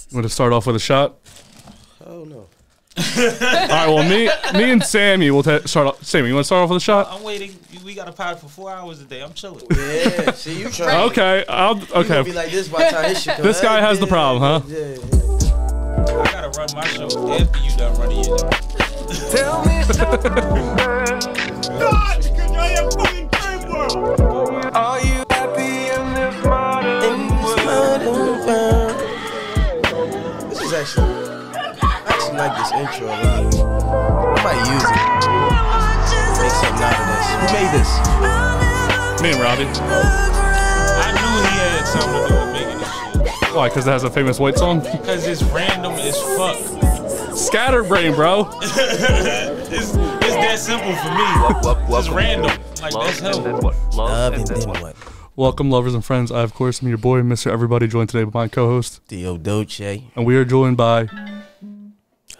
You want to start off with a shot? Oh no. All right. Well, me and Sammy will start off. Sammy, you want to start off with a shot? I'm waiting. We got a pod for 4 hours a day. I'm chilling. Yeah. See, you trying? Okay. You gonna be like this by the time this shit comes. This guy has the problem, huh? Yeah. I gotta run my show after you done running your show. Tell me something, God, because I am fucking dream world. Are you happy in this modern world? This is actually, I actually like this intro a lot. I might use it. Make something out of this. Who made this? Me and Robbie. I knew he had something to do with making this shit. Why? Because it has a famous white song. Because it's random as fuck. Scatterbrain, bro. It's that simple for me. It's random. Like, that's hell. Love and then what? Welcome, lovers and friends. I, of course, am your boy, Mr. Everybody, joined today by my co-host. Theo Dolce. And we are joined by...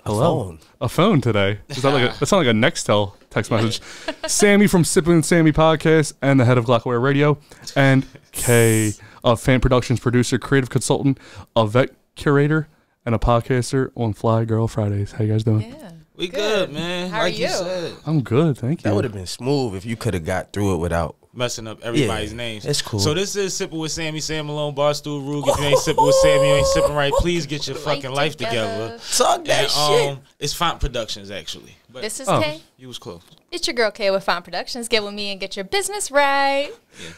Phone. A phone today. That sounds like a Nextel text message. Sammy from Sippin' and Sammy podcast and the head of Glockaware Radio. And Kae, a fan productions producer, creative consultant, a vet curator, and a podcaster on Fly Girl Fridays. How you guys doing? Yeah. We good, man. How like are you? said. I'm good, thank you. That would have been smooth if you could have got through it without Messing up everybody's names. That's cool. So this is Sipping with Sammy, Sam Malone, Barstool Rug. If you ain't sipping with Sammy, you ain't sipping right. Please get your fucking life together. Talk that shit. It's Font Productions, actually. But This is Oh. Kae. you was close. It's your girl Kae with Font Productions. Get with me and get your business right.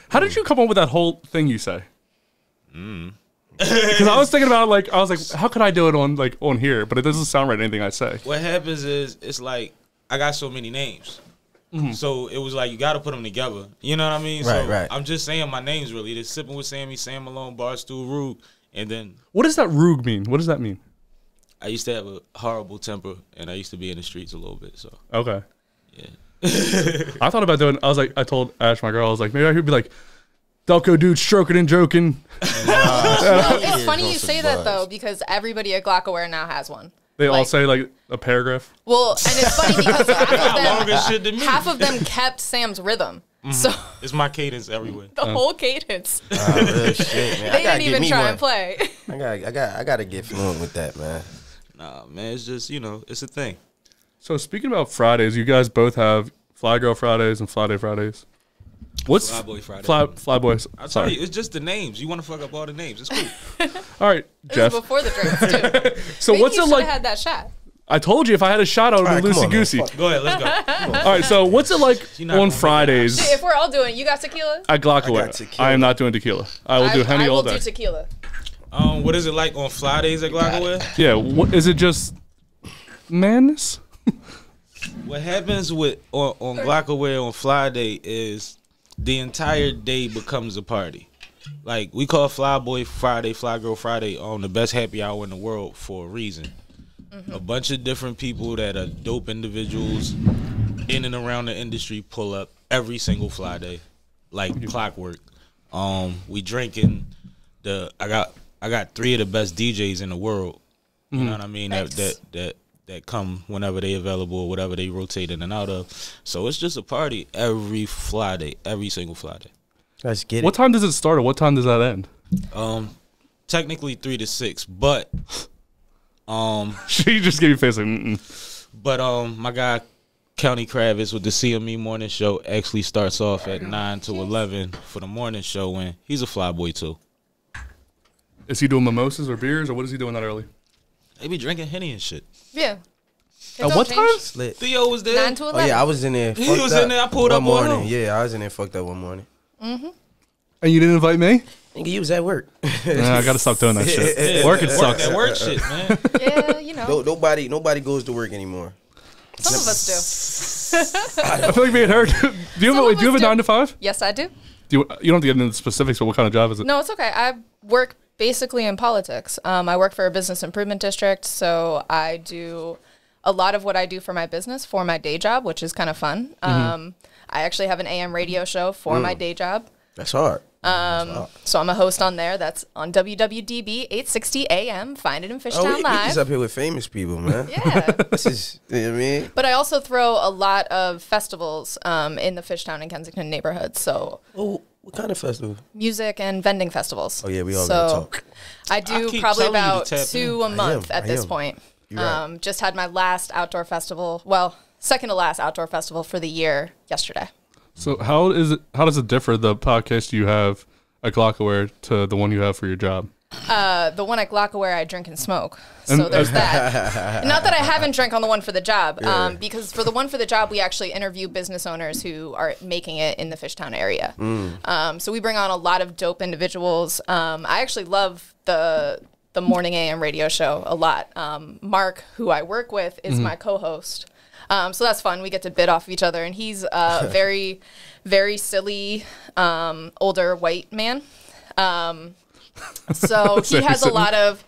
How did you come up with that whole thing you say? Because I was thinking about it, I was like, how could I do it on here? But it doesn't sound right anything I say. What happens is, it's like, I got so many names. So it was like, you got to put them together. You know what I mean? Right, so right. I'm just saying my names, really. It's Sipping with Sammy, Sam Malone, Barstool Rug. And then What does that Rug mean? What does that mean? I used to have a horrible temper, and I used to be in the streets a little bit. So, Okay. yeah. I thought about doing. I told Ash, my girl, I was like, maybe I could be like, Delco dude stroking and joking. It's funny you say that, though, because everybody at Glockaware now has one. They all Like- say like a paragraph. Well, and it's funny because Longer shit than me. half of them kept Sam's rhythm. So It's my cadence everywhere. the whole cadence. Real shit, man. They didn't even try and play. I gotta get fluent with that, man. Nah, man, it's just, it's a thing. So speaking about Fridays, you guys both have Fly Girl Fridays and Fly Day Fridays. What's Flyboy Friday. Fly Boys? I'll tell Sorry. you, it's just the names. You want to fuck up all the names. It's cool. All right, This Jeff. was before the drinks, too. So Maybe what's you it should like? have had that shot. I told you if I had a shot, I would All have right, been come on, man. loosey goosey. Fuck. Go ahead, let's go. All right, so what's it like You're not on gonna Fridays If we're all doing, you got tequila? at Glockaware? I got tequila. I am not doing tequila. I will do Henny I all will day. do tequila. What is it like on Fridays at Glockaware? Yeah, what is it? Just madness? What happens on Glockaware on Friday is the entire day becomes a party. Like, we call Flyboy Friday, Fly Girl Friday on the best happy hour in the world for a reason. A bunch of different people that are dope individuals in and around the industry pull up every single Friday, like clockwork. We drinking. I got 3 of the best DJs in the world. You know what I mean? Nice. That come whenever they available or whatever they rotate in and out of. So it's just a party every Friday, every single Friday. Let's get What time does it start or what time does that end? Technically 3 to 6, but She just gave you a face like, mm-mm. my guy County Kravitz with the CME morning show actually starts off at 9 to 11 for the morning show, and he's a fly boy too. Is he doing mimosas or beers or what is he doing that early? They be drinking Henny and shit. Yeah. At what time? Slit. Theo was there. 9 to 11. Oh yeah, I was in there. He fucked was up in there, I pulled one up on morning. him. Yeah, I was in there fucked up one morning. And you didn't invite me? Nigga, you was at work. Nah, I gotta stop doing that shit. Yeah, Work, it that sucks. That work shit, man. Yeah, you know. Nobody goes to work anymore. Some of us do. I feel like me and her. Do you Some of have a us 9 to 5? Yes, I do. You don't have to get into the specifics, but what kind of job is it? No, it's okay. I work basically in politics. I work for a business improvement district, so I do a lot of what I do for my business for my day job, which is kind of fun. I actually have an AM radio show for my day job. That's hard. So I'm a host on there. That's on WWDB 860 AM. Find it in Fishtown We Live. just up here with famous people, man. Yeah. This is, you know what I mean? But I also throw a lot of festivals in the Fishtown and Kensington neighborhoods. So What kind of festival? Music and vending festivals. Oh yeah, we all gotta talk. I I do keep probably telling you to about tap 2 a month at this point. You're right. Just had my last outdoor festival. Well, second to last outdoor festival for the year yesterday. So how does it differ, the podcast you have at Glockaware to the one you have for your job? The one at Glockaware, I drink and smoke. So there's that. Not that I haven't drank on the one for the job, because for the one for the job, we actually interview business owners who are making it in the Fishtown area. So we bring on a lot of dope individuals. I actually love the Morning AM radio show a lot. Mark, who I work with, is my co-host. So that's fun. We get to bid off of each other, and he's a very, very silly older white man. So he has a lot of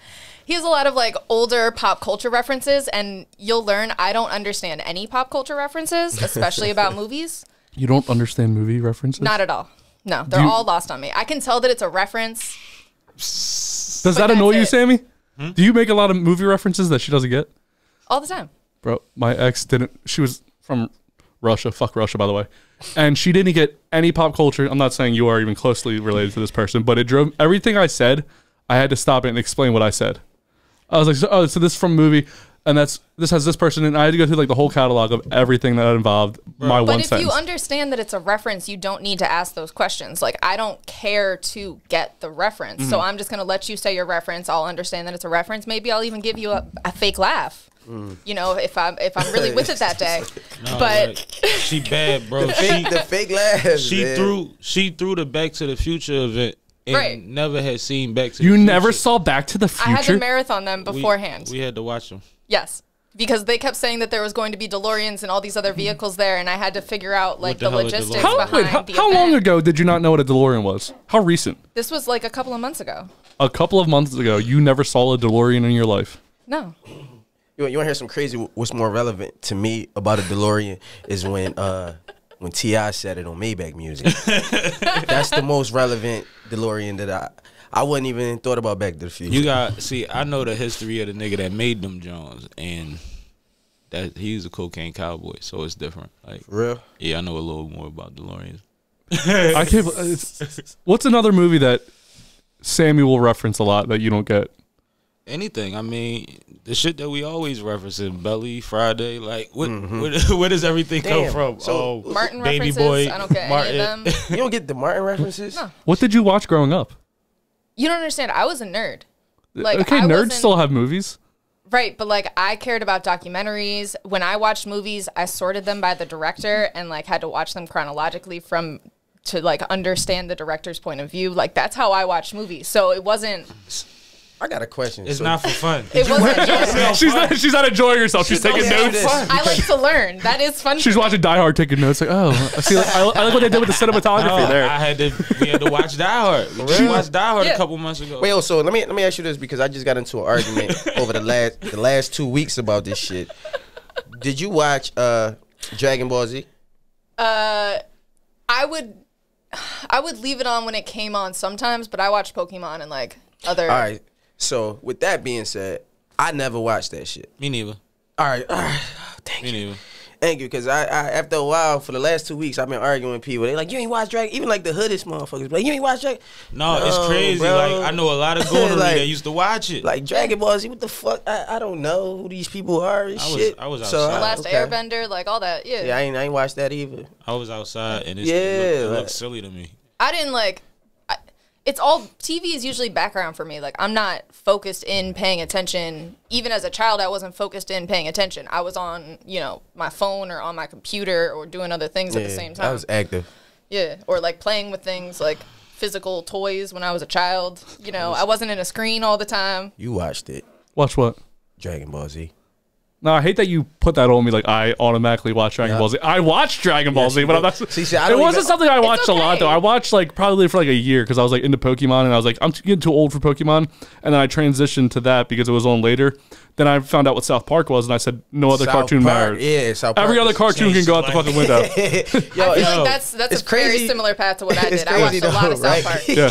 like older pop culture references, and you'll learn I don't understand any pop culture references, especially about movies. You don't understand movie references? Not at all. No, they're all lost on me. I can tell that it's a reference. Does that annoy you, Sammy? Do you make a lot of movie references that she doesn't get? All the time. Bro, my ex didn't. She was from Russia. Fuck Russia, by the way. And she didn't get any pop culture. I'm not saying you are even closely related to this person, but it drove everything I said. I had to stop it and explain what I said. I was like, so this is from a movie, and this has this person, and I had to go through like the whole catalog of everything that involved my one sentence. But if you understand that it's a reference, you don't need to ask those questions. Like, I don't care to get the reference, so I'm just gonna let you say your reference. I'll understand that it's a reference. Maybe I'll even give you a fake laugh. You know, if I'm really with it that day. No, but like, she bad, bro. The fake laughs. She threw the Back to the Future event and never had seen Back to the Future. You never saw Back to the Future? I had to marathon them beforehand. We had to watch them. Yes. Because they kept saying that there was going to be DeLoreans and all these other vehicles there, and I had to figure out like the logistics behind the event. How long ago did you not know what a DeLorean was? How recent? This was like a couple of months ago. A couple of months ago, you never saw a DeLorean in your life? No. You want to hear some crazy? What's more relevant to me about a DeLorean is when T.I. said it on Maybach Music. That's the most relevant DeLorean that I wouldn't even thought about Back to the Future. I know the history of the nigga that made them Jones, and that he's a cocaine cowboy, so it's different. Like, For real? Yeah, I know a little more about DeLoreans. I can't. What's another movie that Sammy will reference a lot that you don't get? Anything. I mean, the shit that we always reference in Belly, Friday, like where does everything come from? So, Martin Baby references, Boy, I don't get Martin. any of them. You don't get the Martin references? No. What did you watch growing up? You don't understand. I was a nerd. Like, Okay, I nerds wasn't- still have movies. Right, but like I cared about documentaries. When I watched movies, I sorted them by the director and like had to watch them chronologically to like understand the director's point of view. Like that's how I watched movies. So it wasn't. I got a question. It's not for fun. It wasn't. She's not enjoying herself. She's taking notes. I like to learn. That is fun. She's watching Die Hard, taking notes. Like, oh, I see. I like what they did with the cinematography there. We had to watch Die Hard. We watched Die Hard a couple months ago. Wait, so let me ask you this because I just got into an argument over the last 2 weeks about this shit. Did you watch Dragon Ball Z? I would leave it on when it came on sometimes, but I watched Pokemon and like other. All right. So with that being said, I never watched that shit. Me neither. All right. Thank you. Thank you, because I after a while, for the last 2 weeks, I've been arguing with people. They like, you ain't watch Dragon, even like the hoodest motherfuckers. Like, you ain't watch Dragon. No, it's crazy. Bro. Like, I know a lot of goonery Like- that used to watch it. Like Dragon Ball Z, what the fuck? I don't know who these people are and shit. I was The outside. Last Airbender, like all that. Yeah. Yeah, I ain't watched that either. I was outside, and it like- looked silly to me. I didn't like. It's all TV is usually background for me. Like I'm not focused in paying attention. Even as a child, I wasn't focused in paying attention. I was on, my phone or on my computer or doing other things at the same time. I was active. Yeah, or like playing with things like physical toys when I was a child. I wasn't in a screen all the time. You watched it, Watch what? Dragon Ball Z. No, I hate that you put that on me. Like I automatically watch Dragon Ball Z. I watched Dragon Ball Z, but I'm not. See, I it don't wasn't even- something I watched a lot okay. though. I watched like probably for like a year because I was like into Pokemon and I was like, I'm getting too old for Pokemon. And then I transitioned to that because it was on later. Then I found out what South Park was, and I said no other South cartoon Park, matters. Yeah, South Park. Every other cartoon can go out the fucking window. Yo, I feel like that's it's a very crazy. similar path to what I It's did. I watched crazy a lot though, of South right? Park. Yeah.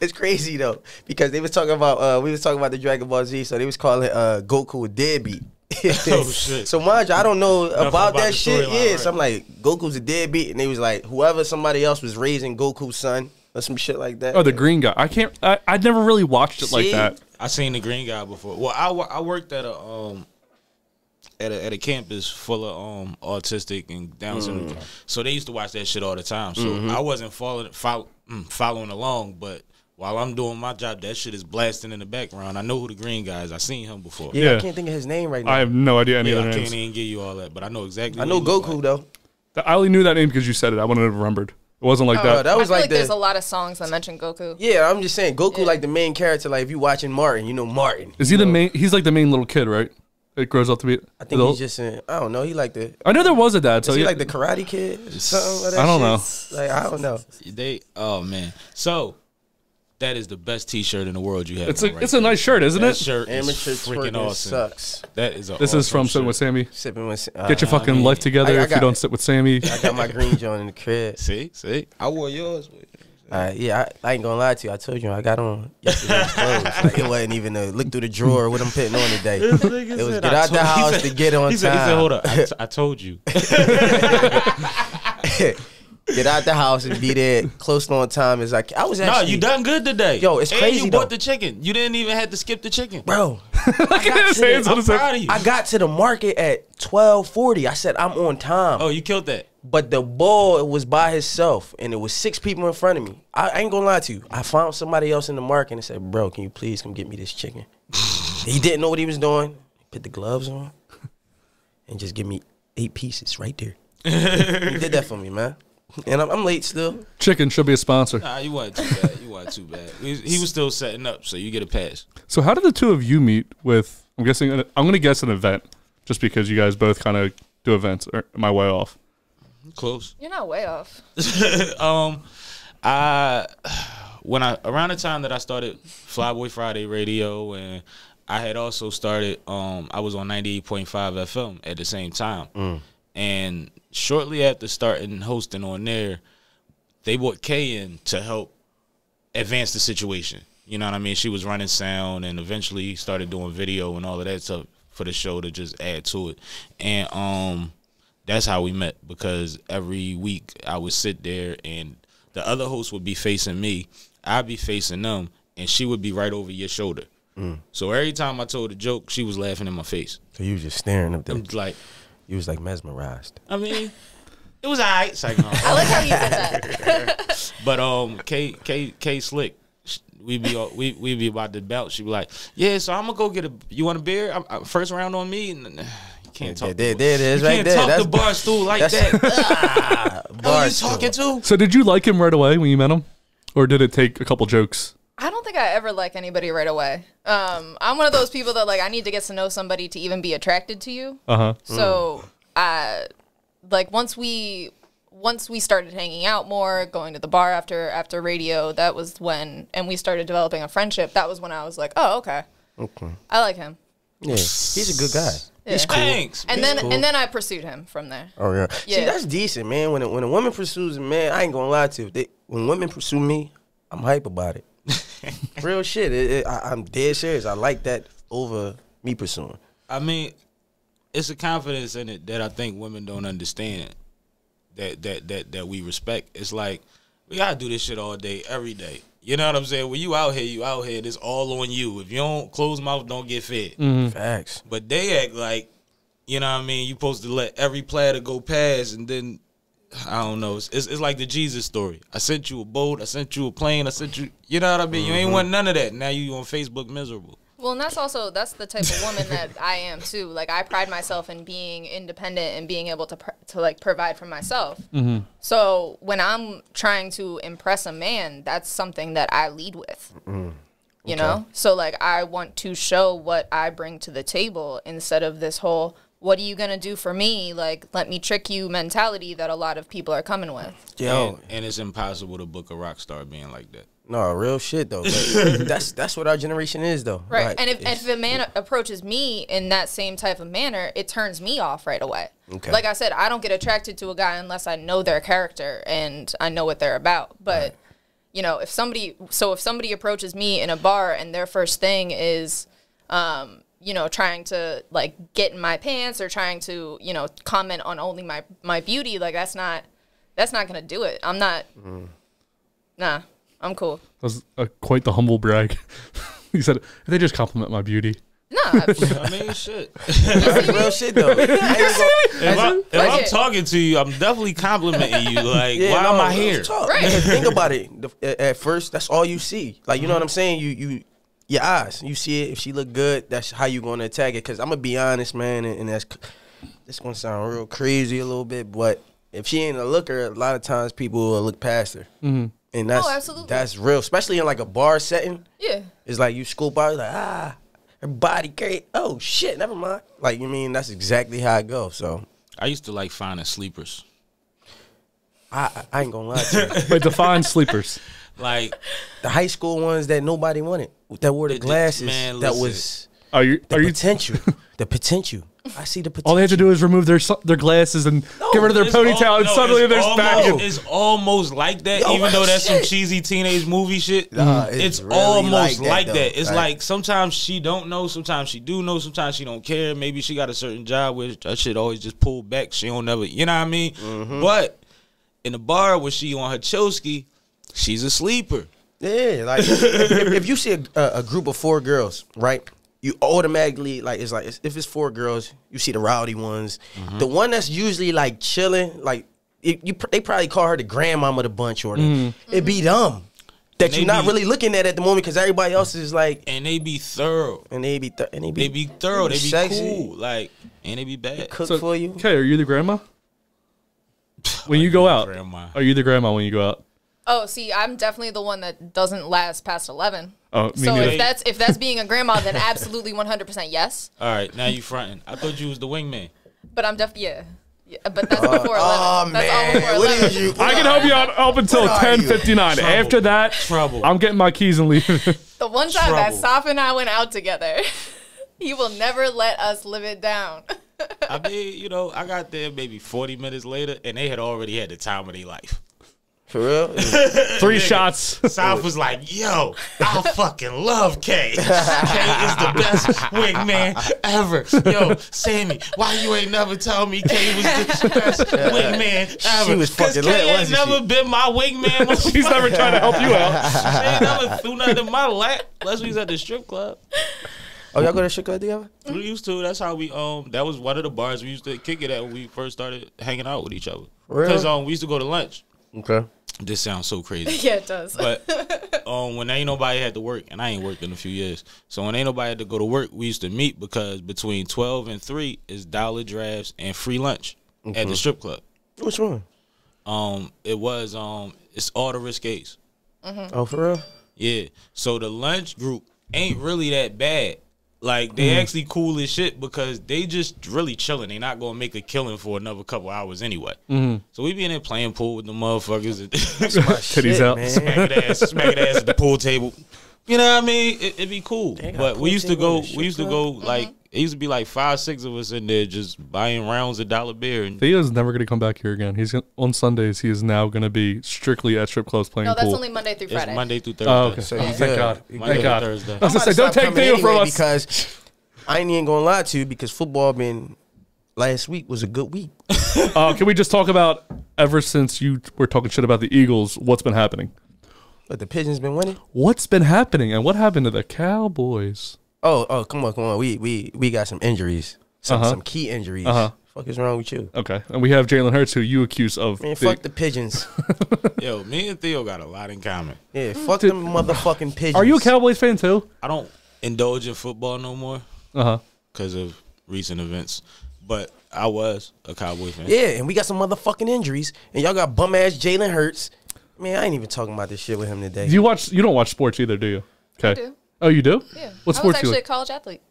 It's crazy though because they was talking about we was talking about the Dragon Ball Z, so they was calling Goku a deadbeat. Oh shit. So mind you, I don't know about about that the shit. storyline, Yeah, right. so I'm like, Goku's a deadbeat, and they was like, whoever somebody else was raising Goku's son or some shit like that. Oh, the green guy. I'd never really watched it like See? that. I seen the green guy before. Well, I worked at a campus full of autistic and Down syndrome. So they used to watch that shit all the time. So I wasn't following along, but while I'm doing my job, that shit is blasting in the background. I know who the green guy is. I seen him before. Yeah, Yeah. I can't think of his name right now. I have no idea any Yeah, of I the can't names. even give you all that, but I know exactly. I what know he look Goku like. though. I only knew that name because you said it. I wouldn't have remembered. It wasn't like that. That was I feel like there's a the. lot of songs that mention Goku. Yeah, I'm just saying Goku Yeah. like the main character. Like if you watching Martin, you know Martin. Is he the main? He's like the main little kid, right? It grows up to be. I think he's just in. I don't know. He like the. I know there was a dad. So Is he yeah. like the Karate Kid? Or something like that I don't shit? Like I don't know. Oh man. So that is the best T-shirt in the world you have. It's on a right it's a there. nice shirt, isn't That it? shirt is Amateur freaking twerking awesome. sucks. That is. This is from Sitting with Sammy. Sipping with. Get your fucking life together I if you got- don't sit with Sammy. I got my green joint in the crib. See, I wore yours. Yeah, I ain't gonna lie to you. I told you I got on yesterday's clothes. Like, it wasn't even a look through the drawer what I'm putting on today. It was get out the house to get on time. He said, hold up. I told you. Get out the house and be there close to on time as I can. I was No, actually. you done good today. Yo, it's and crazy, you bought though. the chicken. You didn't even have to skip the chicken. Bro, Look at his hands on I'm his head. proud of you. I got to the market at 12:40. I said I'm on time. Oh, you killed that. But the boy was by himself, and it was 6 people in front of me. I ain't gonna lie to you. I found somebody else in the market and said, bro, can you please come get me this chicken? He didn't know what he was doing. He put the gloves on and just give me 8 pieces right there. He did that for me, man. And I'm late still. Chicken should be a sponsor. Nah, you wasn't too bad. You wasn't too bad. He was still setting up, so you get a pass. So how did the two of you meet with? I'm gonna guess an event, just because you guys both kind of do events. Or am I way off? Close. You're not way off. Around the time that I started Flyboy Friday Radio, and I had also started, I was on 98.5 FM at the same time. And shortly after starting hosting on there, they brought Kae in to help advance the situation. You know what I mean? She was running sound and eventually started doing video and all of that stuff for the show to just add to it. And that's how we met, because every week I would sit there and the other host would be facing me, I'd be facing them, and she would be right over your shoulder. So every time I told a joke, she was laughing in my face. So you was just staring up there. I'm like, You was like mesmerized. I mean, it was all right. It's like, I like how you did that. but K Slick, we be about to bounce. She be like, yeah, so I'm gonna go get you want a beer? First round on me. And, you can't talk. There it is, you right can't there. talk That's the bar stool like that. Who bar you talking to? So did you like him right away when you met him, or did it take a couple jokes? I don't think I ever like anybody right away. I'm one of those people that like I need to get to know somebody to even be attracted to you. So like once we started hanging out more, going to the bar after radio, that was when, and we started developing a friendship. That was when I was like, oh, okay. I like him. Yeah, he's a good guy. He's cool. Thanks. And then I pursued him from there. Oh yeah. See, Yeah. that's decent, man. When a woman pursues a man, I ain't gonna lie to you. When women pursue me, I'm hype about it. Real shit. I'm dead serious. I like that over me pursuing. I mean, it's a confidence in it that I think women don't understand. That we respect. It's like we gotta do this shit all day, every day. You know what I'm saying? When you out here, it's all on you. If you don't close mouth, don't get fed. Facts. But they act like, you know what I mean, you supposed to let every platter go past, and then I don't know. It's like the Jesus story. I sent you a boat, I sent you a plane, I sent you, you know what I mean? You ain't want none of that. Now you on Facebook miserable. Well, and that's the type of woman that I am too. Like I pride myself in being independent and being able to like provide for myself. So when I'm trying to impress a man, that's something that I lead with. You know? So like I want to show what I bring to the table instead of this whole what are you going to do for me? Like, let me trick you mentality that a lot of people are coming with. Yo, And it's impossible to book a rock star being like that. no, real shit though. Like, that's what our generation is though. Right. Like, And if a man approaches me in that same type of manner, it turns me off right away. Okay. Like I said, I don't get attracted to a guy unless I know their character and I know what they're about. But, you know, if somebody approaches me in a bar and their first thing is, trying to like get in my pants or trying to, comment on only my beauty. Like that's not gonna do it. I'm not. Nah, I'm cool. That was quite the humble brag. He said, they just compliment my beauty. Nah, I mean, shit. That's real shit though. If I'm talking to you, I'm definitely complimenting you. Like, why am I here? Right. Because think about it. At first, that's all you see. Like, you know what I'm saying? You your eyes. You see it. If she look good, that's how you gonna attack it. Because I'm gonna be honest, man, and this gonna sound real crazy a little bit, but if she ain't a looker, a lot of times people will look past her. And absolutely. That's real, especially in like a bar setting. Yeah. It's like you scope out, like, her body great. Oh shit, never mind. Like, you mean that's exactly how it goes. So I used to like finding sleepers. I ain't gonna lie to you. But define sleepers. Like The high school ones that nobody wanted, that wore the glasses, man, that listen. was Are you? potential. The potential. I see the potential. All they had to do is remove their glasses and get rid of their It's ponytail, and suddenly they're back. It's almost like that, Yo, even though that's some shit. cheesy teenage movie shit. Nah, it's really almost like like that, that. though. It's Like- like sometimes she don't know, sometimes she do know, sometimes she don't care. Maybe she got a certain job where that shit always just pull back. She don't never, you know what I mean? But in the bar when she on her Chosky, she's a sleeper. Yeah, like if you see a group of 4 girls, right? You automatically it's like if it's 4 girls, you see the rowdy ones. The one that's usually like chilling, like they probably call her the grandmama of the bunch, or it be them that And you're they not be- really looking at the moment because everybody else is like, And they be thorough. and they be Thorough. They be sexy, cool. Like, and they be bad. cook So, for you. Okay, are you the grandma? When you go out, Grandma. are you the grandma when you go out? Oh, see, I'm definitely the one that doesn't last past 11. Oh, me So neither. if that's being a grandma, then absolutely 100% yes. All right, now you fronting. I thought you was the wingman. But I'm definitely but that's before 11. Oh That's all man, before what 11. is you? I can help you out up until What are you? 10:59. After that, Trouble. I'm getting my keys and leaving. The one time that Trouble. Saf and I went out together, he will never let us live it down. I mean, I got there maybe 40 minutes later, and they had already had the time of their life. For real? 3 shots. South was like, yo, I fucking love Kae. Kae is the best wingman ever. Yo, Sammie, why you ain't never tell me Kae was the best wingman ever? She was fucking 'Cause lit, Kae ain't wasn't never she? been my wingman. She's never trying to help you out. She ain't never threw nothing in my lap unless we was at the strip club. Oh, y'all go to Chicago together? We used to. That's how we that was one of the bars we used to kick it at when we first started hanging out with each other. Really? Because we used to go to lunch. Okay. This sounds so crazy. Yeah, it does. But when ain't nobody had to work, and I ain't worked in a few years, so when ain't nobody had to go to work, we used to meet because between 12 and 3 is dollar drafts and free lunch at the strip club. Which one? It was it's all the risques. Oh, for real? Yeah. So the lunch group ain't really that bad. Like, they actually cool as shit because they just really chilling. They not gonna make a killing for another couple hours anyway. So we be in there playing pool with the motherfuckers. Titties out. man. smacking ass at the pool table. You know what I mean? It'd be cool. They got But pool we used to table go. in the We used to strip go like it used to be like 5-6 of us in there just buying rounds of $1 beer. And Theo's never going to come back here again. On Sundays. He is now going to be strictly at strip clubs playing No, that's pool. only Monday through it's Friday. Monday through Thursday. Oh, okay. So you Thank good. God. You Monday Thank through God. Thursday. I was going to say, I'm don't about to take stop coming Theo from anyway us. because I ain't even gonna lie to you because football been last week was a good week. Can we just talk about, ever since you were talking shit about the Eagles, what's been happening? But the Pigeons been winning. What's been happening, and what happened to the Cowboys? Oh, come on. We got some injuries, some key injuries. Fuck is wrong with you? Okay, and we have Jalen Hurts, who you accuse of Man, fuck the Pigeons. Yo, me and Theo got a lot in common. Yeah, fuck them motherfucking Pigeons. Are you a Cowboys fan too? I don't indulge in football no more because of recent events, but I was a Cowboy fan. Yeah, and we got some motherfucking injuries, and y'all got bum ass Jalen Hurts. Man, I ain't even talking about this shit with him today. You don't watch sports either, do you? Okay. I do. Oh, you do? Yeah. What I was sports you actually a like? college athlete.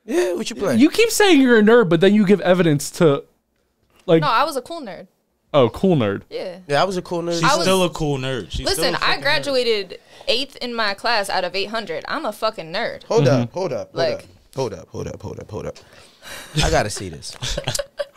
Yeah, what you play? You keep saying you're a nerd, but then you give evidence to, like, No, I was a cool nerd. oh, cool nerd. Yeah. Yeah, I was a cool nerd. She's was- still a cool nerd. She's Listen, still a I fucking nerd. graduated 8th in my class out of 800. I'm a fucking nerd. Hold up. Like- Hold up. I gotta see this.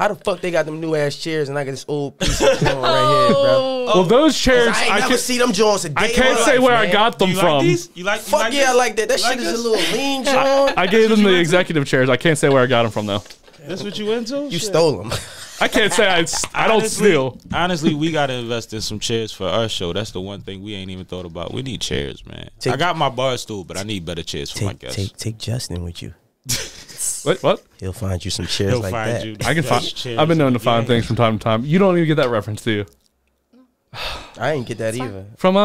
How the fuck they got them new ass chairs and I got this old piece of joint right here, bro? Well, those chairs, I ain't never see them joints a day I in can't my say life, where man. I got them You from. like these? You like Fuck yeah, I like that. That shit is a little lean joint. I gave them the executive chairs. I can't say where I got them from though. That's what you into? You stole them. I can't say I don't steal. Honestly, we gotta invest in some chairs for our show. That's the one thing we ain't even thought about. We need chairs, man. I got my bar stool, but I need better chairs for my guests. Take Justin with you. What? He'll find you some chairs He'll like find that. you. I can find. chairs I've been known to in the find game. things from time to time. You don't even get that reference, do you? I ain't get that either. From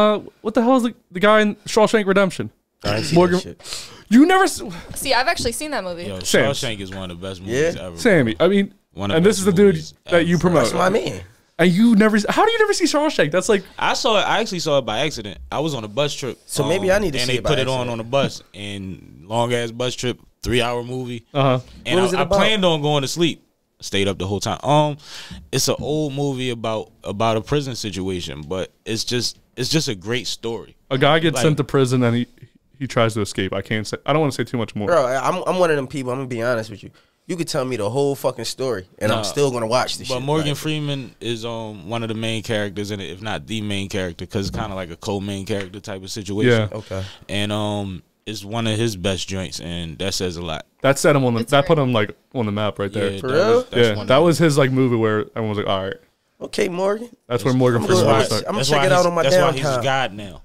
what the hell is the guy in Shawshank Redemption? I ain't seen Morgan. that shit. You never, See, I've actually seen that movie. Yo, Sam. Shawshank is one of the best movies Yeah? ever. Sammy. I mean, One of and the this is best the dude movies that you ever. promote. That's my man. And you never. How do you never see Shawshank? That's like. I saw it. I actually saw it by accident. I was on a bus trip. So maybe I need to and see they it by put it accident. on a bus. And long ass bus trip, 3-hour movie. Uh huh. And What was it I about? planned on going to sleep. Stayed up the whole time. It's an old movie about a prison situation, but it's just a great story. A guy gets Like- sent to prison and he tries to escape. I can't say. I don't want to say too much more. Bro, I'm one of them people. I'm gonna be honest with you. You could tell me the whole fucking story, and I'm still gonna watch this shit. But Morgan like, Freeman is one of the main characters in it, if not the main character, because it's kind of like a co-main character type of situation. Yeah. okay. And it's one of his best joints, and that says a lot. That set him on the. It's That put very- him like on the map right there. Yeah, For that real? was- that's Yeah, one that of- was his like movie where everyone was like, all right, Okay, Morgan. that's where Morgan I'm Freeman gonna was. watch- Like, I'm that's check why it out he's- on my That's why downtime. he's God now.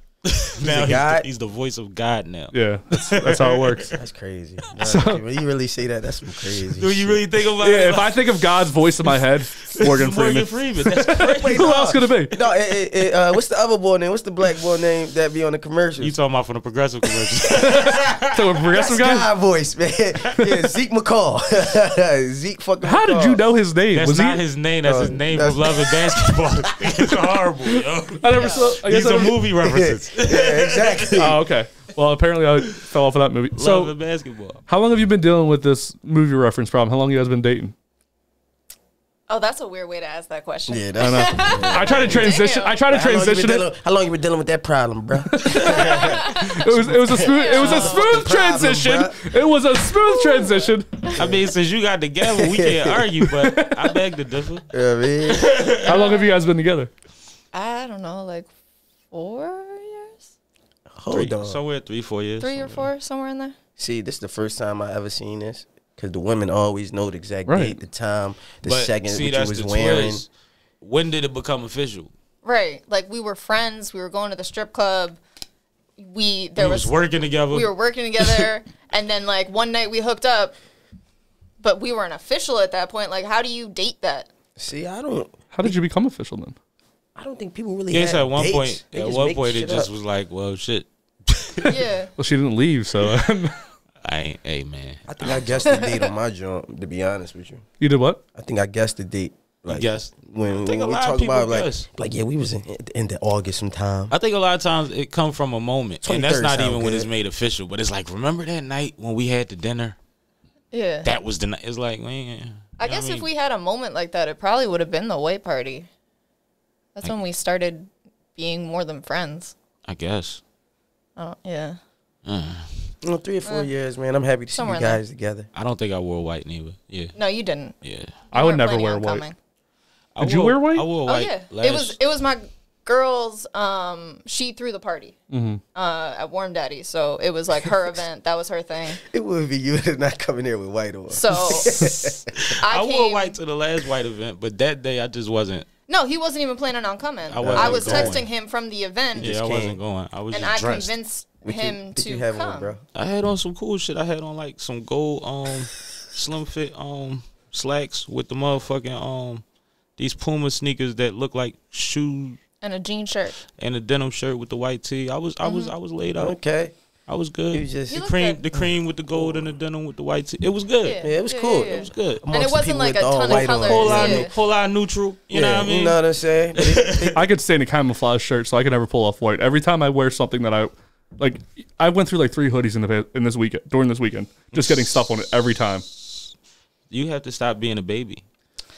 Now a god? he's the voice of God now. yeah, that's how it works. That's crazy. When you really say that, that's some crazy. Do you shit. really think about it? Yeah, if I think of God's voice in my head, Morgan Freeman. Morgan Freeman. That's crazy. Wait, Who no. else could it be? No, what's the other boy name? What's the black boy name that be on the commercials? You talking about from the progressive commercials? So a progressive That's guy. God voice, man. Yeah, Zeke McCall. Zeke fucking How did you know his name? That's Was not he? his name. That's his name that's- from Love and Basketball. It's horrible, yo. I never saw. I guess These I are never- movie references. Yeah, exactly. Oh, okay. Well, apparently I fell off of that movie. Love So, and Basketball. how long have you been dealing with this movie reference problem? How long you guys been dating? Oh, that's a weird way to ask that question. Yeah, I that's know. I try to transition. Damn. I try to transition it. How long you been dealing with that problem, bro? It was a smooth. It was a smooth problem, transition. bruh. It was a smooth transition. I mean, since you got together, we can't argue, but I beg to differ. Yeah, man. How long have you guys been together? I don't know, like 4 years? Hold on. Somewhere 3-4 years. 3 or 4, somewhere in there. See, this is the first time I ever seen this. Because the women always know the exact Right. date, the time, the But second see, what you that's was the wearing. twist. When did it become official? Right. Like we were friends. We were going to the strip club. We was working together. We were working together, and then like one night we hooked up, but we weren't official at that point. Like, how do you date that? See, I don't How did you become official then? think people really Yes, have at one dates. point, They at just one make point, it shit just up. was like, well, shit. Yeah. Well, she didn't leave, so I ain't, hey man. I think I guessed the date on my joint, to be honest with you. you did what? I think I guessed the date. Like, guessed? When I think we a lot of talk people about, guess. like, yeah, we was in at the end of August sometime. I think a lot of times it come from a moment, and that's 23rd not sound even when it's good. made official. But it's like, remember that night when we had the dinner? Yeah. That was the night. It's like, man. I guess if we had a moment like that, it probably would have been the white party. That's when we started being more than friends. I guess. Oh, yeah. You know, 3 or 4 years, man. I'm happy to see Somewhere you in there. guys together. I don't think I wore white neither. Yeah, No, you didn't. yeah. I would weren't never planning wear on white. coming. I Did you wear white? I wore Oh white. yeah, last- it was my girl's. She threw the party at Warm Daddy, so it was like her event. That was her thing. It would be you to not coming there with white on. So I I wore came. white to the last white event, but that day I just wasn't. No, he wasn't even planning on coming. wasn't I was going. texting him from the event, Yeah, I came. wasn't going. I was and I just dressed. convinced What him what to you have come. on, bro? I had on some cool shit. I had on like some gold slim fit slacks with the motherfucking these Puma sneakers that look like shoes And a jean shirt. and a denim shirt with the white tee. I was laid out. Okay. I was good. You just You the look cream, good. the cream with the gold and the denim with the white tee. It was good. Yeah. Yeah, it was cool. yeah, It was good. And it Amongst the wasn't people like with a all ton of white on. colors. Whole lot, Yeah. whole lot neutral. You know what I mean? You know what I'm saying? But I could stay in a camouflage shirt, so I could never pull off white. Every time I wear something that I like, I went through like 3 hoodies in this weekend during this weekend, just getting stuff on it every time. You have to stop being a baby.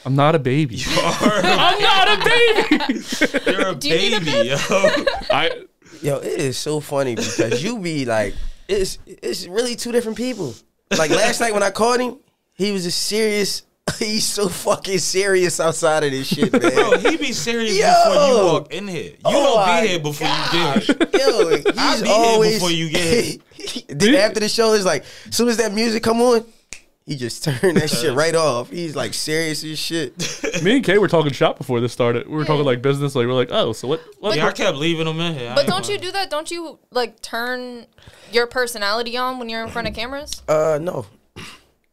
I'm not a baby. I'm not a baby. You're a Do you need a baby, yo. yo, it is so funny because you be like, it's really two different people. Like last night when I called him, he was as serious he's so fucking serious outside of this shit, man. Bro, he be serious before you walk in here. You don't be here before you get here. Yo, he's be always here before you get here. Then after the show, it's like, as soon as that music come on, he just turned that shit right off. He's like serious as shit. Me and Kay were talking shop before this started. We were talking like business. Like we're like, oh, so what? Yeah, I kept leaving him in here. But don't you do that? Don't you like turn your personality on when you're in front of cameras? No.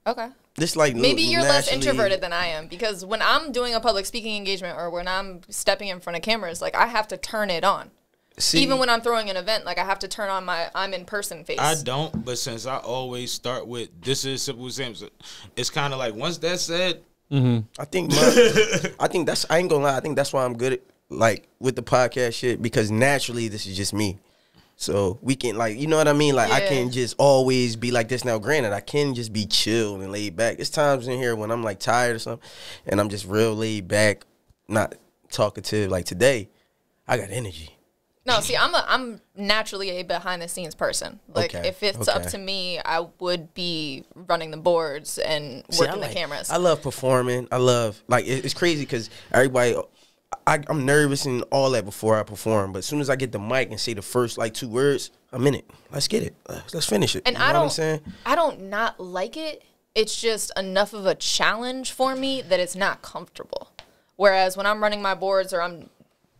Okay. Just like Maybe you're less naturally- introverted than I am, because when I'm doing a public speaking engagement or when I'm stepping in front of cameras, like I have to turn it on. See, Even when I'm throwing an event, like I have to turn on my I'm in person face. I don't, but since I always start with this is simple Samson, it's kind of like once that's said, I think that's, I ain't gonna lie, I think that's why I'm good at like with the podcast shit, because naturally this is just me. So we can, like, you know what I mean? Like, I Yeah. can just always be like this. Now, granted, I can just be chill and laid back. There's times in here when I'm, like, tired or something, and I'm just real laid back, not talkative. Like, today, I got energy. No, see, I'm naturally a behind the scenes person. Like Okay, if it's up okay. to me, I would be running the boards and See, working the cameras. I love performing. I love, like, it's crazy because everybody, I'm nervous and all that before I perform. But as soon as I get the mic and say the first, like, 2 words, I'm in it. Let's get it. Let's finish it. And you know I what I'm don't saying? I don't not like it. It's just enough of a challenge for me that it's not comfortable. Whereas when I'm running my boards or I'm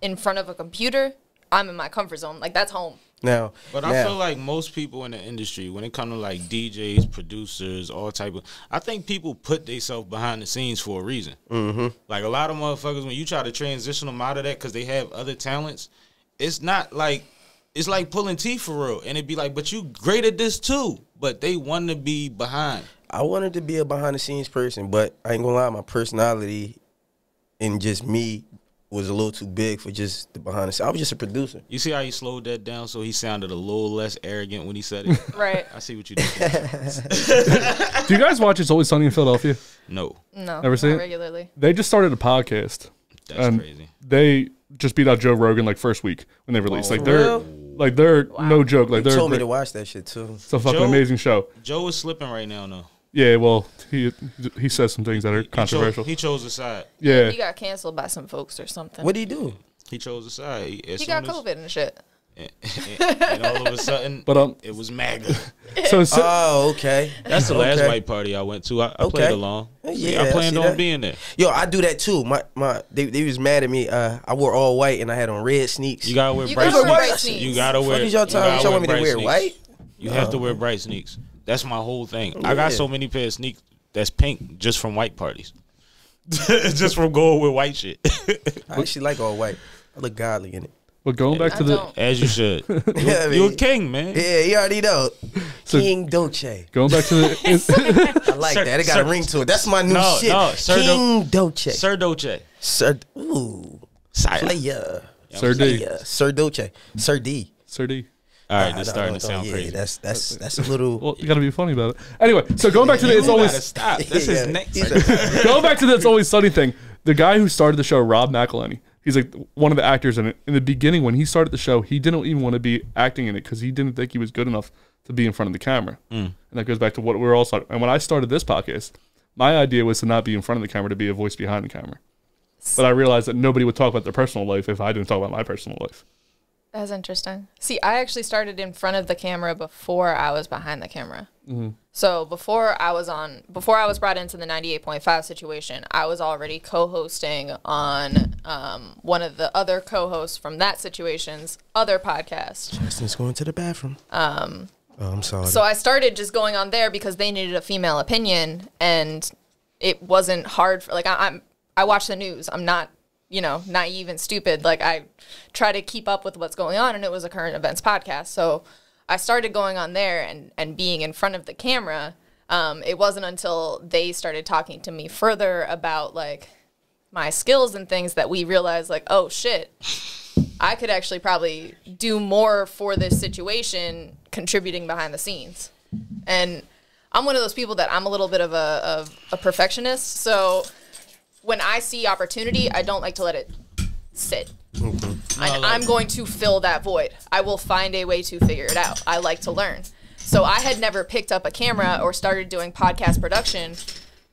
in front of a computer, I'm in my comfort zone. Like, that's home. Now, but I feel like most people in the industry, when it comes to like DJs, producers, all type of, I think people put themselves behind the scenes for a reason. Mm-hmm. Like a lot of motherfuckers, when you try to transition them out of that because they have other talents, it's not like, it's like pulling teeth for real. And it'd be like, but you great at this too. But they want to be behind. I wanted to be a behind the scenes person, but I ain't gonna lie, my personality and just me was a little too big for just the behind the scenes. I was just a producer. You see how he slowed that down so he sounded a little less arrogant when he said it? Right. I see what you did. Do you guys watch It's Always Sunny in Philadelphia? No, No, Ever seen not it? regularly. They just started a podcast. that's crazy. They just beat out Joe Rogan like first week when they released. Like for they're real? like they're no joke. Like You they're told me great. to watch that shit too. It's a fucking Joe- amazing show. Joe is slipping right now, though. Yeah, well, he says some things that are controversial. He chose a side. Yeah, He got canceled by some folks or something. What did he do? He chose a side. He got COVID and shit. And all of a sudden, but it was MAGA. so Oh, okay. That's the last Okay. white party I went to. I Okay. played along. Yeah, I I planned see on that. being there. Yo, I do that too. They was mad at me. I wore all white and I had on red sneaks. You gotta wear You bright gotta wear sneaks. bright sneaks. You gotta wear. Fuck is y'all talking? Y'all want me to bright wear sneaks. white? You have to wear bright sneaks. That's my whole thing. I got Yeah. so many pair of sneaks that's pink just from white parties. Just from going with white shit. I actually like all white. I look godly in it. but going back to I the don't. As you should. Yeah, You a king, man. Yeah, you already know. So- King Dolce. going back to the I like Sir- that. It got a Sir- ring to it. That's my new No, shit. no, Sir King Dolce. Sir Dolce. Sir. Ooh. Sire. Player. Sir D, Player. Sir Dolce. Sir D. Sir D. All right, Nah, this no, starting no, to sound yeah, crazy. That's a little. Well, you got to be funny about it. Anyway, so going back to the It's You Always gotta stop. This Yeah, is next. he's a- going back to the It's Always Sunny thing. The guy who started the show, Rob McElhenney, he's like one of the actors in it. In the beginning, when he started the show, he didn't even want to be acting in it because he didn't think he was good enough to be in front of the camera. And that goes back to what we're all talking. And when I started this podcast, my idea was to not be in front of the camera, to be a voice behind the camera. But I realized that nobody would talk about their personal life if I didn't talk about my personal life. That's interesting. See, I actually started in front of the camera before I was behind the camera. So before I was brought into the 98.5 situation, I was already co-hosting on one of the other co-hosts from that situation's other podcast. Justin's going to the bathroom. Oh, I'm sorry. So I started just going on there because they needed a female opinion, and it wasn't hard for, like, I watch the news. I'm not, naive and stupid. Like, I try to keep up with what's going on, and it was a current events podcast. So I started going on there and being in front of the camera. It wasn't until they started talking to me further about, like, my skills and things that we realized, like, oh, shit, I could actually probably do more for this situation contributing behind the scenes. And I'm one of those people that I'm a little bit of a perfectionist. So when I see opportunity, I don't like to let it sit. I'm going to fill that void. I will find a way to figure it out. I like to learn. So I had never picked up a camera or started doing podcast production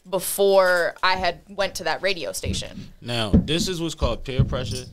before I had went to that radio station. Now, this is what's called peer pressure.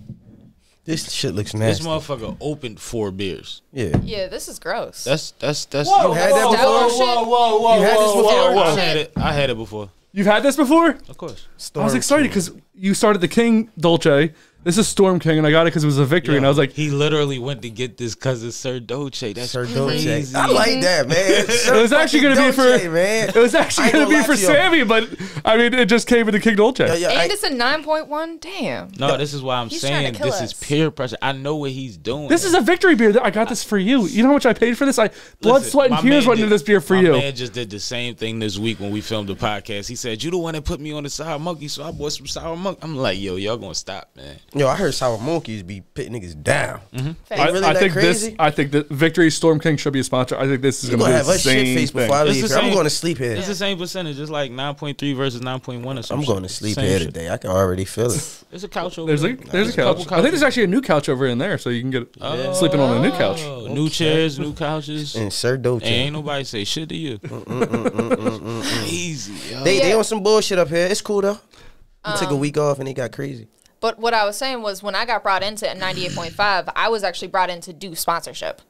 This shit looks This nasty. motherfucker opened 4 beers. Yeah. Yeah, this is gross. That's. You had that before? whoa, You had this before? I had it before. You've had this before? Of course. I was excited because you started the King Dolce. This is Storm King, and I got it because it was a victory, and I was like, He literally went to get this because it's Sir Dolce. That's Sir Dolce. crazy. I like that, man. it was actually going to be for man. it was actually going to be for Sammy, but I mean, it just came in the King Dolce. And it's a 9.1 Damn. No, this is why I'm He's trying saying to kill this us. is peer pressure. I know what he's doing. This is a victory beer. I got this for you. You know how much I paid for this? Blood, Listen, sweat, and my tears man went into did- this beer for my you. man just did the same thing this week when we filmed the podcast. He said, "You the one that put me on the sour monkey, so I bought some sour monkey." I'm like, "Yo, y'all gonna stop, man?" Yo, I heard sour monkeys be pitting niggas down. Facts. really I that think crazy? I think that Victory Storm King should be a sponsor. I think this is You going to gonna be have the a shit same face thing. before I It's leave. the Here. I'm same- going to sleep here. It's the same percentage. It's like 9.3 versus 9.1 or something. I'm going to sleep Same here shit. today. I can already feel it. There's a couch over There's there. a couch. couple I think there's actually a new couch over in there, so you can get sleeping on a new couch. Oh, new chairs, new couches. And Sir Dolce. Ain't nobody say shit to you. Crazy, yo. They on some bullshit up here. It's cool though. You took a week off and they got crazy. But what I was saying was when I got brought into 98.5, I was actually brought in to do sponsorship.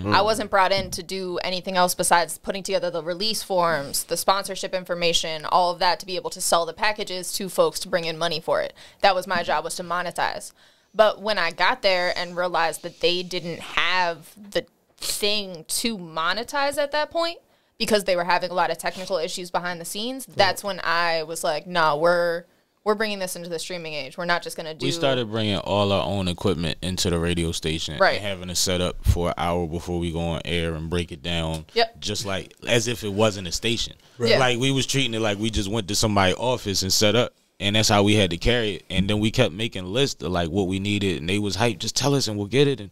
I wasn't brought in to do anything else besides putting together the release forms, the sponsorship information, all of that to be able to sell the packages to folks to bring in money for it. That was my job, was to monetize. But when I got there and realized that they didn't have the thing to monetize at that point because they were having a lot of technical issues behind the scenes, that's when I was like, no, we're bringing this into the streaming age. We're not just going to do... We started bringing all our own equipment into the radio station. Right. And having it set up for an hour before we go on air and break it down. Yep. Just like, as if it wasn't a station. Yeah. Like, we was treating it like we just went to somebody's office and set up. And that's how we had to carry it. And then we kept making lists of, like, what we needed. And they was hyped. Just tell us and we'll get it. And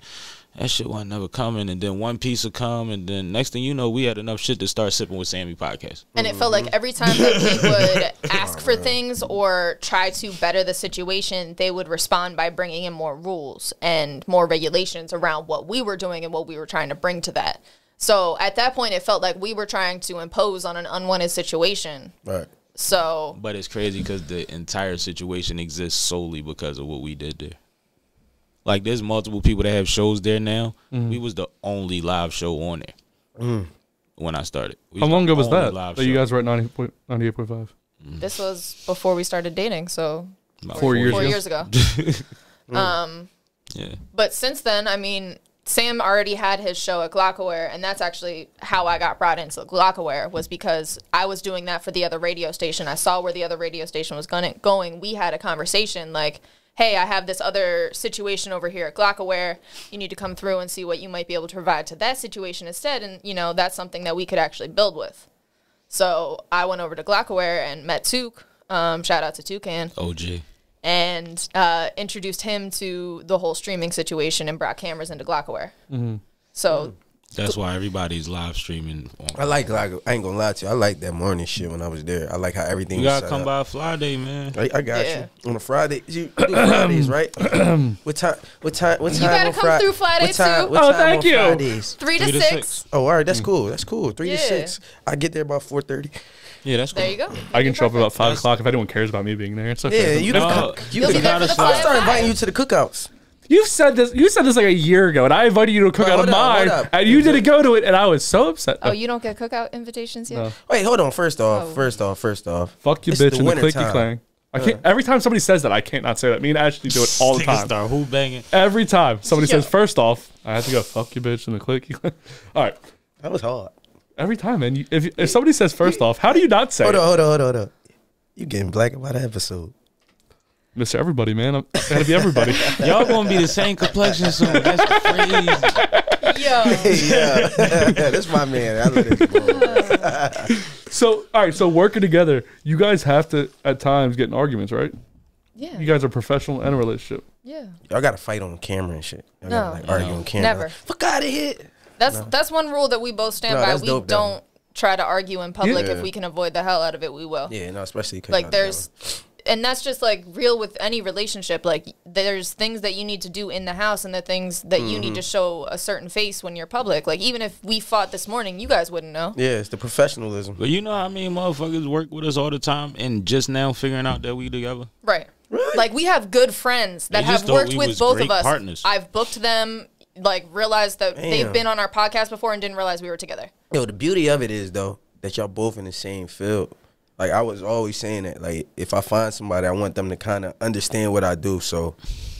that shit wasn't never coming. And then one piece would come. And then next thing you know, we had enough shit to start sipping with Sammie podcast. And it felt like every time that we would ask for things or try to better the situation, they would respond by bringing in more rules and more regulations around what we were doing and what we were trying to bring to that. So at that point, it felt like we were trying to impose on an unwanted situation. Right. So, But it's crazy because the entire situation exists solely because of what we did there. Like, there's multiple people that have shows there now. We was the only live show on there when I started. How long ago was that? Live That you show. guys were at 98.5? this was before we started dating, so About 4 years 4 ago. years ago. Yeah. But since then, I mean, Sam already had his show at Glockaware, and that's actually how I got brought into Glockaware, was because I was doing that for the other radio station. I saw where the other radio station was going. We had a conversation like, hey, I have this other situation over here at Glockaware. You need to come through and see what you might be able to provide to that situation instead. And, you know, that's something that we could actually build with. So I went over to Glockaware and met Took. Shout out to Toucan. OG. And introduced him to the whole streaming situation and brought cameras into Glockaware. So That's why everybody's live streaming. I like I ain't gonna lie to you. I like that morning shit when I was there. I like how everything You was gotta set come up. by Friday, man. I got Yeah. you. On a Friday. You do Fridays, right? What time gotta on come Friday? through Friday, what time, too. What Oh, time thank on you. Fridays? 3 to 3 to 6. 6. Oh, all right. That's cool. That's cool. 3 Yeah. to 6. I get there about 4:30. Yeah, that's cool. There you go. I can show up about 5 That's- o'clock if anyone cares about me being there. It's okay. Yeah, you No, can. You You'll be can. there for the I'll fly start by. inviting you to the cookouts. You said this like a year ago, and I invited you to a cookout hold of up, mine, hold up. and you didn't go to it, and I was so upset. Oh, you don't get cookout invitations yet? No. Wait, hold on. First off. Oh. First off. Fuck you, It's bitch, the and the winter clicky time. clang. I can't. Every time somebody says that, I can't not say that. Me and Ashley do it all the Niggas time. Start who banging. Every time somebody Yo. says first off, I have to go fuck you, bitch, and the clicky clang. All right. That was hard. Every time, man. If somebody says first off, how do you not say Hold it? on. You getting black about the episode. Mr. Everybody, man. I'm gotta be everybody. Y'all gonna be the same complexion soon. That's crazy. Yo. Yeah. That's my man. I love this boy. So, all right. So working together, you guys have to at times get in arguments, right? Yeah. You guys are professional and a relationship. Yeah. Y'all got to fight on camera and shit. Y'all got to No. like argue on camera. Never. Fuck out of here. That's one rule that we both stand No, by. that's We dope, though. don't try to argue in public. Yeah. If we can avoid the hell out of it, we will. Yeah, no, especially 'cause Like y'all there's and that's just like real with any relationship. Like there's things that you need to do in the house and the things that you need to show a certain face when you're public. Like even if we fought this morning, you guys wouldn't know. Yeah, it's the professionalism. But you know how many motherfuckers work with us all the time and just now figuring out that we together? Right. Like we have good friends that have worked with both of us. Partners. I've booked them, like realized that they've been on our podcast before and didn't realize we were together. Yo, the beauty of it is though that y'all both in the same field. Like I was always saying that, like if I find somebody, I want them to kind of understand what I do, so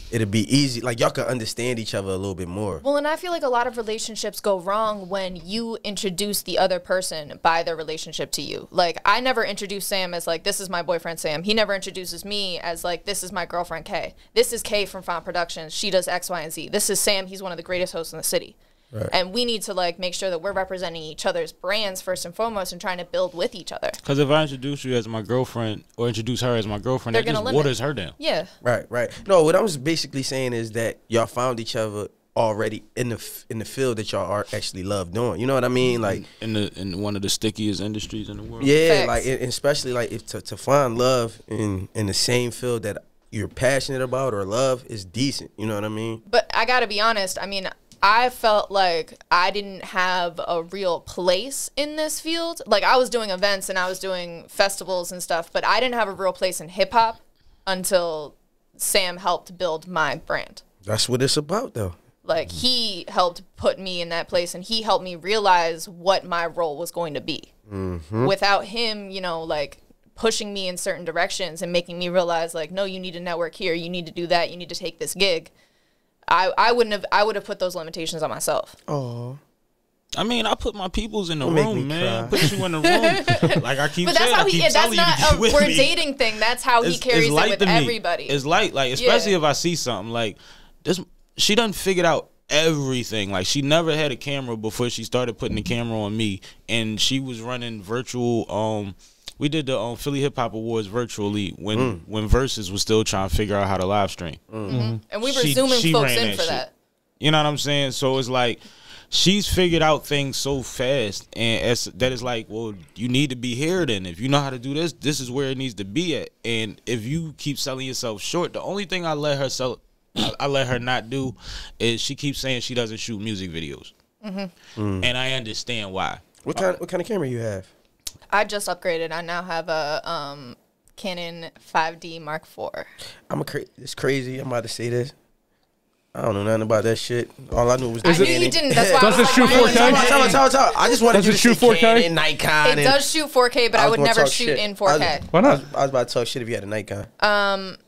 it'll be easy. Like y'all can understand each other a little bit more. Well, and I feel like a lot of relationships go wrong when you introduce the other person by their relationship to you. Like I never introduce Sam as like, this is my boyfriend Sam. He never introduces me as like, this is my girlfriend Kae. This is Kae from Font Productions. She does X, Y, and Z. This is Sam. He's one of the greatest hosts in the city. Right. And we need to like make sure that we're representing each other's brands first and foremost and trying to build with each other. Because if I introduce you as my girlfriend or introduce her as my girlfriend, that just waters her down. Yeah. Right. No, what I'm basically saying is that y'all found each other already in the field that y'all are actually love doing. You know what I mean? Like in one of the stickiest industries in the world. Yeah, like especially like if to find love in the same field that you're passionate about or love is decent. You know what I mean? But I gotta be honest. I mean, I felt like I didn't have a real place in this field. Like I was doing events and I was doing festivals and stuff, but I didn't have a real place in hip hop until Sam helped build my brand. That's what it's about though. Like he helped put me in that place and he helped me realize what my role was going to be. Without him, you know, like pushing me in certain directions and making me realize like, no, you need to network here. You need to do that. You need to take this gig. I would have put those limitations on myself. Oh, I mean, I put my peoples in the room, man. Put you in the room, like I keep but that's saying. How he. That's not a we're dating thing. That's how he carries it with everybody. It's like especially if I see something like this. She done figured out everything. Like she never had a camera before she started putting the camera on me, and she was running virtual. We did the Philly Hip Hop Awards virtually when Versus was still trying to figure out how to live stream. And we were zooming folks in for that. You know what I'm saying? So it's like she's figured out things so fast, and that is like, well, you need to be here then. If you know how to do this, this is where it needs to be at. And if you keep selling yourself short, the only thing I let her not do is she keeps saying she doesn't shoot music videos. And I understand why. What kind of camera you have? I just upgraded. I now have a Canon 5D Mark IV. It's crazy. I'm about to say this. I don't know nothing about that shit. All I knew was I knew you didn't. That's why does it shoot 4K? Talk. I just wanted you to shoot 4K? Canon, Nikon. It does shoot 4K, but I would never shoot in 4K. Why not? I was about to talk shit if you had a Nikon.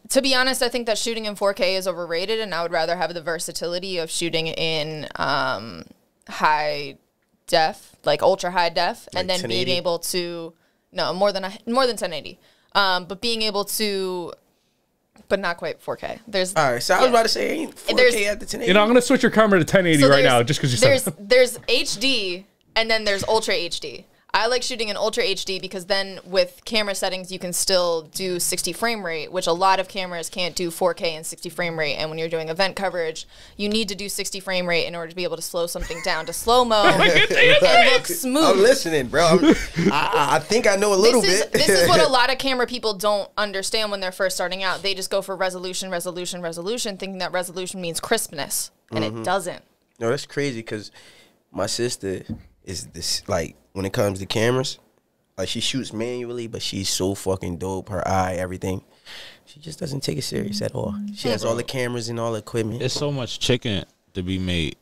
To be honest, I think that shooting in 4K is overrated, and I would rather have the versatility of shooting in high def, like ultra high def, and then 1080? being able to more than 1080, but being able to, but not quite 4K. There's all right. So I was about to say ain't 4K at the 1080. You know, I'm gonna switch your camera to 1080 right now just because you said that. There's HD and then there's ultra HD. I like shooting in ultra HD because then with camera settings you can still do 60 frame rate, which a lot of cameras can't do 4K and 60 frame rate. And when you're doing event coverage, you need to do 60 frame rate in order to be able to slow something down to slow-mo and look smooth. I'm listening, bro. I think I know a little bit. This is what a lot of camera people don't understand when they're first starting out. They just go for resolution, thinking that resolution means crispness, and it doesn't. No, that's crazy because my sister is this, like, when it comes to cameras, like, she shoots manually, but she's so fucking dope. Her eye, everything. She just doesn't take it serious at all. She has all the cameras and all the equipment. There's so much chicken to be made.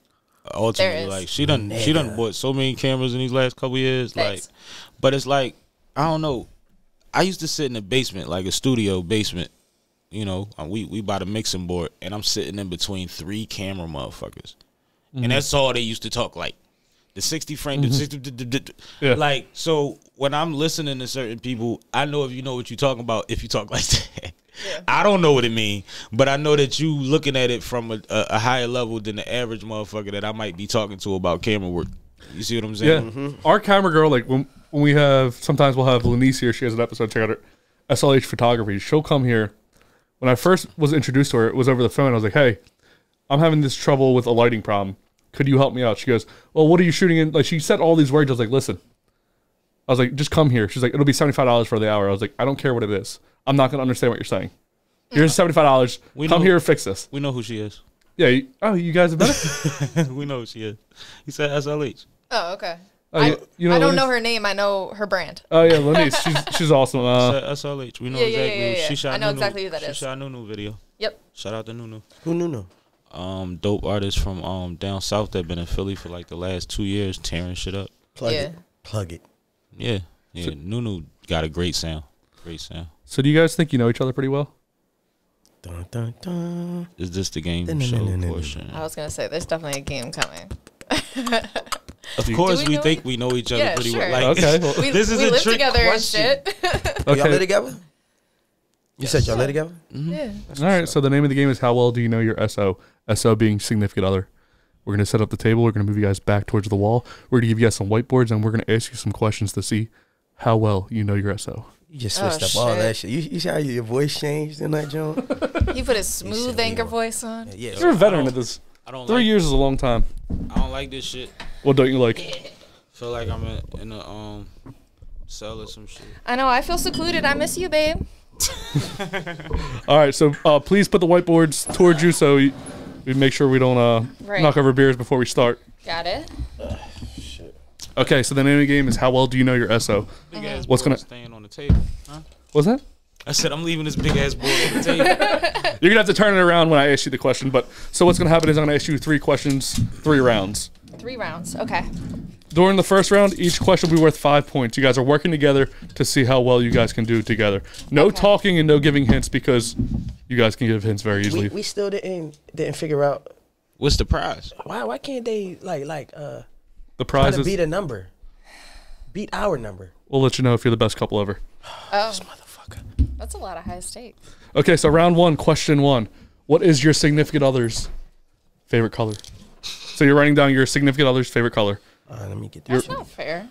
Ultimately, like she done bought so many cameras in these last couple years. Thanks. Like, but it's like, I don't know. I used to sit in the basement, like a studio basement. You know, we bought a mixing board, and I'm sitting in between 3 camera motherfuckers, and that's all they used to talk like. The 60 frame, like, so when I'm listening to certain people, I know if you know what you're talking about if you talk like that. Yeah. I don't know what it means, but I know that you looking at it from a higher level than the average motherfucker that I might be talking to about camera work. You see what I'm saying? Yeah. Our camera girl, like when we have, sometimes we'll have Lanice here. She has an episode, check out her SLH photography. She'll come here. When I first was introduced to her, it was over the phone. I was like, hey, I'm having this trouble with a lighting problem. Could you help me out? She goes, well, what are you shooting in? Like, she said all these words. I was like, listen. I was like, just come here. She's like, it'll be $75 for the hour. I was like, I don't care what it is. I'm not gonna understand what you're saying. Here's $75. We Come know- here and fix this. We know who she is. Yeah. You guys have done it. We know who she is. He said SLH. Oh, okay. Oh, you know I don't Lanice? know her name. I know her brand. Oh yeah, Lanice. She's awesome. Said SLH. We know Yeah, exactly. yeah. She shot I know Nunu. exactly who that She is. shot Nunu video. Yep. Shout out to Nunu. Who knew? Dope artist from down south that been in Philly for like the last 2 years, tearing shit up. Plug Yeah. it. Plug it. Yeah. Nunu got a great sound. Great sound. So do you guys think you know each other pretty well? Dun, dun, dun. Is this the game No, no, show no, no, no. portion? I was gonna say there's definitely a game coming. Of course, Do we we know think each- we know each other Yeah, pretty sure. well. Like, Okay. Well, We, This is we a live trick together question. and shit. Y'all live okay. together? You said y'all live together? Yeah. All right. So the name of the game is How Well Do You Know Your SO? SO being significant other. We're gonna set up the table. We're gonna move you guys back towards the wall. We're gonna give you guys some whiteboards, and we're gonna ask you some questions to see how well you know your SO. You just Oh, switched up all shit. that shit. You see how your voice changed in that joint? He put his smooth said anchor we voice on. Yeah. You're a veteran at this. I don't 3 like, years is a long time. I don't like this shit. What don't you like? Feel like I'm in a cell or some shit. I know. I feel secluded. I miss you, babe. All right. So please put the whiteboards towards you so we make sure we don't Right. knock over beers before we start. Got it. Okay. So the name of the game is How Well Do You Know Your SO? Big ass What's board gonna- staying on the table? Huh? What's that? I said I'm leaving this big ass board on the table. You're gonna have to turn it around when I ask you the question. But so what's gonna happen is I'm gonna ask you 3 questions, 3 rounds. 3 rounds. Okay. During the first round, each question will be worth 5 points. You guys are working together to see how well you guys can do together. No Okay. talking and no giving hints because you guys can give hints very easily. We still didn't figure out What's the prize? why can't they The try prize to is beat a number? Beat our number. we'll let you know if you're the best couple ever. Oh, Motherfucker. that's a lot of high stakes. Okay, so round 1, question 1. What is your significant other's favorite color? So you're writing down your significant other's favorite color. Let me get that. That's not fair.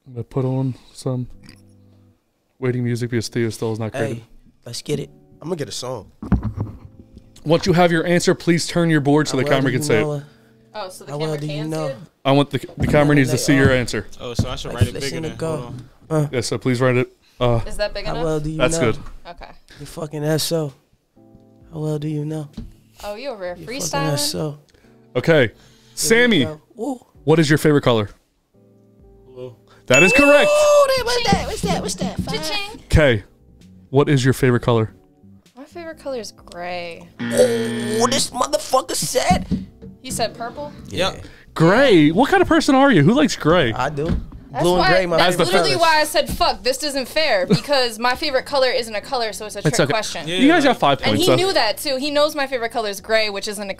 I'm gonna put on some waiting music because Theo still is not created. Hey, let's get it. I'm gonna get a song. Once you have your answer, please turn your board so the How well camera do can you see know it. her? Oh, so the How camera well do you can know? see it? I want the camera needs to see your answer. Oh, so I should Like write it listen bigger to than. go. Hold on. Yeah, so please write it. Is that big How enough? well do you That's know? good. Okay. You fucking SO. How well do you know? Oh, you over here You fucking freestyling? SO. Okay, Sammy, Ooh. what is your favorite color? That is correct. What's that? Cha-ching. Okay, what is your favorite color? My favorite color is gray. Oh, this motherfucker said. He said purple. Yep. Gray. What kind of person are you? Who likes gray? I do. That's Blue and why, gray, my that's favorite literally colors. why I said, fuck, this isn't fair. Because my favorite color isn't a color, so it's a trick It's okay. question. Yeah. You guys got 5 And points. he so. knew that too. He knows my favorite color is gray, which isn't a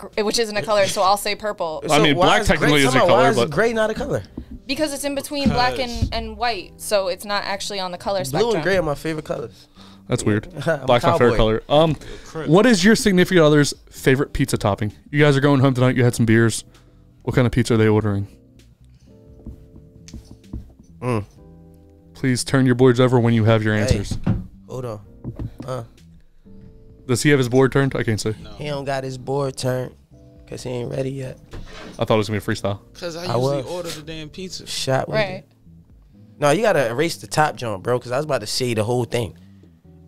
color, so I'll say purple. I mean, why black is technically gray, is a why color, is but gray not a color? Because it's in between black Because- and white, so it's not actually on the color Blue spectrum. and gray are my favorite colors. that's weird. I'm a Black's my favorite cowboy. color. What is your significant other's favorite pizza topping? You guys are going home tonight. You had some beers. What kind of pizza are they ordering? Please turn your boards over when you have your answers. Hold on. Does he have his board turned? I can't see. He don't got his board turned because he ain't ready yet. I thought it was gonna be a freestyle. Cause I I usually was. order the damn pizza. Shot with Right. it. No, you gotta erase the top joint, bro, because I was about to say the whole thing.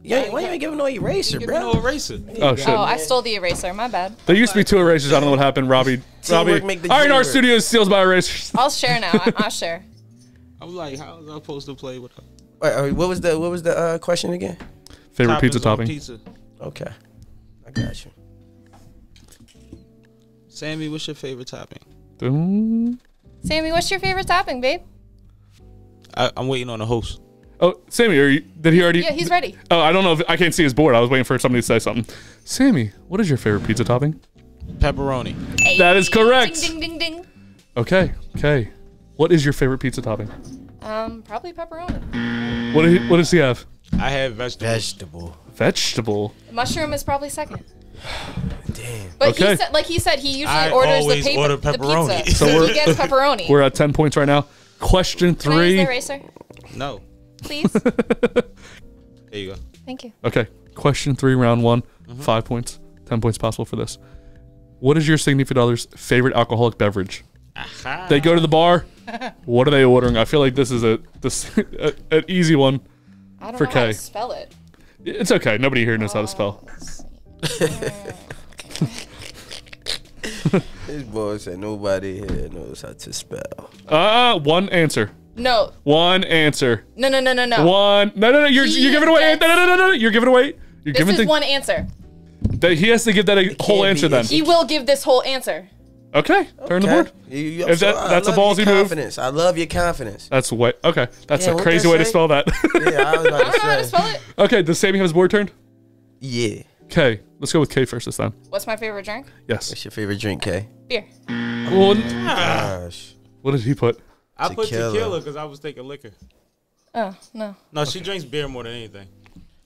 Yeah, why you ain't giving no eraser, Give me bro? no eraser. Oh shit! Oh, I stole the eraser. My bad. There used to be 2 erasers. I don't know what happened. Robbie. Teamwork make the R&R dream work. Studios steals my erasers. I'll share now. I'll share. I'm like, how was I supposed to play with her? Wait, what was the question again? Favorite pizza Toppings on topping. Pizza. Okay, I got you. Sammy, what's your favorite topping? Sammy, what's your favorite topping, babe? I'm waiting on the host. Oh, Sammy, did he already? Yeah, he's ready. Oh, I don't know if I can't see his board. I was waiting for somebody to say something. Sammy, what is your favorite pizza topping? Pepperoni. That is correct. Ding, ding, ding, ding. Okay. What is your favorite pizza topping? Probably pepperoni. What does he have? I have vegetables. Vegetable. Vegetable. Mushroom is probably second. Damn. But Okay. he said he usually I orders always the order the pepperoni. pizza. So he gets pepperoni. We're at 10 points right now. Question Can I use the 3. eraser, No. please? There you go. Thank you. Okay. Question 3, round 1. 5 points. 10 points possible for this. What is your significant other's favorite alcoholic beverage? They go to the bar. What are they ordering? I feel like this is an easy one. I don't For know how Kae. to spell it. It's okay. Nobody here knows how to spell. This boy said nobody here knows how to spell. One answer. No. One answer. No. One. No. You're giving away. No. You're giving away. You're This giving is one answer. He has to give that a whole can't answer be. then. He will give this whole answer. Okay. Turn the board. If that's a ballsy move. Confidence. I love your confidence. That's what. Okay. That's Yeah, a what crazy that way to say? spell that. Yeah, I was about I don't know how to to say. spell it. Okay. Does Sammie have his board turned? Yeah. Kae. Let's go with Kae first this time. What's my favorite drink? Yes. What's your favorite drink, Kae? Beer. Well, Gosh. what did he put? I put Tequila. tequila because I was thinking liquor. Oh, no. No, she drinks beer more than anything.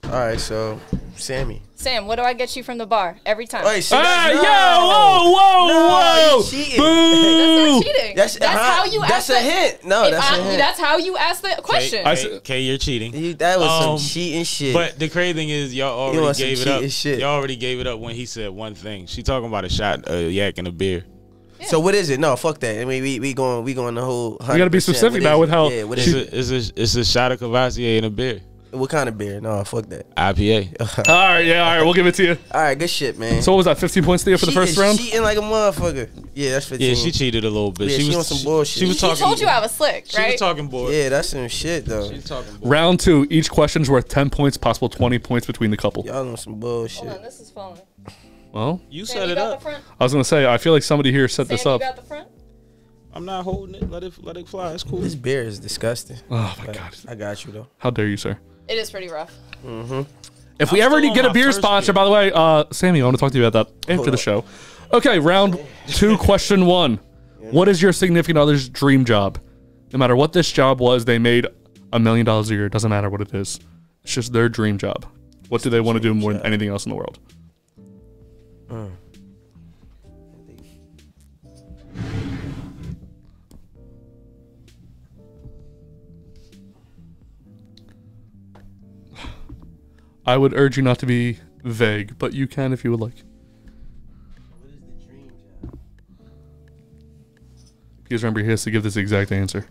All right, so Sammie. Sam, what do I get you from the bar every time? Wait, see, Hey, that's- yo! Whoa! No, Whoa! you cheating. Boo! That's cheating. That's how you ask That's a the- hint. No, If that's a hint. That's how you ask the question. I s- Kay, you're cheating. That was Um, some cheating shit. But the crazy thing is, y'all You already want some gave it up. cheating shit. Y'all already gave it up when he said one thing. She talking about a shot, a yak, and a beer. So what is it? No, fuck that. I mean, we going the whole. 100%. We gotta be specific What now is with it? how Yeah, what It's is it? it's a shot of Cavassier and a beer. What kind of beer? No, fuck that. IPA. All right, we'll give it to you. All right, good shit, man. So what was that? 15 points to you for the She first is round? cheating like a motherfucker. Yeah, that's 15. Yeah, she cheated a little bit. Yeah, she on some bullshit. She was He talking. told you I was slick, She right? was talking board. Yeah, that's some shit though. She was talking board. Round 2. Each question's worth 10 points, possible 20 points between the couple. Y'all on some bullshit. Hold on, this is falling. Well, You Sam, set you it got up. the front? I was gonna say, I feel like somebody here set this Sam, up. you got the front? I'm not holding it. Let it fly. It's cool. This beer is disgusting. Oh my But god! I got you though. How dare you, sir? It is pretty rough. If we I'm ever still get on a my beer first sponsor, beer. by the way, Sammie, I want to talk to you about that after the show. Okay, round 2, question 1. What is your significant other's dream job? No matter what this job was, they made $1 million a year. It doesn't matter what it is. It's just their dream job. What do they want to do more than anything else in the world? I would urge you not to be vague, but you can if you would like. What is the dream job? Because remember, he has to give this exact answer.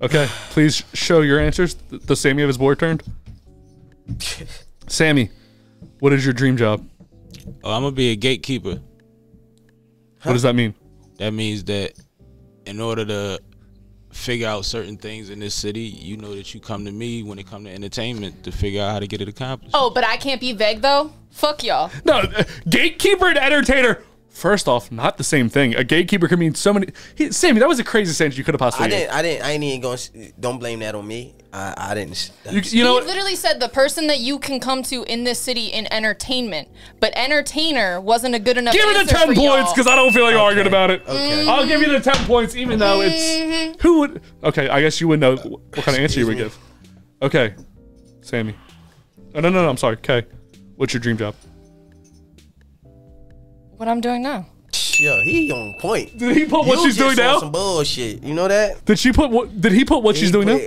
Okay, please show your answers. Does Sammie have his board turned? Sammie, what is your dream job? Oh, I'm gonna be a gatekeeper. What does that mean? That means that in order to figure out certain things in this city, you know that you come to me when it comes to entertainment to figure out how to get it accomplished. Oh, but I can't be vague though. Fuck y'all. No, gatekeeper and entertainer. First off, not the same thing. A gatekeeper can mean so many. Sammie, that was the craziest sentence you could have possibly. I ain't even going. Don't blame that on me. I didn't. You know He what? literally said the person that you can come to in this city in entertainment, but entertainer wasn't a good enough. Give it the answer 10 for points y'all. because I don't feel like arguing about it. Okay. I'll give you the 10 points even though it's who would. Okay, I guess you would know what kind of answer you would give. Okay, Sammie. Oh, no. I'm sorry. Kae, what's your dream job? What I'm doing now. Yo, he on point. Did he put what You she's doing just on now? Some bullshit. You know that? Did she put what? Did he put what she's doing now?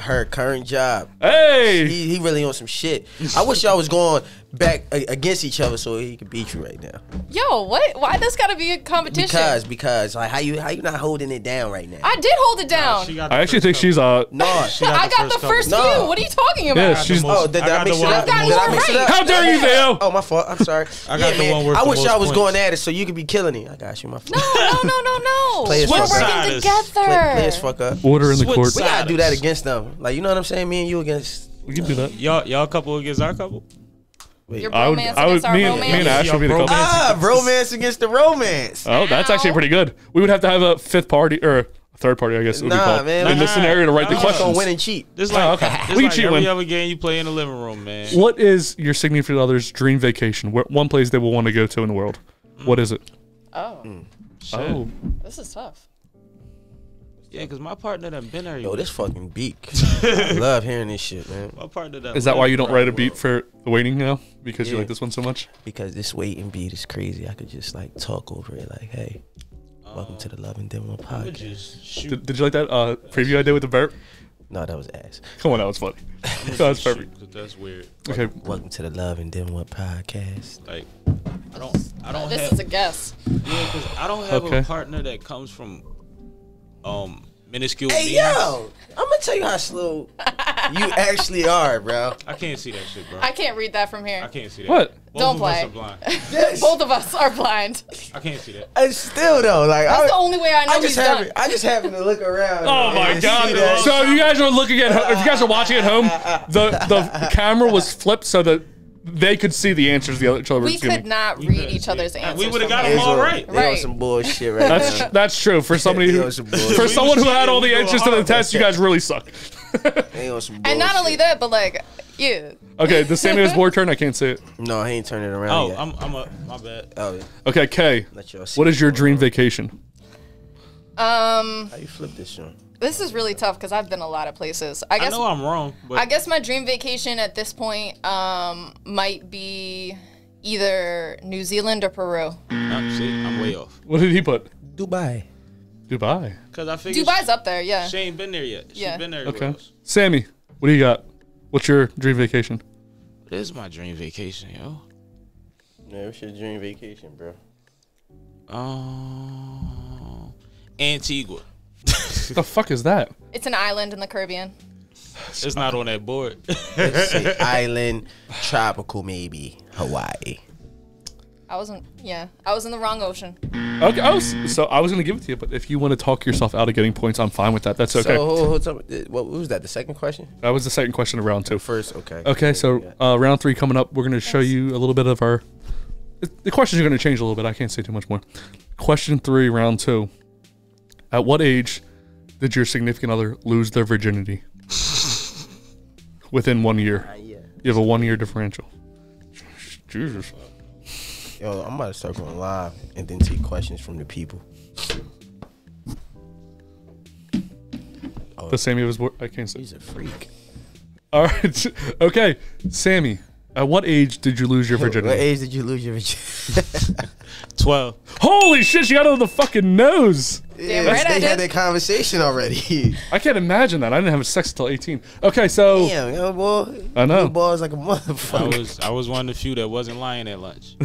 Her current job. Hey, He really on some shit. I wish y'all was going back against each other so he could beat you right now. Yo, what? Why this gotta be a competition? Because like how you not holding it down right now? I did hold it down. She got the I actually first think couple. she's No, I got the first couple. few. No. What are you talking about? Yeah, got the she's. most- Oh, did I I got mix the it one up? with the most Did I mix it points. up? How dare you, Theo? Oh, my fault. I'm sorry. I got the man. one worth I the wish most y'all was points. going at it so you could be killing it. I got you, my fault. No. Players We're fuck up. working Siders. together. Players fuck up. Order in the Switch court. We gotta do that Siders. against them. Like, you know what I'm saying? Me and you against. We can do that. Y'all couple against our couple. Your I would. bromance I would. against our Me and romance. Ash would be the Y'all couple. Ah, romance against the romance. Oh, that's actually pretty good. We would have to have a fifth party or a third party, I guess it would be Nah, called, man. in this scenario to write the Nah. Gonna questions. win and cheat. This like, okay. this We like cheat every win. other game you play in the living room, man. What is your significant other's dream vacation? One place they will want to go to in the world. What is it? Oh, Shit. Oh, this is tough. Yeah, because my partner done been there. Yo, this fucking beak. I love hearing this shit, man. My partner done is that why you don't lived write a around beat the for the waiting now? Because you Yeah. like this one so much? Because this waiting beat is crazy. I could just like talk over it. Like, hey, welcome to the Love and Demo world. I would podcast. just shoot. Did you like that preview I did with the burp? No, that was ass. Come on, that was funny. That was perfect. Shoot, 'cause that's weird. Okay, Welcome to the Love and Demo podcast. Like, I don't This have. is a guess. Yeah, because I don't have Okay. a partner that comes from minuscule Hey, means. yo, I'm gonna gonna tell you how slow you actually are, bro. I can't see that shit, bro. I can't read that from here. I can't see that. What? Both Don't of us play. are blind. Yes. Both of us are blind. I can't see that. And still though, like That's the only way I know he's done. I just happen to look around. Oh my and god! see that. So if you guys are looking at, if you guys are watching at home, the camera was flipped so that they could see the answers the other children. We could not read each other's answers. We would have from got here. them all right. They on Right. some bullshit right now. That's true for somebody They who, on some bullshit. for someone who had all the We go answers to the hard. test. You guys really suck. They on some bullshit. And not only that, but like, yeah. Okay, the Sammie board turn. I can't say it. No, he ain't turning it around Oh, yet. I'm a my bad. Oh, yeah. Okay, Kay, Let y'all see what is your dream vacation? How you flip this shit? This is really tough because I've been a lot of places. I I guess know I'm wrong, but I guess my dream vacation at this point might be either New Zealand or Peru. see, I'm way off. What did he put? Dubai. Dubai. Cause I figured Dubai's up there, yeah. she ain't been there yet. She's Yeah. been there. Okay, Else. Sammie, what do you got? What's your dream vacation? This is my dream vacation, yo. Yeah, what's your dream vacation, bro? Antigua. The fuck is that? It's an island in the Caribbean. It's not on that board. Let's say island, tropical, maybe Hawaii. I was in the wrong ocean. Okay, I was gonna give it to you, but if you want to talk yourself out of getting points, I'm fine with that. That's okay. So, what was that? The second question? That was the second question of round 2. First, okay. Okay, so round 3 coming up. We're gonna show you a little bit of our. The questions are gonna change a little bit. I can't say too much more. Question 3, round 2. At what age did your significant other lose their virginity? Within 1 year. Yeah. You have a 1 year differential. Jesus. Yo, I'm about to start going live and then take questions from the people. The Sammie was. I can't say. He's a freak. All right. Okay, Sammie. At what age did you lose your virginity? What age did you lose your virginity? 12. Holy shit! She got it on the fucking nose. Damn right I they had did. that conversation already. I can't imagine that. I didn't have sex until 18. Okay, so Damn, yo, boy. I know. Your ball's like a motherfucker. I was one of the few that wasn't lying at lunch.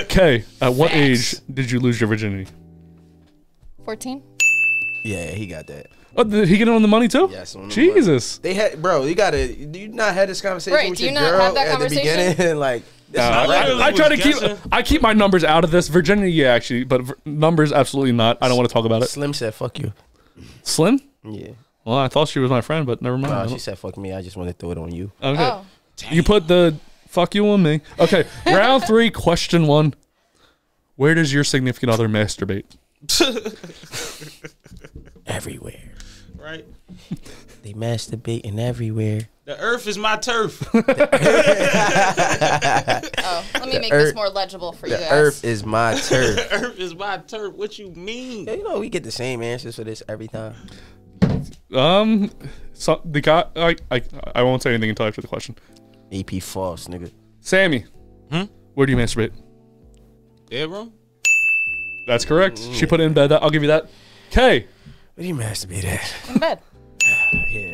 Kay, at what age did you lose your virginity? 14? Yeah, he got that. Oh, did he get it on the money too? Yes, on the Jesus. They had, bro. You gotta. Do you not had this conversation Right, with do your you not girl have that at the conversation? beginning? Like, this is I regular. try to was keep. guessing. I keep my numbers out of this. Virginity, yeah, actually, but numbers, absolutely not. I don't want to talk about it. Slim said, "Fuck you." Slim? Yeah. Well, I thought she was my friend, but never mind. No, she said, "Fuck me." I just want to throw it on you. Okay. Oh. You put the fuck you on me. Okay. Round 3, question 1. Where does your significant other masturbate? Everywhere. Right? They masturbating everywhere. The earth is my turf. Oh, let me make this earth- more legible for you The guys. earth is my turf. The earth is my turf. What you mean? Yeah, you know we get the same answers for this every time. So the guy, I won't say anything until after the question. AP false, nigga. Sammie, where do you masturbate? Bedroom? That's correct. She put it in bed. I'll give you that. Kay, Where do you masturbate at? In bed.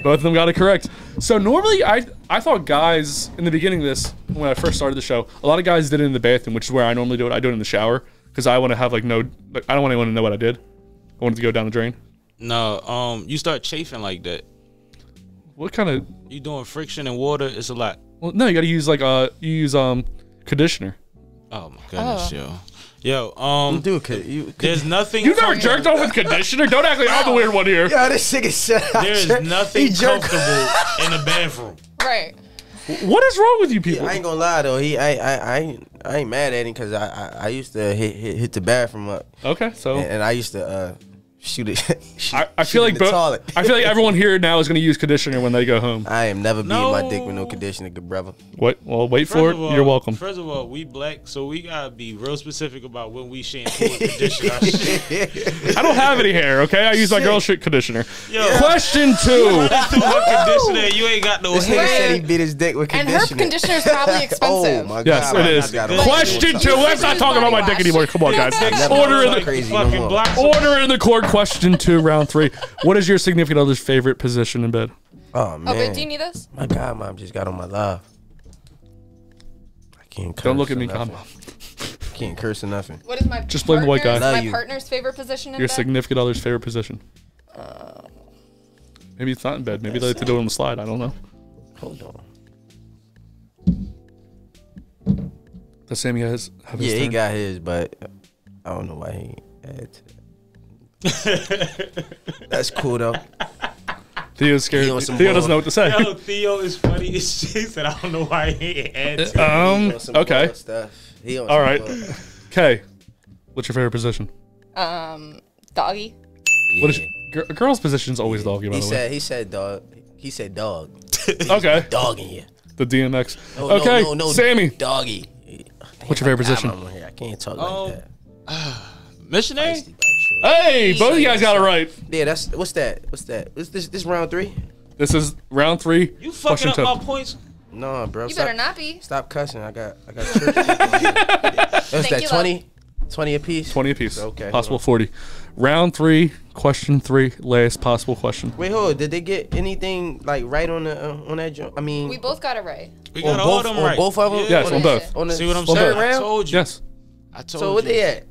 both of them got it correct. So normally, I thought guys in the beginning of this, when I first started the show, a lot of guys did it in the bathroom, which is where I normally do it. I do it in the shower because I want to have I don't want anyone to know what I did. I want it to go down the drain. No, you start chafing like that. What kind of? You doing friction and water, it's a lot. Well, no, you got to use conditioner. Oh my goodness, yo, Dude, you there's nothing. You never jerked off with conditioner? Don't act like I'm the weird one here. Yo, this nigga said There's nothing comfortable in the bathroom. Right. What is wrong with you people? I ain't gonna lie though. I ain't mad at him because I used to hit the bathroom up Okay, so and I used to shoot it. I feel like toilet. I feel like everyone here now is going to use conditioner when they go home. I am never beating my dick with no No. conditioner, good brother. What? Well, wait for First it. of all- You're welcome. First of all, we black, so we gotta be real specific about when we shampoo and condition our shit. I don't have any hair. Okay, I use my girl shit conditioner. Yo, Question 2. through her conditioner, you ain't got no This nigga hair. said he beat his dick with And conditioner. her conditioner is probably expensive. Oh my god. Yes, it is. I gotta- Question 2. Let's not talk about my dick anymore. Come on, guys. never Order in like the crazy no fucking more. blocks. order in the court. Question 2, round 3. What is your significant other's favorite position in bed? Oh man. Oh, wait, do you need this? My god, mom just got on my live. I can't curse. Don't look at or me, nothing. Mom. Can't curse or nothing. What is my Just blame the white guy. partner's- Love My you. partner's favorite position in Your bed? significant other's favorite position. Maybe it's not in bed. Maybe they like to do it on the slide. I don't know. Hold on. Does Sammie have his turn? He got his, but I don't know why he ain't add to that. That's cool though. Theo's scared. He on some Theo ball. doesn't know what to say. Yo, Theo is funny as shit. Said I don't know why he ain't add to it. He on some Okay. ball stuff. He on All some right. ball. Kay, what's your favorite position? Doggy. What is a girl's position is always doggy, by the way. He said dog. He said dog. Okay. Dog in here. The DMX. No, Okay, no, Sammie. Doggy. What's your favorite position? I can't talk like that. Missionary? Hey, both of you guys got it right. Yeah, that's what's that? Is this round 3? This is round 3. You fucking Question up two. my points. No, bro. You better not be. Stop cussing. I got church. What's Thank that? you, 20? 20 apiece? 20 apiece. Okay, Possible hold 40. Round 3, question 3, last possible question. Wait, hold on. Did they get anything like right on the on that joint? I mean, We both got it right. We on got all both, them on right. both of them. Yes, on on the- both. On the See what I'm Well, saying? both. I round? told you. Yes. I told So you. what they at?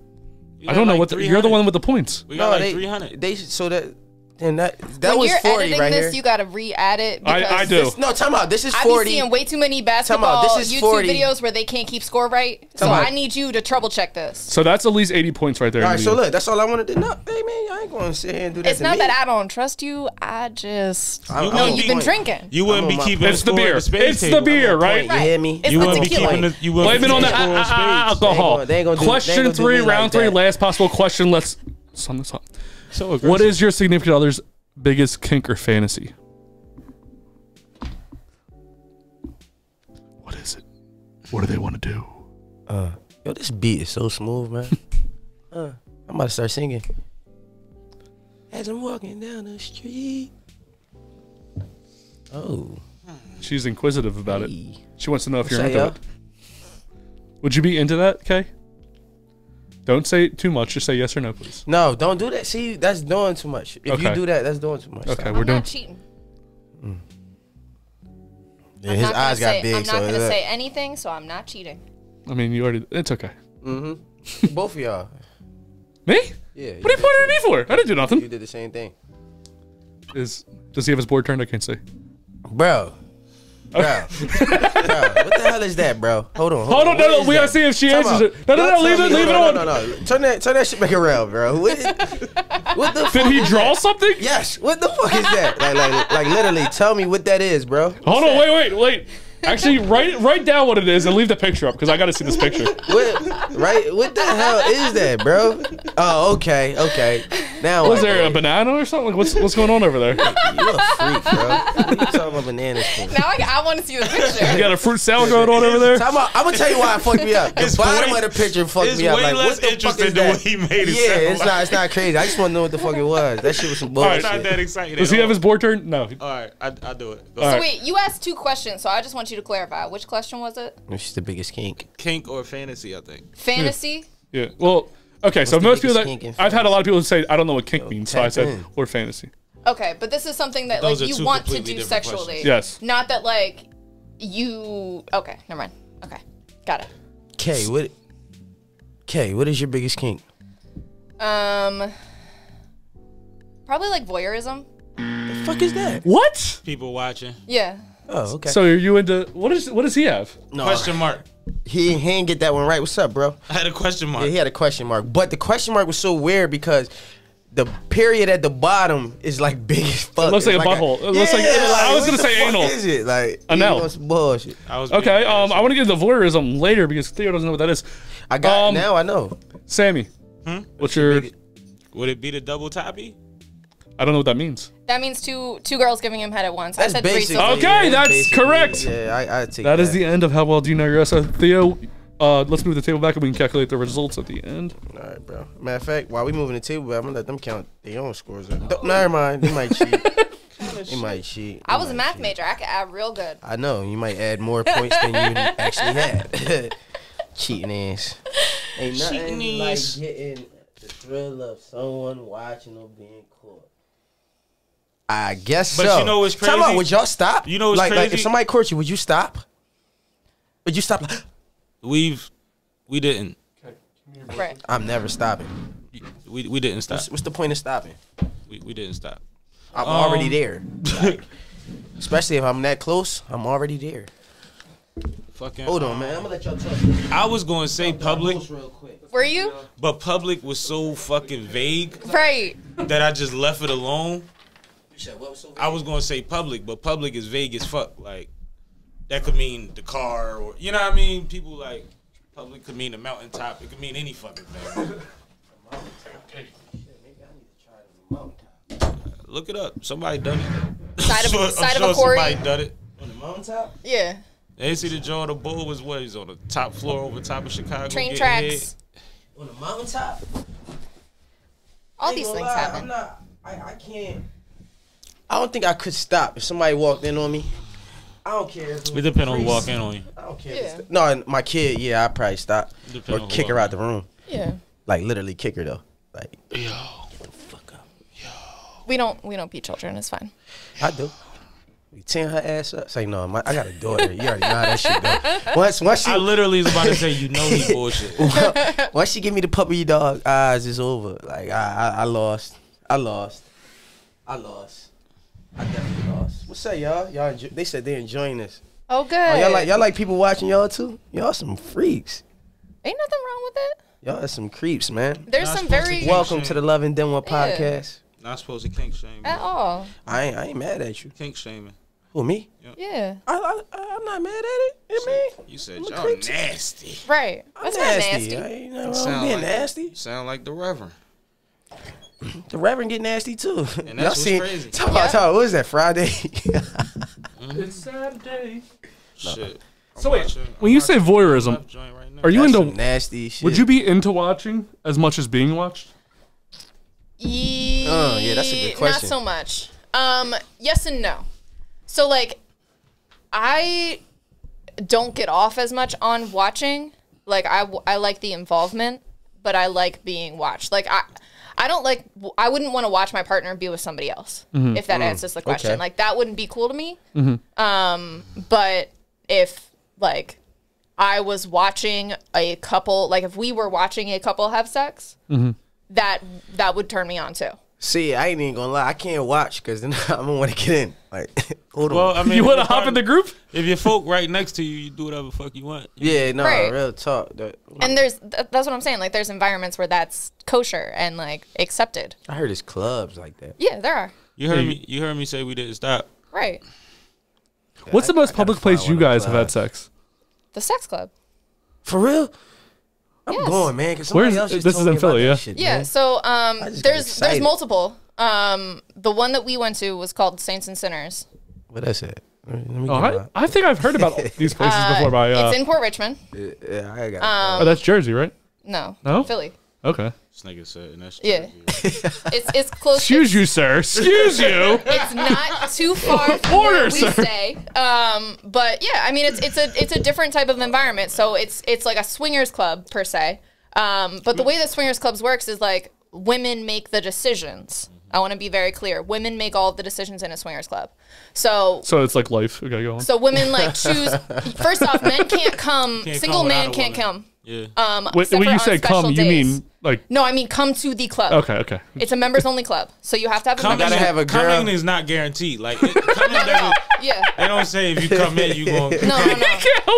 You I got don't know like what you're the 300. one with the points. We got like they 300. They so that and that When was you're 40 editing right this, here. you gotta re-add it. I because do. No, time out. This is I be 40. seeing way too many Time basketball out, this is YouTube 40. videos where they can't keep score right. So Time out. I need you to trouble check this. So that's at least 80 points right there. All in right, the so medium. look, that's all I wanted to know. Hey man, I ain't going to sit here and do that. It's to not me. that I don't trust you. I just I'm know on you've been point. drinking. You wouldn't I'm be on my keeping point. It's the the score at beer. the space It's the table. beer, right? You hear me? It's You the wouldn't be tequila. keeping the. You wouldn't Blame it be on the keeping the score on spades. alcohol. They ain't gonna do- they ain't Question gonna do 3, me like round 3, that. last possible question. Let's sum this up. So What aggressive. is your significant other's biggest kink or fantasy? What is it? What do they want to do? Yo, this beat is so smooth, man. I'm about to start singing. As I'm walking down the street. Oh. She's inquisitive about it. Hey. She wants to know if you're Say, into it. Would you be into that, Kay? Don't say too much. Just say yes or no, please. No, don't do that. See, that's doing too much. If Okay. you do that, that's doing too much. Okay, Stop. we're I'm doing. not cheating. Yeah, I'm his not gonna eyes got say, big, I'm not so gonna say anything, so I'm not cheating. I mean, you already. It's okay. both of y'all. Me? Yeah. What are you pointing at me for? I didn't do You nothing. did the same thing, Does he have his board turned? I can't say. bro. Bro, what the hell is that, bro? Hold on. Hold on, What no, is we that? gotta see if she Time answers out. it. No, Y'all leave tell it, me- leave it no, on. No. Turn that shit back around, bro. What the fuck Did he is draw that? something? Yes. What the fuck is that? Like literally, tell me what that is, bro. Hold on, wait. Actually, write down what it is and leave the picture up because I got to see this picture. What the hell is that, bro? Oh, okay. Now Was there a banana or something? Like, what's going on over there? You a freak, bro. What you talking about bananas for? Now I want to see the picture. You got a fruit salad going on over there? I'm gonna tell you why it fucked me up. The It's bottom way- of the picture fucked it's me up. way Like, less what the fuck interesting is than that? what he made it Yeah, sound like. it's not crazy. I just want to know what the fuck it was. That shit was some right. bullshit. It's not that exciting. Does he have his board turned? No. All right, I'll do it. Go All So right. wait, you asked 2 questions, so I just want you to clarify. Which question was it? She's the biggest kink. Kink or fantasy, I think. Fantasy? Yeah. Well, okay. So the most people biggest that kink in I've had a lot of people say I don't know what kink means, so I tap said in. or fantasy. Okay, but this is something that Those like are you two want to completely do different sexually. questions. Yes. Not that like you. Okay, never mind. Okay, got it. Kay, what is your biggest kink? Probably like voyeurism. The fuck is that? What? People watching. Yeah. Oh, okay. So are you into what does he have? no, Question mark. he ain't get that one right. What's up, bro? I had a question mark. Yeah, he had a question mark, but the question mark was so weird because the period at the bottom is like big as fuck. It looks like It's a butthole. It looks like- I was what gonna the say fuck anal. Is it like Anal. you on some bullshit? I was being Okay. I embarrassed. want to get the voyeurism later because Theo doesn't know what that is. I got now. I know. Sammie. What's your? Would it be the double toppy? I don't know what that means. That means two girls giving him head at once. That's I said basically. threesome. Okay, that's basically- correct. Yeah, I take That is the end of how well do you know your SO. Theo, let's move the table back and we can calculate the results at the end. All right, bro. Matter of fact, while we moving the table, I'm gonna let them count their own scores. Never mind. They might cheat. They might cheat. I was a math major. I could add real good. I know you might add more points than you actually had. Cheating ass. Ain't nothing Cheating like ass. getting the thrill of someone watching or being caught. I guess But so. you know what's Time out, crazy? would y'all stop? You know what's like, if crazy? somebody caught you, would you stop? Would you stop? We didn't. Right. I'm never stopping. We didn't stop. What's the point of stopping? We didn't stop. I'm already there. Like, especially if I'm that close, I'm already there. Fucking. Hold on, man. I'm gonna let y'all talk. I was gonna say public, Real quick. Were you? but public was so fucking vague Right. that I just left it alone. You said what was so I was gonna say public, but public is vague as fuck. Like that could mean the car, or you know what I mean. People like public could mean the mountaintop. It could mean any fucking thing. Look it up. Somebody done it. Side of, I'm side sure of a quarry. somebody done it. on the mountaintop? Yeah. They see the Joe the Bull was what? He's on the top floor over top of Chicago. Train getting tracks. On the mountaintop? All Ain't these gonna things lie, happen. I can't. I don't think I could stop if somebody walked in on me. I don't care. If It depends on who walk in on you. I don't care. Yeah. No, my kid, yeah, I'd probably stop. Depend Or on kick who her walk out the room. Yeah. Like, literally kick her, though. Like, Yo, fuck up. We don't beat children. It's fine. I do. You tearing her ass up. Say, no, I got a daughter. You already know how that shit go. Once she, I literally was about to say, you know, he bullshit. once she give me the puppy dog eyes, it's over. Like, I lost. I definitely lost. What's up, y'all? They said they enjoying this. Oh, good. Oh, y'all like people watching y'all too? Y'all some freaks. Ain't nothing wrong with it. Y'all are some creeps, man. There's Not some supposed to very be. Welcome to the Love and Denver Yeah. podcast. Not supposed to kink shame. at all. I ain't mad at you. Kink shaming. Who, me? Yeah. I'm not mad at it. You mean? You said I'm a y'all creep too. nasty. Right. I'm That's not nasty. I ain't nothing wrong Sound with being like- nasty. Sound like the Reverend. The Reverend get nasty too. And that's what's crazy. Talk about, what is that, Friday? It's Saturday. Shit. So wait, when you say voyeurism, are you That's into? some nasty shit. Would you be into watching as much as being watched? Oh, yeah, that's a good question. Not so much. Yes and no. So like, I don't get off as much on watching. Like I like the involvement, but I like being watched. Like I don't like. I wouldn't want to watch my partner be with somebody else. If that answers the question, Okay. like that wouldn't be cool to me. But if like I was watching a couple, like if we were watching a couple have sex, that would turn me on too. See, I ain't even gonna lie. I can't watch because then I'm gonna want to get in. Like, hold on. Well, I mean, You if want to your hop in the partner- group? If your folk right next to you, you do whatever the fuck you want. Yeah, no, Right. real talk. And that's what I'm saying. Like there's environments where that's kosher and like accepted. I heard it's clubs like that. Yeah, there are. You heard me. You heard me say we didn't stop. Right. What's the most I gotta public place find you one of guys have those had sex? The sex club. For real? I'm Yes. going, man. Cause somebody Where's- else just this told is me in about Philly, that yeah? shit, Yeah. man. So just got there's excited. multiple. The one that we went to was called Saints and Sinners. What that's it? Let me Oh, get I think I've heard about these places before. By It's in Port Richmond. yeah, I got. oh, that's Jersey, right? No. No? Philly. Okay. This nigga said, and that's Yeah. It's close. Excuse you, sir. Excuse you. It's not too far from Order, where we sir. stay. But yeah, I mean it's a different type of environment. So it's like a swingers club per se. But the way that swingers clubs works is like women make the decisions. I want to be very clear. Women make all of the decisions in a swingers club. So So it's like life. Okay, go on. so women like choose. First off, men can't come. Can't Single come men without a can't woman. come. yeah. When except for you on say special come, you days. mean like No, I mean come to the club. okay. It's a members only club, so you have to have a Coming, membership. gotta have a girl. coming is not guaranteed. Like coming doesn't. Yeah. They don't say if you come in, you going. No.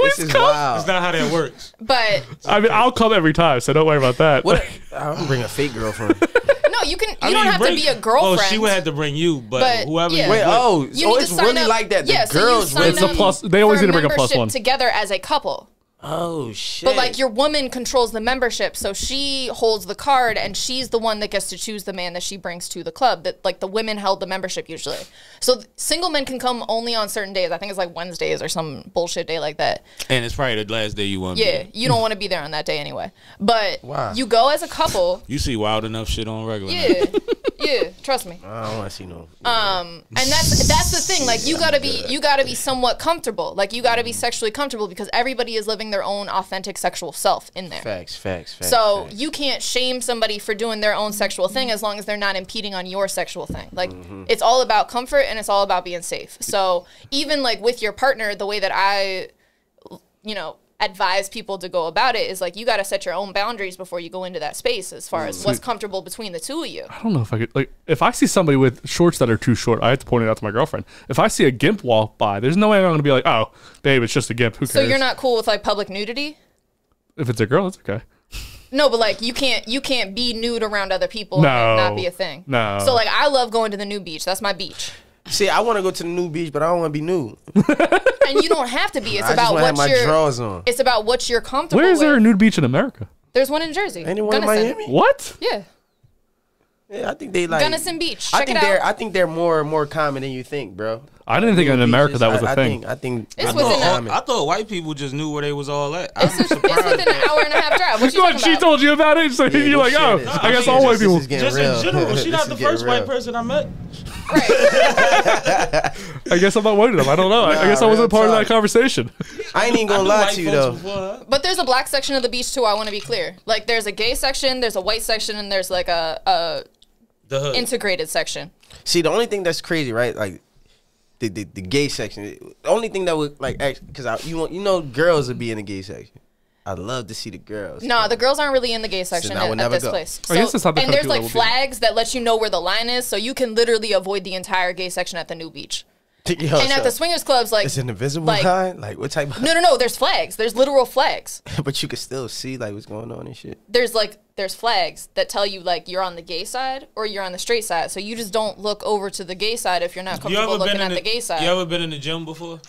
This is wild. That's not how that works. But I mean, I'll come every time, so don't worry about that. What? I'm gonna bring a fake girlfriend. no, you can. You don't have to be a girlfriend. Oh, she would have to bring you, but But, whoever. yeah. You Wait, with- oh, You so need it's to sign really up. like that. The Yeah, so you girls sign really. It's a up plus. They always for need to bring a plus membership one. together as a couple. Oh shit. But like your woman controls the membership, so she holds the card, and she's the one that gets to choose the man that she brings to the club. That like the women held the membership usually. So single men can come only on certain days. I think it's like Wednesdays or some bullshit day like that. and it's probably the last day you want. Yeah, you don't want to be there on that day anyway. But Why? you go as a couple. You see wild enough shit on regular. Yeah, yeah. Trust me. I don't want to see no. And that's the thing. Like you gotta be somewhat comfortable. Like you gotta be sexually comfortable because everybody is living their own authentic sexual self in there. Facts. So facts. you can't shame somebody for doing their own sexual thing as long as they're not impeding on your sexual thing. Like it's all about comfort and it's all about being safe. So even like with your partner, the way that I, advise people to go about it is like you got to set your own boundaries before you go into that space as far as what's comfortable between the two of you. I don't know if I could, like, if I see somebody with shorts that are too short, I have to point it out to my girlfriend. If I see a gimp walk by, there's no way I'm going to be like, oh, babe, it's just a gimp. Who cares? So you're not cool with like public nudity? If it's a girl, it's okay. No, but like you can't be nude around other people No. and not be a thing. No. So like I love going to the new beach. That's my beach. See, I want to go to the new beach, but I don't want to be nude. And you don't have to be. It's I just about want to have what my you're. drawers on. It's about what you're comfortable Where is there a with. nude beach in America? There's one in Jersey. Anyone in Gunnison. Miami? What? Yeah. Yeah, I think they like Gunnison Beach. I Check think it they're out. I think they're more common than you think, bro. I didn't think in America that was a thing. I think It's I within think a- common. I thought white people just knew where they was all at. It's within an hour and a half drive. What you What, talking she about? told you about it? So Yeah, you're no like, shit. oh, This- I guess I all mean, white this people. is getting Just real. in general, she This not is the getting first white real. person I met. Right. I guess I'm not one of them. I don't know. I guess I Nah, wasn't real part of that talk. conversation. I ain't even gonna knew lie white to you folks though. before her. But there's a black section of the beach too. I want to be clear. Like there's a gay section, there's a white section, and there's like a The hood. integrated section. See, the only thing that's crazy, right? Like the gay section. The only thing that would like because you know girls would be in the gay section. I'd love to see the girls. No, the girls aren't really in the gay section I would at never this go. place. I guess it's not the and kind of there's people like that would be- flags that let you know where the line is, so you can literally avoid the entire gay section at the new beach. Yo, And at so the swingers clubs, like it's an invisible like- line. Like what type? Of, no, there's flags. There's literal flags. but you can still see like what's going on and shit. There's flags that tell you like you're on the gay side or you're on the straight side. So you just don't look over to the gay side if you're not You comfortable ever been looking in at the gay side. You ever been in the gym before?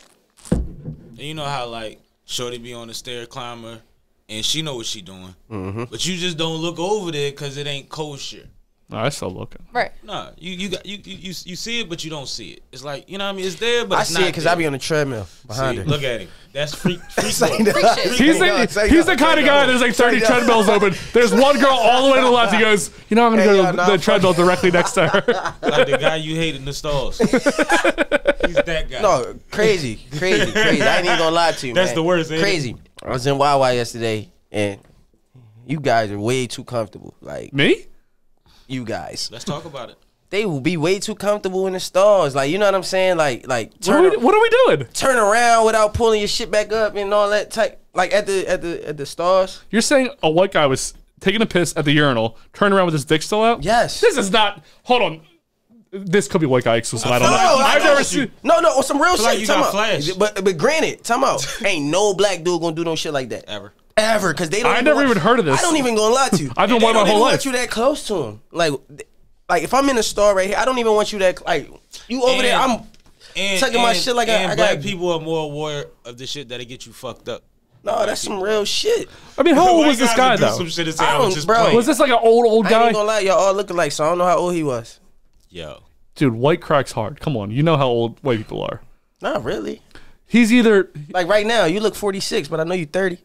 And you know how like shorty be on the stair climber and she know what she doing, but you just don't look over there because it ain't kosher. No, I still looking. Right. Nah, you see it, but you don't see it. It's like, you know what I mean? It's there, but I it's see not it because there. I be on the treadmill behind See, her. look at him. That's freak Say mode. no. shit. He's Say no, the, say he's no, the kind say of guy no. there's like 30 Say no. treadmills open. There's one girl all the way to the left. He goes, you know, I'm going to Hey, go yo, to nah, the fuck treadmill directly next to her. Like the guy you hate in the stalls. He's that guy. No, crazy. I ain't even gonna lie to you, That's man. the worst, ain't it? Crazy. I was in Wawa yesterday, and you guys are way too comfortable. Like Me? you guys, Let's talk about it. they will be way too comfortable in the stalls. Like you know what I'm saying? Like What are we doing? turn around without pulling your shit back up and all that type. Like at the stalls. You're saying a white guy was taking a piss at the urinal, turned around with his dick still out? Yes. This is not. Hold on. This could be white guy exclusive. I don't know. No, I've never seen. No, on some real Feel like shit. you Time got out. flash. But granted, time out. Ain't no black dude gonna do no shit like that Ever. because they don't. I never even heard of this. I don't even gonna lie to you. I've been They white my don't whole even life. want you that close to him. Like if I'm in a store right here, I don't even want you that. Like you over there, I'm tucking my shit like and I black got. people are more aware of the shit that'll get you fucked up. No, that's some real shit. I mean, how old White was this guys guy will do though? Some shit and say, I I was don't- just bro. playing. Was this like an old I guy? ain't gonna lie, y'all all look alike, so I don't know how old he was. Yo. Dude, white cracks hard. Come on, you know how old white people are. Not really. He's either. Like right now, you look 46, but I know you 30.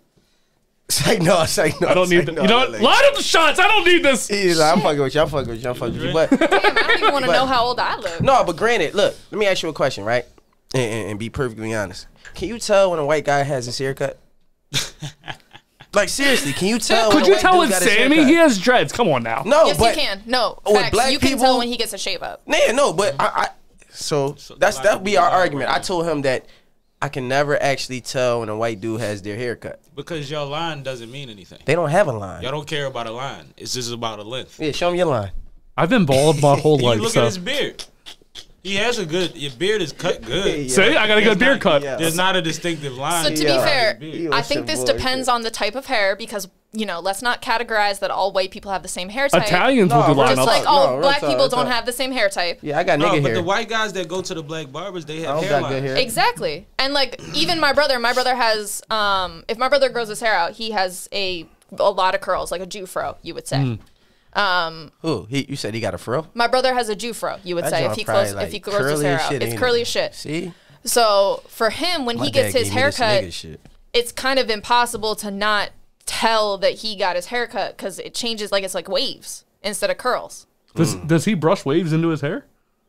Say no. I don't need. You know what? Line up the shots. I don't need this. He's like, I'm fucking with you. I'm fucking with you. But Damn, I don't even want to know how old I look. no, but granted, look, let me ask you a question, right? And be perfectly honest. Can you tell when a white guy has his haircut? Like seriously, can you tell? when Could a you white tell dude it's got his Sammy? haircut? He has dreads. Come on now. No, Yes, but you can. No, with facts. black You can people- tell when he gets a shave up. Nah, no, but so that's black that'll be people our are argument. right I told him that I can never actually tell when a white dude has their haircut. Because your line doesn't mean anything. They don't have a line. Y'all don't care about a line. It's just about a length. Yeah, show me your line. I've been bald my whole You life. look So. at his beard. He has a good. Your beard is cut good. Yeah. See, I got a good beard cut. Yeah. There's not a distinctive line. So to Yeah. be fair, You I on think some this bullshit. depends on the type of hair because let's not categorize that all white people have the same hair type. Italians No, will do real Just lineups. like No, real black talk, people real don't talk. have the same hair type. Yeah, I got No, nigga but hair. the white guys that go to the black barbers, they I have don't got good hairlines. hair. Exactly. And like even my brother has if my brother grows his hair out, he has a lot of curls, like a Jew fro, you would say. Who? You said he got a fro? My brother has a Jew fro, you would That say, joint if he probably, grows like, if he grows his curly hair as out. shit, It's ain't curly it? as shit. See? So for him, when My he dad gets his gave me this haircut, nigga shit. it's kind of impossible to not tell that he got his haircut because it changes, like it's like waves instead of curls. Does he brush waves into his hair?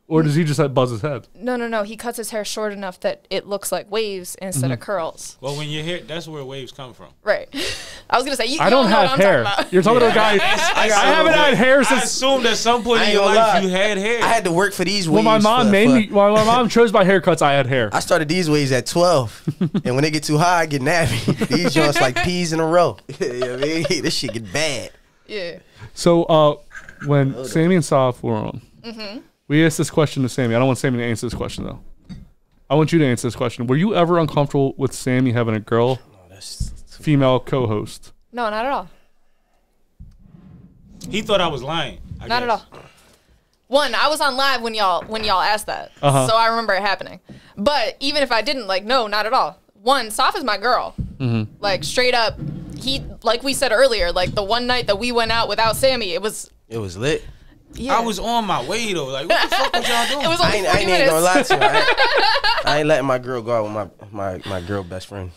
Or does he just buzz his head? No. He cuts his hair short enough that it looks like waves instead of curls. Well, when your hair, that's where waves come from. Right. I was gonna say I don't have hair. You're talking to a guy. I haven't had hair I since. assumed at some point I in ain't your gonna life lie. you had hair. I had to work for these waves. When my mom made me, when my mom chose my haircuts, I had hair. I started these waves at 12, and when they get too high, I get nappy. These joints like peas in a row. You know what I mean? This shit get bad. Yeah. So when Sammie and Soph were on, we asked this question to Sammie. I don't want Sammie to answer this question though. I want you to answer this question. Were you ever uncomfortable with Sammie having a girl, female co-host? No, not at all. He thought I was lying. Not at all. One, I was on live when y'all asked that, so I remember it happening. But even if I didn't, like, no, not at all. One, Soph is my girl. Like, straight up. He, like we said earlier, like the one night that we went out without Sammie, it was lit. Yeah. I was on my way though. Like, what the fuck was y'all doing? It was only 40 I ain't minutes. gonna lie to you. I ain't letting my girl go out with my girl best friend.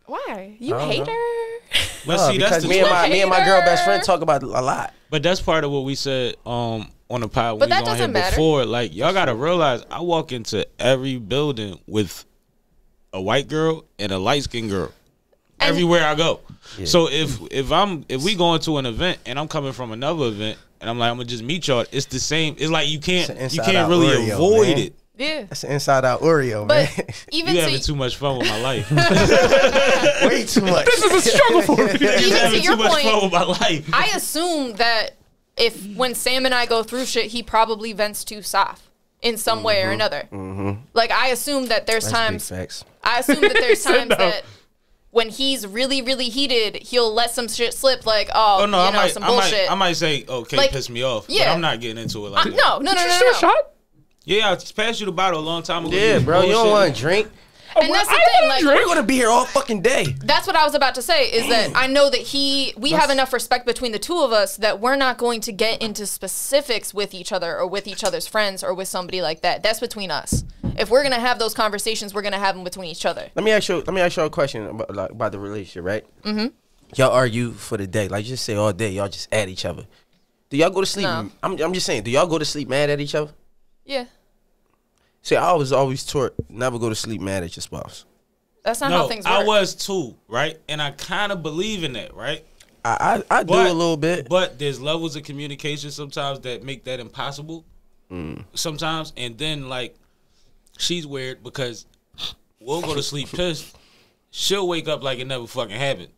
Why? You hate her? But see, that's Because the me and my girl best friend talk about a lot. But that's part of what we said on the pod when But we that was on here doesn't matter. before. Like, y'all gotta realize I walk into every building with a white girl and a light skinned girl. And- Everywhere I go. Yeah. So if we going to an event and I'm coming from another event and I'm like, I'm gonna just meet y'all, it's the same. It's like you can't really Oreo, avoid man. it. Yeah. That's an inside out Oreo, But man. even You to, having too much fun with my life. Way too much. This is a struggle for me. even to having your too much fun point, with my life. I assume that when Sam and I go through shit, he probably vents to Soph in some way or another. Like, I assume that there's times. Big facts. I assume that there's times no. that when he's really, really heated, he'll let some shit slip, like, Oh no, some bullshit. I might say, okay, Like, piss me off. yeah. But I'm not getting into it like that. No. Did you still shot? Yeah, I passed you the bottle a long time ago. Yeah, bro. You don't want to drink? And that's the thing, like, We're gonna be here all fucking day. that's what I was about to say, is that I know that we have enough respect between the two of us that we're not going to get into specifics with each other or with each other's friends or with somebody like that. That's between us. If we're gonna have those conversations, we're gonna have them between each other. Let me ask you a question about the relationship, right? Y'all argue for the day, like just say all day. Y'all just at each other. Do y'all go to sleep? No. I'm just saying. Do y'all go to sleep mad at each other? Yeah. See, I was always taught never go to sleep mad at your spouse. That's not how things work. I was too, right? And I kind of believe in that, right? I do a little bit. But there's levels of communication sometimes that make that impossible. Sometimes. And then, like, she's weird because we'll go to sleep pissed. She'll wake up like it never fucking happened.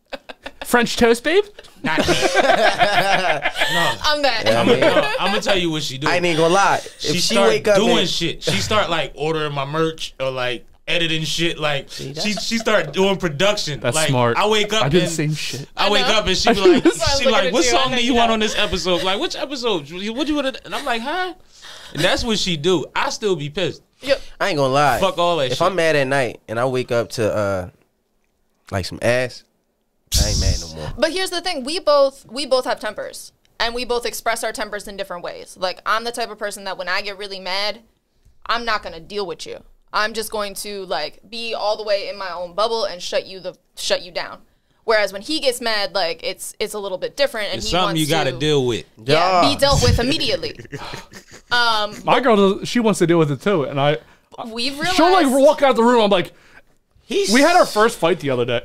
French toast, babe? Not that. No. I'm that. Yeah, I'm gonna tell you what she do. I ain't gonna lie. If She she start wake up doing and, shit. She start like ordering my merch or like editing shit. Like she start doing production. That's like, smart. I wake up. I did the and same shit. I wake know. up and she be like, That's why I was looking at what you. song I know do you you want know. on this episode? Like, which episode? What you want? And I'm like, huh? And that's what she do. I still be pissed. Yep. I ain't gonna lie. Fuck all that If shit. I'm mad at night and I wake up to like some ass, I ain't mad no more. But here's the thing: we both have tempers, and we both express our tempers in different ways. Like, I'm the type of person that when I get really mad, I'm not gonna deal with you. I'm just going to like be all the way in my own bubble and shut you down. Whereas when he gets mad, like it's a little bit different, and It's he something wants you got to to deal with. Yeah, Yeah. be dealt with immediately. My girl, she wants to deal with it too, and We've realized she'll like walk out the room. I'm like, He's, we had our first fight the other day.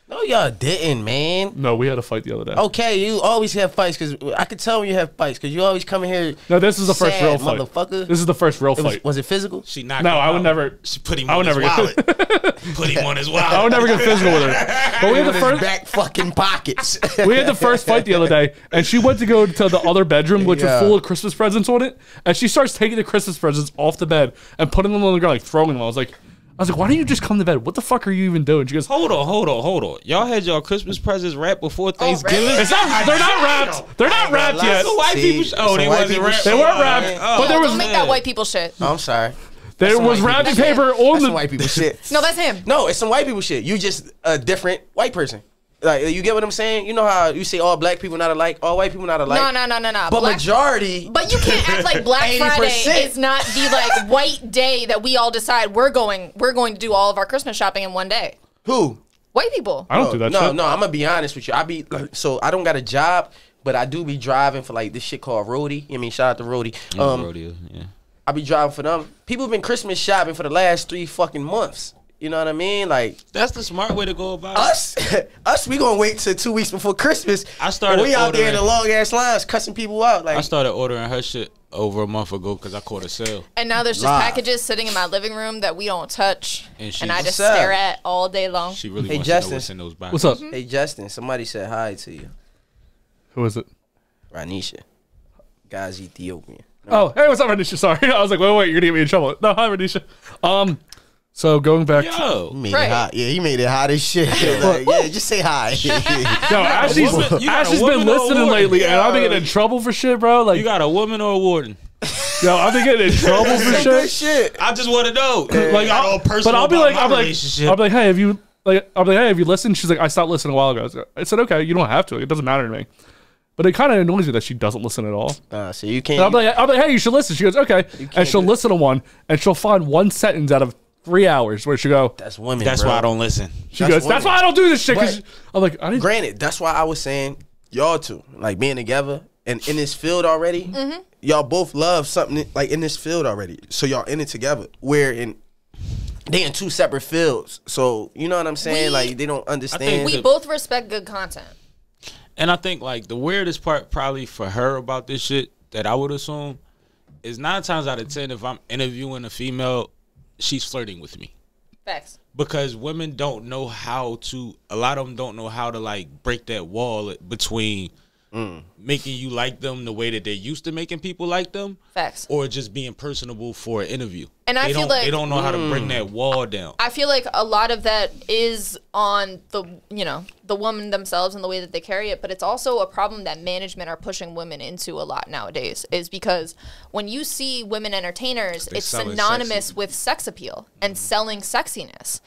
No, y'all didn't, man. No, we had a fight the other day. Okay, you always have fights because I could tell when you have fights because you always come in here. No, this is the first sad, real fight. motherfucker. This is the first real fight. Was it physical? She knocked No, him I would out. never. She put him I would on his never wallet. get. Put him on his I wallet. would never get physical with her. But we had the His first. back fucking pockets. We had the first fight the other day, and she went to go to the other bedroom, which was Yeah. full of Christmas presents on it, and she starts taking the Christmas presents off the bed and putting them on the ground, like throwing them. I was like, why don't you just come to bed? What the fuck are you even doing? She goes, Hold on. Y'all had y'all Christmas presents wrapped before Thanksgiving? it's not, they're not wrapped. They're not wrapped yet. The white people. Oh, they some white wasn't people wrapped. shit. They weren't Oh, wrapped, man. but there was don't make that white people shit. Oh, I'm sorry. there some was white wrapping people shit. paper on That's the. some white people shit. No, that's him. No, it's some white people shit. You just a different white person. Like, you get what I'm saying? You know how you say all black people not alike, all white people not alike. No. But majority. But you can't act like Black Friday 80%. is not the like white day that we all decide we're going to do all of our Christmas shopping in one day. Who? White people. I don't do that no, shit. No, I'm gonna be honest with you. So I don't got a job, but I do be driving for like this shit called Roadie. I mean, shout out to Roadie. Rodeo, yeah. I be driving for them. People been Christmas shopping for the last 3 fucking months. You know what I mean? Like That's the smart way to go about it. us, we gonna wait till 2 weeks before Christmas. I started and we out there in the ordering- long ass lines cussing people out. Like I started ordering her shit over a month ago because I caught a sale. And now there's just Live. packages sitting in my living room that we don't touch, And she- and I just What's up? stare at all day long. She really Hey, wants to know Justin. what's in those boxes. What's up? Mm-hmm. Hey Justin, somebody said hi to you. Who is it? Ranisha. Guy's Ethiopian. Oh, hey, what's up, Renisha? Sorry, I was like, wait, you're gonna get me in trouble. No, hi, Renisha. So going back. He Yo, made Right. it hot. Yeah, he made it hot as shit. Like, yeah, just say hi. Yo, Ashley's, woman- you got a Ashley's woman been or a listening warden? lately, and I've been getting in trouble for shit, bro. Like, you got a woman or a warden? yo, I've been getting in trouble for Some good shit. shit. I just want to know. Like, but I'll be like, I'll be like, hey, have you listened? She's like, I stopped listening a while ago. I said, okay, you don't have to. It doesn't matter to me. But it kind of annoys me that she doesn't listen at all. So you can't. And I'm like, hey, you should listen. She goes, okay, and she'll listen to one, and she'll find one sentence out of 3 hours where she'll go. That's women. That's bro. why I don't listen. She That's goes, that's women. why I don't do this shit. 'Cause Right. I'm like, I didn't. Granted, that's why I was saying y'all two, like being together and in this field already. Mm-hmm. Y'all both love something like in this field already, so y'all in it together. Where they in 2 separate fields, so you know what I'm saying. Like they don't understand. We both respect good content. And I think like the weirdest part probably for her about this shit that I would assume is 9 times out of 10 if I'm interviewing a female, she's flirting with me. Facts. Because women don't know how to, a lot of them don't know how to like break that wall between making you like them the way that they're used to making people like them, Facts. or just being personable for an interview. And I they feel don't, like- they don't know how to bring that wall down. I feel like a lot of that is on the woman themselves and the way that they carry it, but it's also a problem that management are pushing women into a lot nowadays, is because when you see women entertainers, They're it's selling synonymous sexy. with sex appeal and selling sexiness.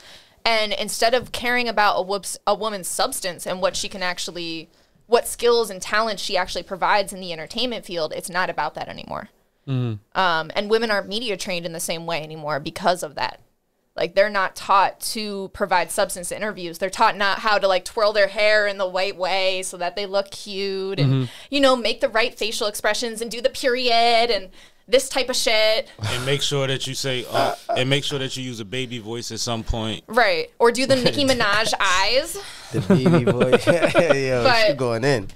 And instead of caring about a woman's substance and what she can actually, what skills and talents she actually provides in the entertainment field, it's not about that anymore. And women aren't media trained in the same way anymore because of that. Like, they're not taught to provide substance in interviews. They're taught not how to, like, twirl their hair in the right way so that they look cute and, make the right facial expressions and do the period and this type of shit. And make sure that you say, and make sure that you use a baby voice at some point. Right. Or do the Nicki Minaj eyes. the baby boy. Yo, But- she going in.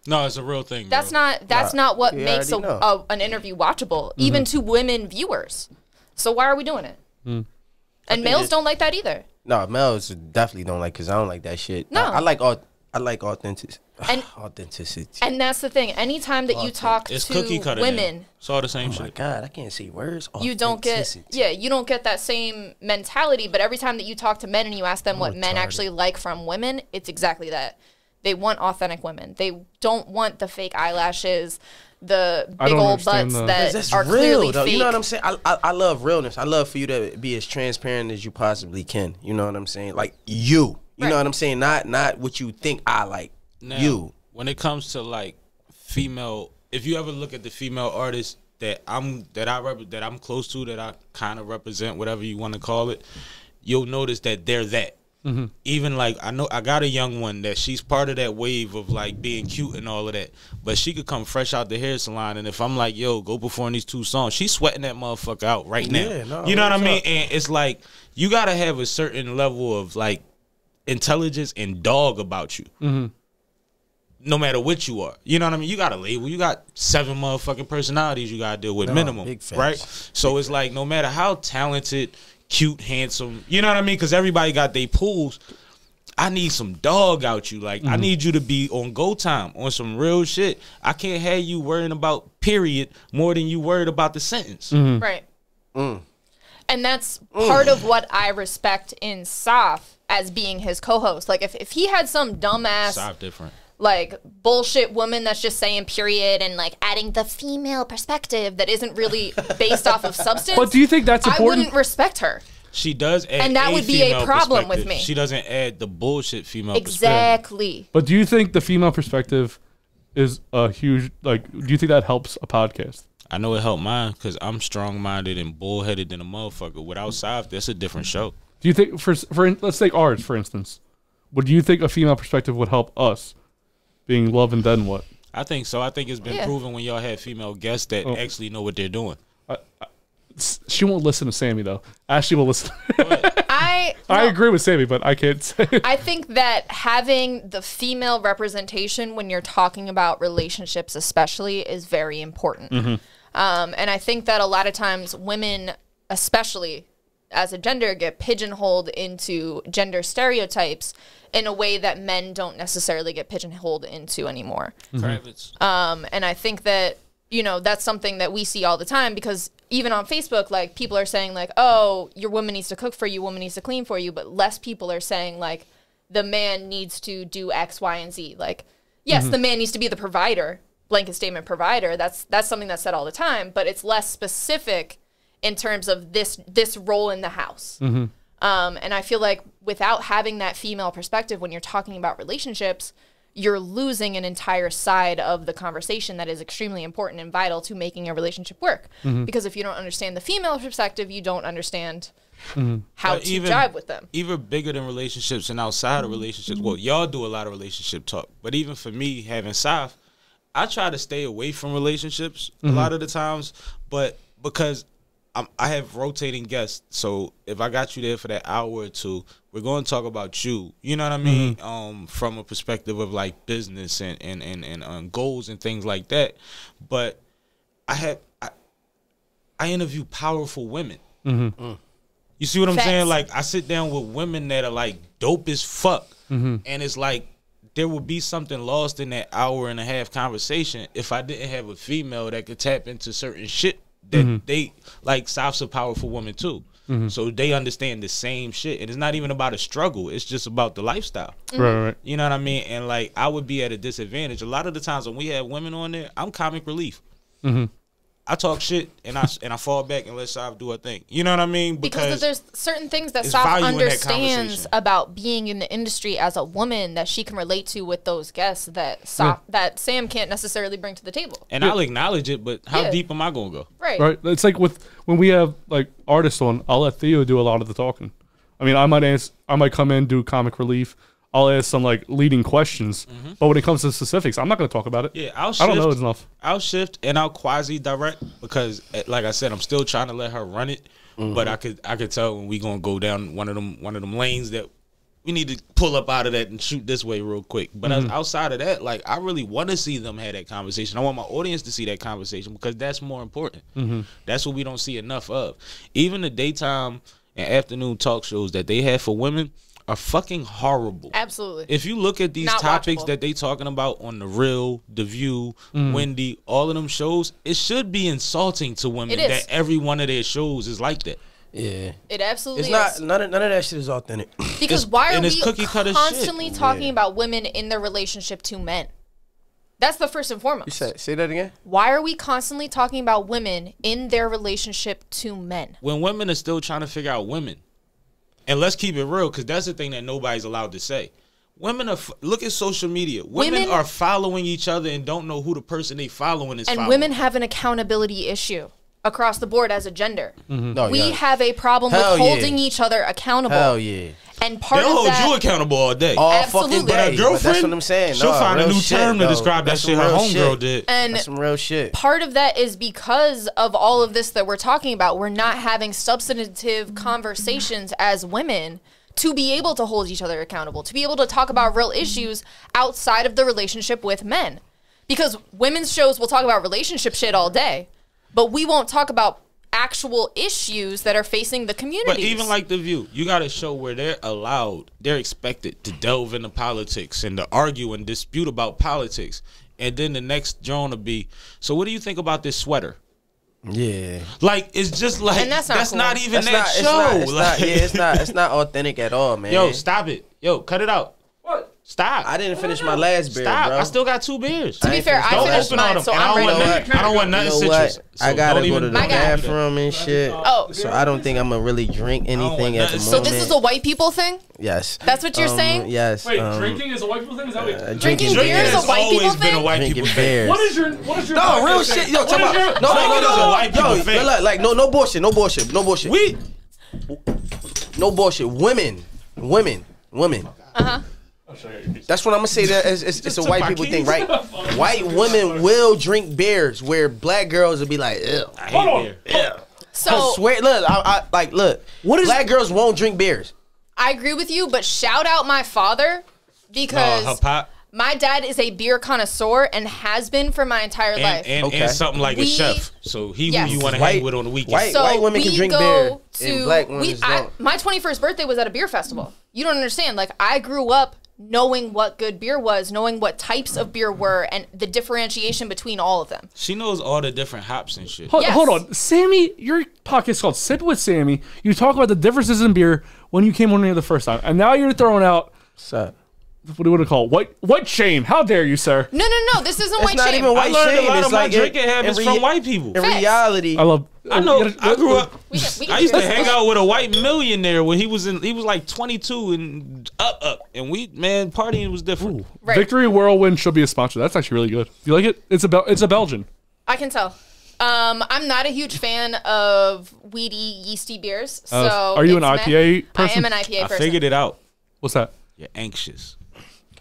No, it's a real thing. That's bro. not what you makes already know. an interview watchable, even to women viewers. So why are we doing it? And males don't like that either. No, males definitely don't like, because I don't like that shit. No. I like authenticity. And- Authenticity. And that's the thing. Anytime that you talk It's to cookie cutter. women, It's all the same Oh my shit. God, I can't say words. you don't get Authenticity. you don't get that same mentality. But every time that you talk to men and you ask them what men retarded. actually like from women, it's exactly that. They want authentic women. They don't want the fake eyelashes, the I big don't old understand butts the- that That's are clearly real, though. fake. You know what I'm saying? I love realness. I love for you to be as transparent as you possibly can. You know what I'm saying? Like you. You Right. know what I'm saying? Not what you think I like. Now, You. when it comes to like female, if you ever look at the female artists that I'm close to, that I kind of represent, whatever you want to call it, you'll notice that they're that. Even like I know I got a young one that she's part of that wave of like being cute and all of that, but she could come fresh out the hair salon, and if I'm like, yo, go perform these 2 songs, she's sweating that motherfucker out right now. Yeah, no, you know what I what's mean? up? And it's like you gotta have a certain level of like intelligence and dog about you. No matter what you are. You know what I mean? You got a label. You got 7 motherfucking personalities you got to deal with, minimum. big facts. Right? So it's like no matter how talented, cute, handsome, you know what I mean? Because everybody got their pools. I need some dog out you. Like, I need you to be on go time, on some real shit. I can't have you worrying about period more than you worried about the sentence. Right. And that's part of what I respect in Saf as being his co-host. Like, if he had some dumbass, Stop different. like, bullshit woman that's just saying period and, like, adding the female perspective that isn't really based off of substance, But do you think that's I important? wouldn't respect her. She does add And that would be a female problem with perspective. me. She doesn't add the bullshit female perspective. Exactly. But do you think the female perspective is a huge, like, do you think that helps a podcast? I know it helped mine because I'm strong-minded and bullheaded than a motherfucker. Without Saf, that's a different show. Do you think, for let's take ours, for instance, would you think a female perspective would help us being Love and Then What? I think so. I think it's been proven when y'all had female guests that actually know what they're doing. She won't listen to Sammie though. Ashley will listen. I agree with Sammie, but I can't say it. I think that having the female representation when you're talking about relationships especially is very important. And I think that a lot of times women, especially as a gender, get pigeonholed into gender stereotypes in a way that men don't necessarily get pigeonholed into anymore. And I think that, you know, that's something that we see all the time, because even on Facebook, like, people are saying, like, oh, your woman needs to cook for you, woman needs to clean for you, but less people are saying, like, the man needs to do X, Y, and Z. Like, yes, the man needs to be the provider, blanket statement provider. That's something that's said all the time, but it's less specific in terms of this role in the house. And I feel like without having that female perspective when you're talking about relationships, you're losing an entire side of the conversation that is extremely important and vital to making a relationship work. Because if you don't understand the female perspective, you don't understand how to jive with them. Even bigger than relationships and outside of relationships, well, y'all do a lot of relationship talk, but even for me, having Saf, I try to stay away from relationships a lot of the times, but because I have rotating guests, so if I got you there for that hour or two, we're going to talk about you. You know what I mean? From a perspective of like business and goals and things like that. But I interview powerful women. You see what I'm saying? Like, I sit down with women that are like dope as fuck, and it's like there would be something lost in that hour and a half conversation if I didn't have a female that could tap into certain shit. That they like. Saf's a powerful woman too, so they understand the same shit, and it's not even about a struggle. It's just about the lifestyle. Right. You know what I mean? And like, I would be at a disadvantage a lot of the times when we have women on there. I'm comic relief. I talk shit and I fall back and let Saf do her thing. You know what I mean? Because there's certain things that Saf understands about being in the industry as a woman that she can relate to with those guests that that Sam can't necessarily bring to the table. And I'll acknowledge it, but how deep am I gonna go? Right. It's like when we have like artists on, I'll let Theo do a lot of the talking. I mean, I might come in, do comic relief. I'll ask some like leading questions, but when it comes to specifics, I'm not going to talk about it. Yeah, I don't know enough. I'll shift and I'll quasi direct because, like I said, I'm still trying to let her run it. But I could tell when we gonna go down one of them lanes that we need to pull up out of that and shoot this way real quick. But outside of that, like, I really want to see them have that conversation. I want my audience to see that conversation because that's more important. That's what we don't see enough of. Even the daytime and afternoon talk shows that they have for women are fucking horrible. Absolutely. If you look at these topics that they talking about on The Real, The View, Wendy, all of them shows, it should be insulting to women that every one of their shows is like that. Yeah. It absolutely is. It's not none of that shit is authentic. Because why are we constantly talking about women in their relationship to men? That's the first and foremost. You say that again? Why are we constantly talking about women in their relationship to men? When women are still trying to figure out women. And let's keep it real, because that's the thing that nobody's allowed to say. Women are, look at social media. Women are following each other and don't know who the person they following is following. And women have an accountability issue across the board as a gender. We have a problem with holding each other accountable. Hell yeah. And part They'll of hold that, you accountable all day. All fucking day. But a girlfriend, that's what I'm saying. She'll find a new term to describe that shit her homegirl did. And that's some real shit. Part of that is because of all of this that we're talking about. We're not having substantive conversations as women to be able to hold each other accountable, to be able to talk about real issues outside of the relationship with men. Because women's shows will talk about relationship shit all day, but we won't talk about actual issues that are facing the communities. But even like The View, you got a show where they're expected to delve into politics and to argue and dispute about politics. And then the next drone will be, so what do you think about this sweater? Yeah. Like, it's just like, and that's cool. not even that's that show. It's not authentic at all, man. Yo, stop it. Yo, cut it out. What? Stop. I didn't finish my last beer, Stop. bro. I still got 2 beers. To be fair, I finished mine, so I'm ready. I don't want nothing citrus. So I gotta go to the My guy. bathroom and shit. Oh. So I don't think I'm gonna really drink anything at the moment. So this is a white people thing? Yes. That's what you're saying? Yes. Wait, drinking is a white people thing? Is that what Drinking beer is a white people been a thing? white Drinking people thing. beers. What is your No, real shit. Yo, talk about no, white people yo, thing. like no bullshit, no bullshit. No bullshit. Women. Uh-huh. That's what I'm gonna say. That it's a white people thing, right? White women will drink beers, where black girls will be like, ew. I hate beer. Ew. So I swear, look, I like, look. What is black girls won't drink beers? I agree with you, but shout out my father because her pop. my dad is a beer connoisseur and has been for my entire life. And something like a chef. So he Yes. who you want to White- hang with on the weekend. white- So women can we drink go beer, and black women don't. my 21st birthday was at a beer festival. You don't understand. Like, I grew up knowing what good beer was, knowing what types of beer were, and the differentiation between all of them. She knows all the different hops and shit. Yes. Hold on. Sammy, your podcast is called Sip with Sammy. You talk about the differences in beer when you came on here the first time. And now you're throwing out, What's up? what do you call it? White shame. How dare you, sir? No. This isn't It's white not shame. even I white learned shame. a lot It's of my like drinking habits from white people. In Facts. reality, I love. I know. I grew up. We can I used to do hang this. out with a white millionaire when he was like 22 and up, and partying was different. Right. Victory Whirlwind should be a sponsor. That's actually really good. Do you like it? It's a Belgian. I can tell. I'm not a huge fan of weedy, yeasty beers. So are you an it's IPA person? I am an IPA I person. figured it out. What's that? You're anxious.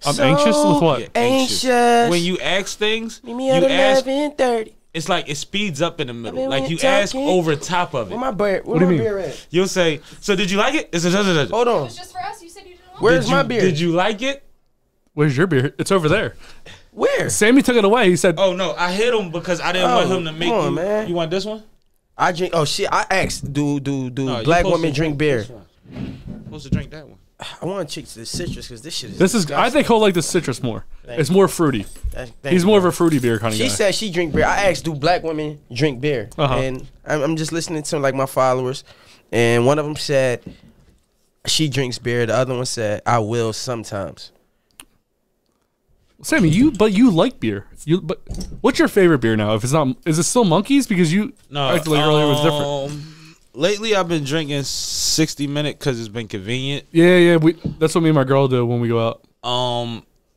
I'm anxious with what? You're anxious. When you ask things, Meet me you at ask. 11:30. It's like it speeds up in the middle. been Like you talking. ask over top of it. Where my beer? Where do you my mean? beer at? You'll say, "So did you like it?" It's a Hold on. It's just for us. You said you didn't want Where's Did my you- beer? Did you like it? Where's your beer? It's over there. Where? Sammy took it away. He said, Oh no, I hit him because I didn't want him to make come on, you. man. You want this one? I drink. Oh shit! I asked. Do No, you black supposed women to drink beer? this one. Supposed to drink that one. I want to check the citrus because this shit is. "This is." I disgusting. think he'll like the citrus more. Thank It's more fruity. Thank He's you, more of bro. a fruity beer kind of She guy. said she drink beer. I asked, do black women drink beer? Uh-huh. And I'm just listening to like my followers, and one of them said she drinks beer. The other one said I will sometimes. Sammy, you like beer. But what's your favorite beer now? If it's not, is it still Monkeys? Because you acted like earlier it was different. Lately, I've been drinking 60 Minute because it's been convenient. Yeah. That's what me and my girl do when we go out.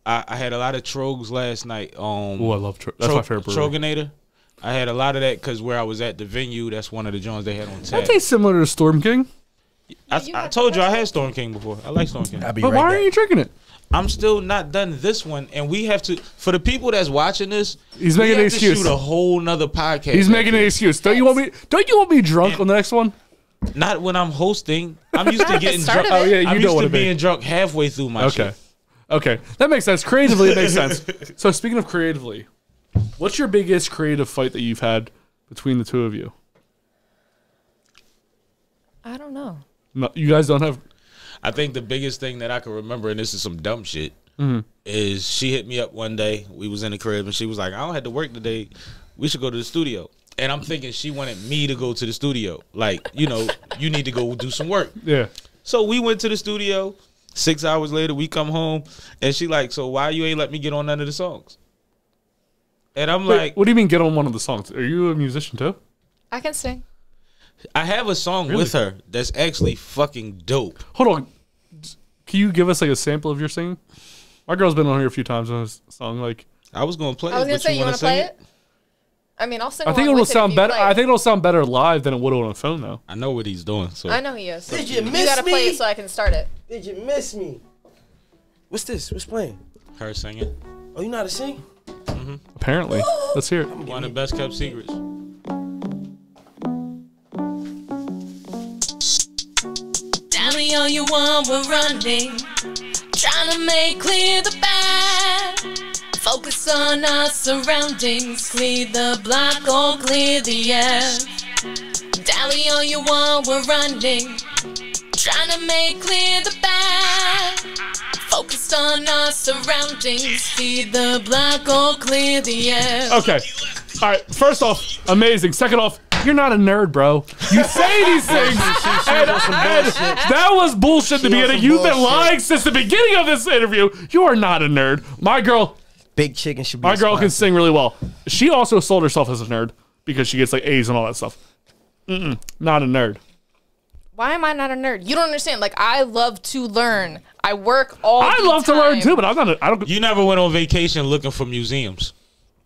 I had a lot of Trogs last night. Oh, I love that's my favorite brewery. Troganator. I had a lot of that because where I was at the venue, that's one of the joints they had on That tap. tastes similar to Storm King. I told you I had Storm King before. I like Storm King. I'll be But right why back. aren't you drinking it? I'm still not done this one, and we have to. For the people that's watching this, He's we making an have to excuse. shoot a whole nother podcast. He's making an excuse. Don't you want me drunk on the next one? Not when I'm hosting. I'm used to getting start drunk. of it. Oh, yeah, you I'm know used what to it be. being drunk halfway through my shit. Okay. That makes sense. Creatively, it makes sense. So speaking of creatively, what's your biggest creative fight that you've had between the two of you? I don't know. No, you guys don't have. I think the biggest thing that I can remember, and this is some dumb shit, is she hit me up one day. We was in the crib, and she was like, "I don't have to work today. We should go to the studio." And I'm thinking she wanted me to go to the studio. Like, you need to go do some work. Yeah. So we went to the studio. 6 hours later, we come home, and she like, "So why you ain't let me get on none of the songs?" And I'm Wait, like, what do you mean get on one of the songs? Are you a musician too? I can sing. I have a song Really? with her that's actually fucking dope. Hold on. Can you give us like a sample of your singing? My girl's been on here a few times on this song. Like, I was gonna play I was it, gonna but say, you wanna want to sing play it? I mean, I'll sing. I think along it'll with it if sound you better. play I it. think it'll sound better live than it would on a phone, though. I know what he's doing. So I know he is. Did you You miss gotta play me? it so I can start it. Did you miss me? What's this? What's playing? her singing, Oh, you know how to sing? Apparently, let's hear it. one of the best kept secrets. Tell me all you want, we're running. Trying to make clear the bad. Focus on our surroundings. Clear the block or clear the air. Dally all you want, we're running. Trying to make clear the bad. Focused on our surroundings. Clear the block or clear the air. Okay. All right. First off, amazing. Second off, you're not a nerd, bro. You say these things, and that was bullshit in the She on beginning. some You've been bullshit. lying since the beginning of this interview. You are not a nerd. My girl Big chicken should be. My girl can sponsor. sing really well. She also sold herself as a nerd because she gets like A's and all that stuff. Not a nerd. Why am I not a nerd? You don't understand. Like, I love to learn. I work all I the love to learn time. too, but I'm not. I don't. You never went on vacation looking for museums.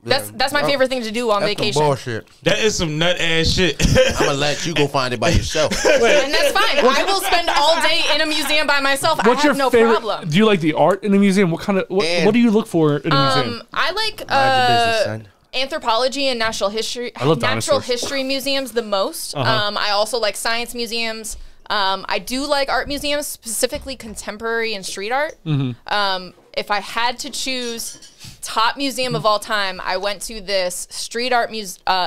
That's my favorite thing to do on vacation. Bullshit. That is some nut ass shit. I'm gonna let you go find it by yourself. And that's fine. I will spend all day in a museum by myself. What's I have your no favorite? problem. Do you like the art in a museum? What kind of what do you look for in a museum? I like Mind your business, son. anthropology and natural history. I love natural dinosaurs. history museums the most. I also like science museums. I do like art museums, specifically contemporary and street art. If I had to choose top museum of all time, I went to this street art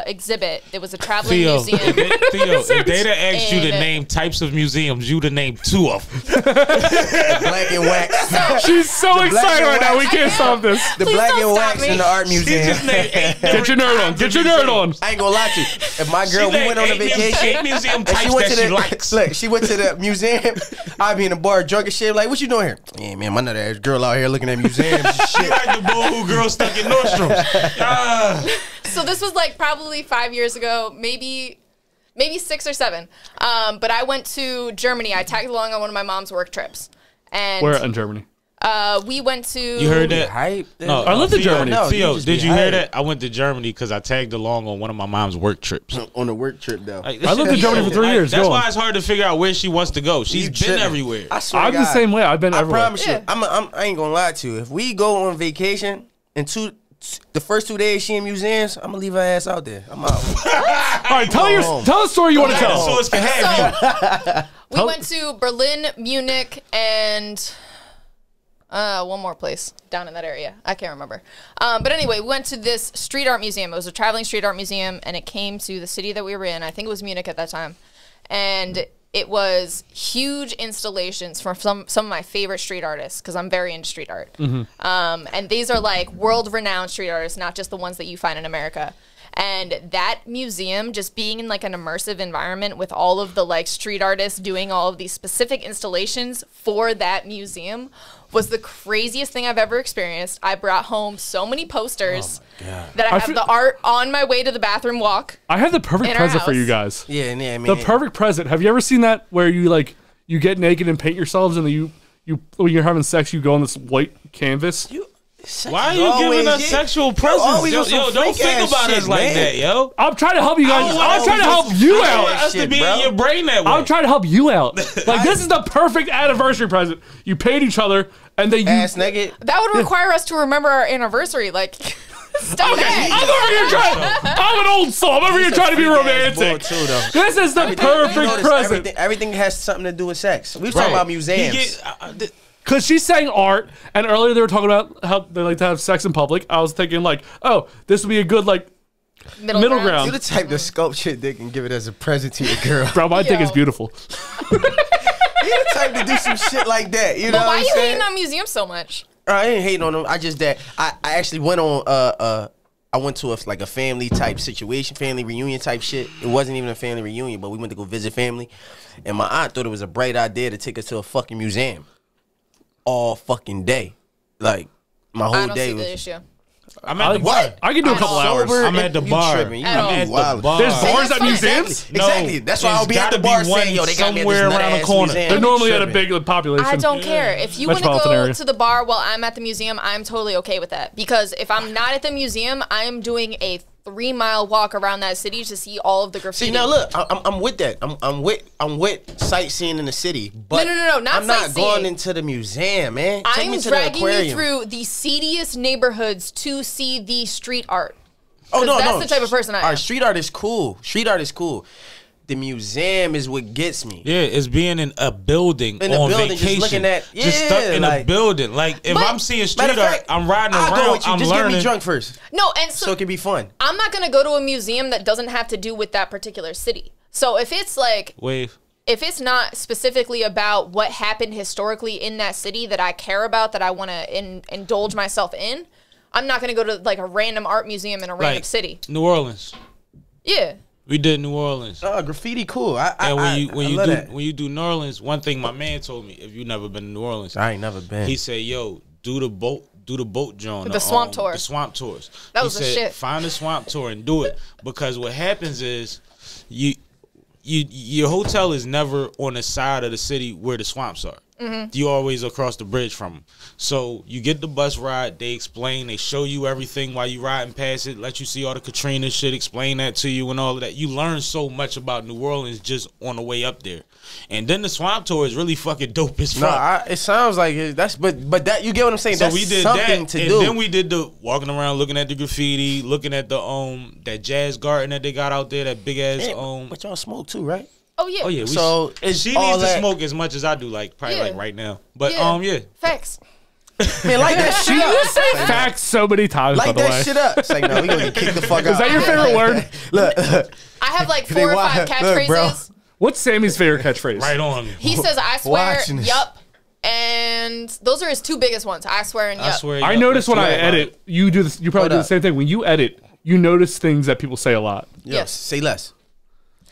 exhibit. It was a traveling museum. Theo, if they'd have asked you to And- name types of museums, you'd have named 2 of them. Black and wax. She's so excited right now. We can't stop this. The Please black don't and stop wax me. in the art She museum. just named 8 Get your nerd on. Get your nerd on. I ain't gonna lie to you. If my girl, we went on a vacation. 8 museum And types she went that to she the likes. look. She went to the museum. I be in the bar drunk and shit. Like, what you doing here? Yeah, man, my nut ass girl out here looking at museums and She shit. like the boo-hoo girl stuck in Nordstrom's. So this was like probably 5 years ago, maybe 6 or 7. But I went to Germany. I tagged along on one of my mom's work trips, and Where in Germany? we went to. You heard that? Hype. No, I lived in Theo, Germany. No, Theo, you just did be you hear hype. that? I went to Germany because I tagged along on one of my mom's work trips. On a work trip though. Like, I lived in Germany for 3 years. That's Go why on. it's hard to figure out where she wants to go. She's You been tripping. everywhere. I swear I'm to the God. same way. I've been I everywhere. promise you. Yeah. I ain't gonna lie to you. If we go on vacation and the first 2 days she in museums, I'm gonna leave her ass out there. I'm out. All right, tell home. a story you want to tell. Dinosaurs can have you. We went to Berlin, Munich, and one more place down in that area. I can't remember. But anyway, we went to this street art museum. It was a traveling street art museum, and it came to the city that we were in. I think it was Munich at that time. And it was huge installations from some of my favorite street artists, because I'm very into street art. And these are like world-renowned street artists, not just the ones that you find in America. And that museum, just being in like an immersive environment with all of the like street artists doing all of these specific installations for that museum, was the craziest thing I've ever experienced. I brought home so many posters that I have the art on my way to the bathroom walk. I have the perfect In our present for you house. guys. Yeah, man. The perfect present. Have you ever seen that where you get naked and paint yourselves, and then you when you're having sex, you go on this white canvas? Why are you giving us sexual presents? always Yo, on some don't fake think ass about shit, us like man. that, yo. I'm trying to help you guys. I'm trying to help you I want out. us to Shit, be bro. in your brain that way. I'm trying to help you out. Like, this is the perfect anniversary present. You paid each other, and then you. ass naked. That would require us to remember our anniversary. Like, stop that. I'm over here trying. I'm an old soul. I'm over here trying to be romantic. Too, though. This is the perfect present. Everything has something to do with sex. We talking about museums. Because she's saying art, and earlier they were talking about how they like to have sex in public. I was thinking like, oh, this would be a good like middle ground. You the type to sculpt your dick and give it as a present to your girl. Bro, my dick Yo. is beautiful. You the type to do some shit like that. You know But what why I'm are you saying? hating on museums so much? I ain't hating on them. I just that I actually went on I went to a family type situation, family reunion type shit. It wasn't even a family reunion, but we went to go visit family, and my aunt thought it was a bright idea to take us to a fucking museum all fucking day. Like my I whole don't day see was the issue. I'm at the bar. I can do a At couple all. hours. sober. I'm at the You bar. tripping. You At all. I'm at wild. the bar. There's bars at fine. museums? Exactly. That's why I'll be it's at the gotta bar be one saying, "Yo, they got me at somewhere this around the nut-ass corner. museum." They're normally at a Tripping. big population. I don't care. If you want to Metropolitan go area. to the bar while I'm at the museum, I'm totally okay with that. Because if I'm not at the museum, I'm doing a 3-mile walk around that city to see all of the graffiti. See now, look, I'm with that. I'm with sightseeing in the city, but No, not I'm not sightseeing. going into the museum, man. Take I'm me to the dragging you aquarium. through the seediest neighborhoods to see the street art. Oh no, 'Cause no. that's the type of person I am. All right, street art is cool. Street art is cool. The museum is what gets me. Yeah, it's being in a building In a on building, just vacation. looking at- just stuck yeah, in a like- building. Like if But- I'm seeing Matter street of art, fact, I'm riding I'll around. go with you. I'm Just learning. get me drunk first, No, and so it can be fun. I'm not going to go to a museum that doesn't have to do with that particular city. So if it's like, Wave. if it's not specifically about what happened historically in that city that I care about, that I want to indulge myself in, I'm not going to go to like a random art museum in a random Like city. New Orleans. Yeah. We did New Orleans. Graffiti, cool. And when I you do New Orleans, one thing my man told me, if you never been to New Orleans, I ain't never been. he said, "Yo, do the boat joint, The swamp tour. the swamp tours." That He was the said, shit. Find a swamp tour and do it, because what happens is your hotel is never on the side of the city where the swamps are. You always across the bridge from them. So you get the bus ride, they explain, they show you everything while you riding past it, let you see all the Katrina shit, explain that to you and all of that. You learn so much about New Orleans just on the way up there. And then the swamp tour is really fucking dope as fuck. It sounds like that's but that you get what I'm saying. So That's we did something that, to and do. then we did the walking around, looking at the graffiti, looking at the that jazz garden that they got out there, that big ass But y'all smoke too, right? Oh yeah. Oh yeah. So it's she all needs to that- smoke as much as I do, like probably Yeah. like right now. But yeah. Facts. Man, like that shit up. Say facts so many times, by Like the way. that shit up. It's like, no, we gonna get kicked the fuck out. Is that your favorite word? Look, I have like They 4 or wa- 5 look, bro. catchphrases. What's Sammy's favorite catchphrase? Right on. He says, "I swear, Watching this. yup," and those are his 2 biggest ones. I swear and yup. I swear. I yeah, notice when I that's edit, you do this. You probably Hold do the up. same thing. When you edit, you notice things that people say a lot. Yes. say less.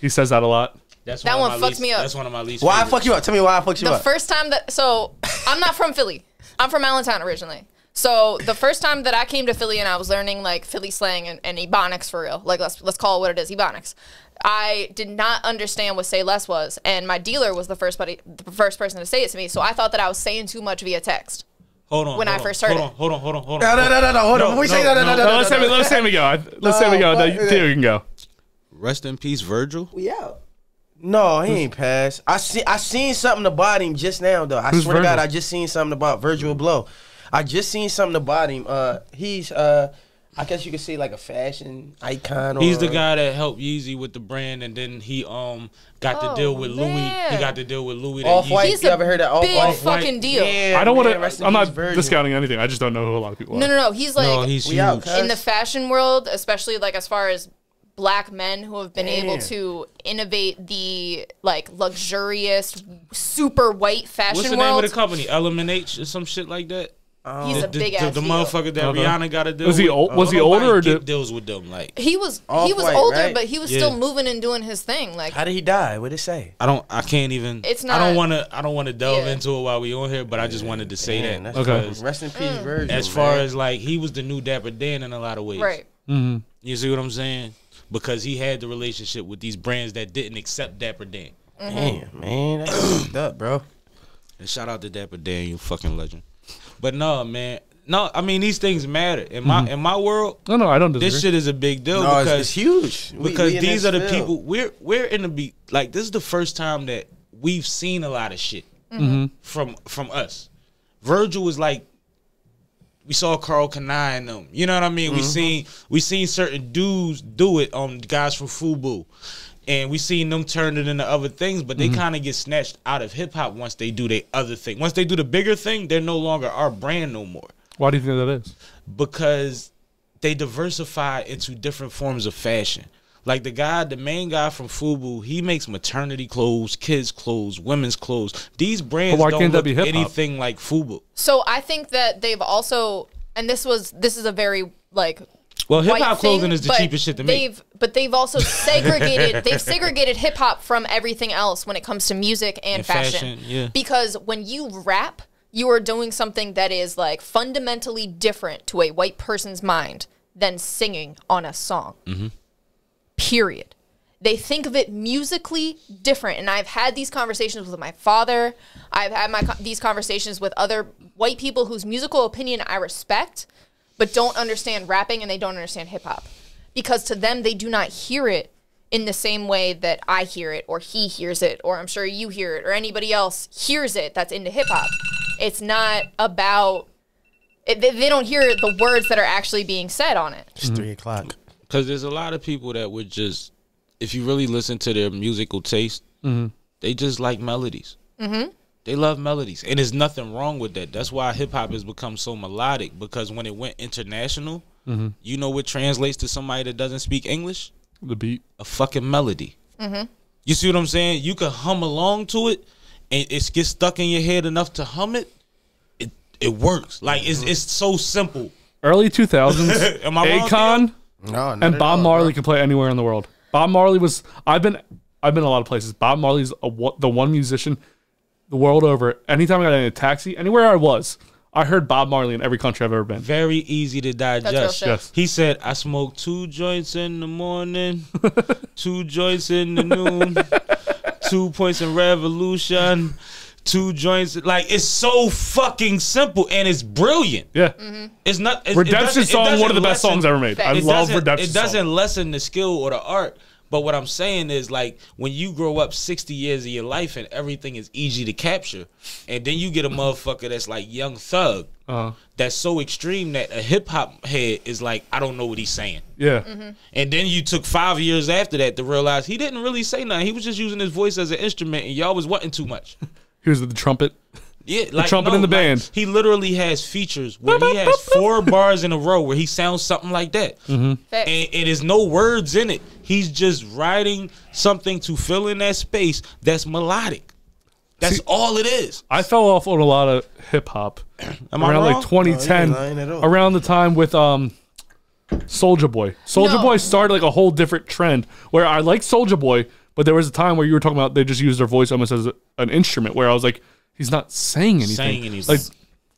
He says that a lot. That's That one one of my fucked least- me up. That's one of my least. Why I favorites. fuck you up? Tell me why I fucked you The up. first time I'm not from Philly. I'm from Allentown originally. So the first time that I came to Philly and I was learning like Philly slang and Ebonics for real, like let's call it what it is, Ebonics. I did not understand what say less was, and my dealer was the first person to say it to me. So I thought that I was saying too much via text. Hold on. when hold I on, first heard hold it. on, hold on, hold on, hold No, on. hold on. Before we say no, no. No, let Sammy go. Let Sammy go. fuck You that. can go. Rest in peace, Virgil. We out. No, he ain't passed. I seen something about him just now though. I Who's swear to God, Virgil? I just seen something about Virgil Blow. I just seen something about him. He's I guess you could say like a fashion icon. He's or, the guy that helped Yeezy with the brand, and then he got to Oh, deal with Louis. man. He got to deal with Louis. that Off Yeezy- White. He's You a ever heard that? Off big White? fucking deal. Yeah, I don't want man, rest to. in I'm peace, not Virgil. discounting anything. I just don't know who a lot of people are. No. He's like No, he's We out, huge. cuz. in the fashion world, especially like as far as black men who have been able Damn. to innovate the like luxurious, super white fashion What's the world. name of the company? Element H or some shit like that. He's a big ass the deal. motherfucker that Okay. Rihanna got to deal Was with. he old- was he Nobody older or get did- deals with them? Like He was Off-White, older, right? but he was Yeah. still moving and doing his thing. Like How did he die? What did it say? I can't even. It's I don't not- want to delve Yeah. into it while we on here, but I just wanted to say Man, that. that's Okay. because Rest in peace, Virgil. as far man. as like he was the new Dapper Dan in a lot of ways. right. You see what I'm saying? Because he had the relationship with these brands that didn't accept Dapper Dan. Damn, man, that's fucked up, bro. And shout out to Dapper Dan, you fucking legend. But no, man. No, I mean these things matter. In my world, No, I don't disagree. this shit is a big deal No, because it's huge. because we in these this are the field. people we're in the beat. Like this is the first time that we've seen a lot of shit from us. Virgil was like, we saw Carl Kanai and them. You know what I mean? We seen certain dudes do it on guys from FUBU. And we seen them turn it into other things, but they kind of get snatched out of hip hop once they do their other thing. Once they do the bigger thing, they're no longer our brand no more. Why do you think that is? Because they diversify into different forms of fashion. Like the main guy from FUBU, he makes maternity clothes, kids clothes, women's clothes. These brands But why don't can't that look be hip-hop? anything like FUBU. So I think that they've also, and this is a very like Well, hip white hop clothing thing, is the but cheapest shit to make. But they've also segregated hip hop from everything else when it comes to music and fashion. yeah. Because when you rap, you are doing something that is like fundamentally different to a white person's mind than singing on a song. Period. They think of it musically different. And I've had these conversations with my father. I've had these conversations with other white people whose musical opinion I respect, but don't understand rapping and they don't understand hip hop. Because to them, they do not hear it in the same way that I hear it, or he hears it, or I'm sure you hear it, or anybody else hears it that's into hip hop. It's not about, they don't hear the words that are actually being said on it. It's 3 o'clock. Because there's a lot of people that would just, if you really listen to their musical taste, they just like melodies. They love melodies. And there's nothing wrong with that. That's why hip hop has become so melodic. Because when it went international, you know what translates to somebody that doesn't speak English? The beat. A fucking melody. You see what I'm saying? You can hum along to it, and it gets stuck in your head enough to hum it. It works. Like it's so simple. Early 2000s. Am I wrong, Akon No, not and at Bob all, Marley bro. can play anywhere in the world. Bob Marley was. I've been a lot of places. Bob Marley's the one musician the world over. Anytime I got in a taxi, anywhere I was, I heard Bob Marley in every country I've ever been. Very easy to real digest. shit. Yes. He said, I smoke 2 joints in the morning, 2 joints in the noon, 2 points in revolution, 2 joints. Like, it's so fucking simple and it's brilliant. Yeah. It's not Redemption song, one of the best songs ever made. I love Redemption It song. doesn't lessen the skill or the art. But what I'm saying is, like, when you grow up 60 years of your life and everything is easy to capture, and then you get a motherfucker that's like Young Thug, that's so extreme that a hip hop head is like, I don't know what he's saying. Yeah. And then you took 5 years after that to realize he didn't really say nothing. He was just using his voice as an instrument, and y'all was wanting too much. Here's the trumpet. Yeah, like, trumpet in the band. He literally has features where he has 4 bars in a row where he sounds something like that. And it is no words in it. He's just writing something to fill in that space that's melodic. That's all it is. I fell off on a lot of hip hop Am I around wrong? like 2010, No, you ain't lying at all. around the time with Soulja Boy. Soulja Boy started like a whole different trend where I liked Soulja Boy, but there was a time where you were talking about they just used their voice almost as an instrument. Where I was like, he's not saying anything. Like,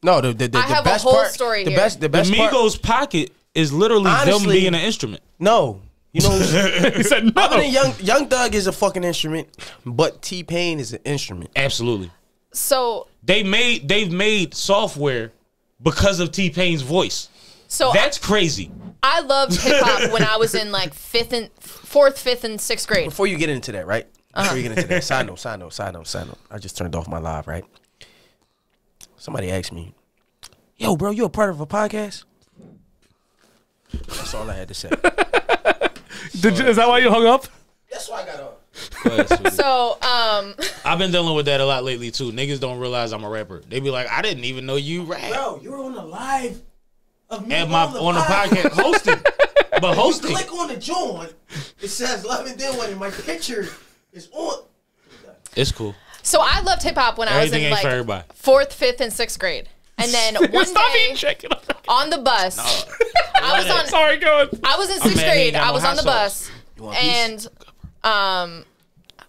No, the I have best a whole part, story the here. best, the The best part. Migos pocket is literally them Honestly- being an instrument. No, you know, he said no. other than Young Thug is a fucking instrument, but T-Pain is an instrument. Absolutely. So They've made software because of T-Pain's voice. That's crazy. I loved hip hop when I was in like 4th, 5th, and 6th grade. Before you get into that, right? Before you get into that, side note. I just turned off my live, right? Somebody asked me, "Yo, bro, you a part of a podcast?" That's all I had to say. Is that why you hung up? That's why I got on. So I've been dealing with that a lot lately too. Niggas don't realize I'm a rapper. They be like, I didn't even know you rap. Bro, you're on the live of me And on the podcast hosting. But hosting. Click on the joint. It says Love and Then One, and my picture is on. It's cool. So I loved hip hop when I was Everything in ain't for like everybody. 4th, 5th, and 6th grade. And then one Stop day eating chicken. on the bus, I was on. Sorry, go on. I was in I'm 6th mad he grade. ain't got I no was hot on the sauce. bus, and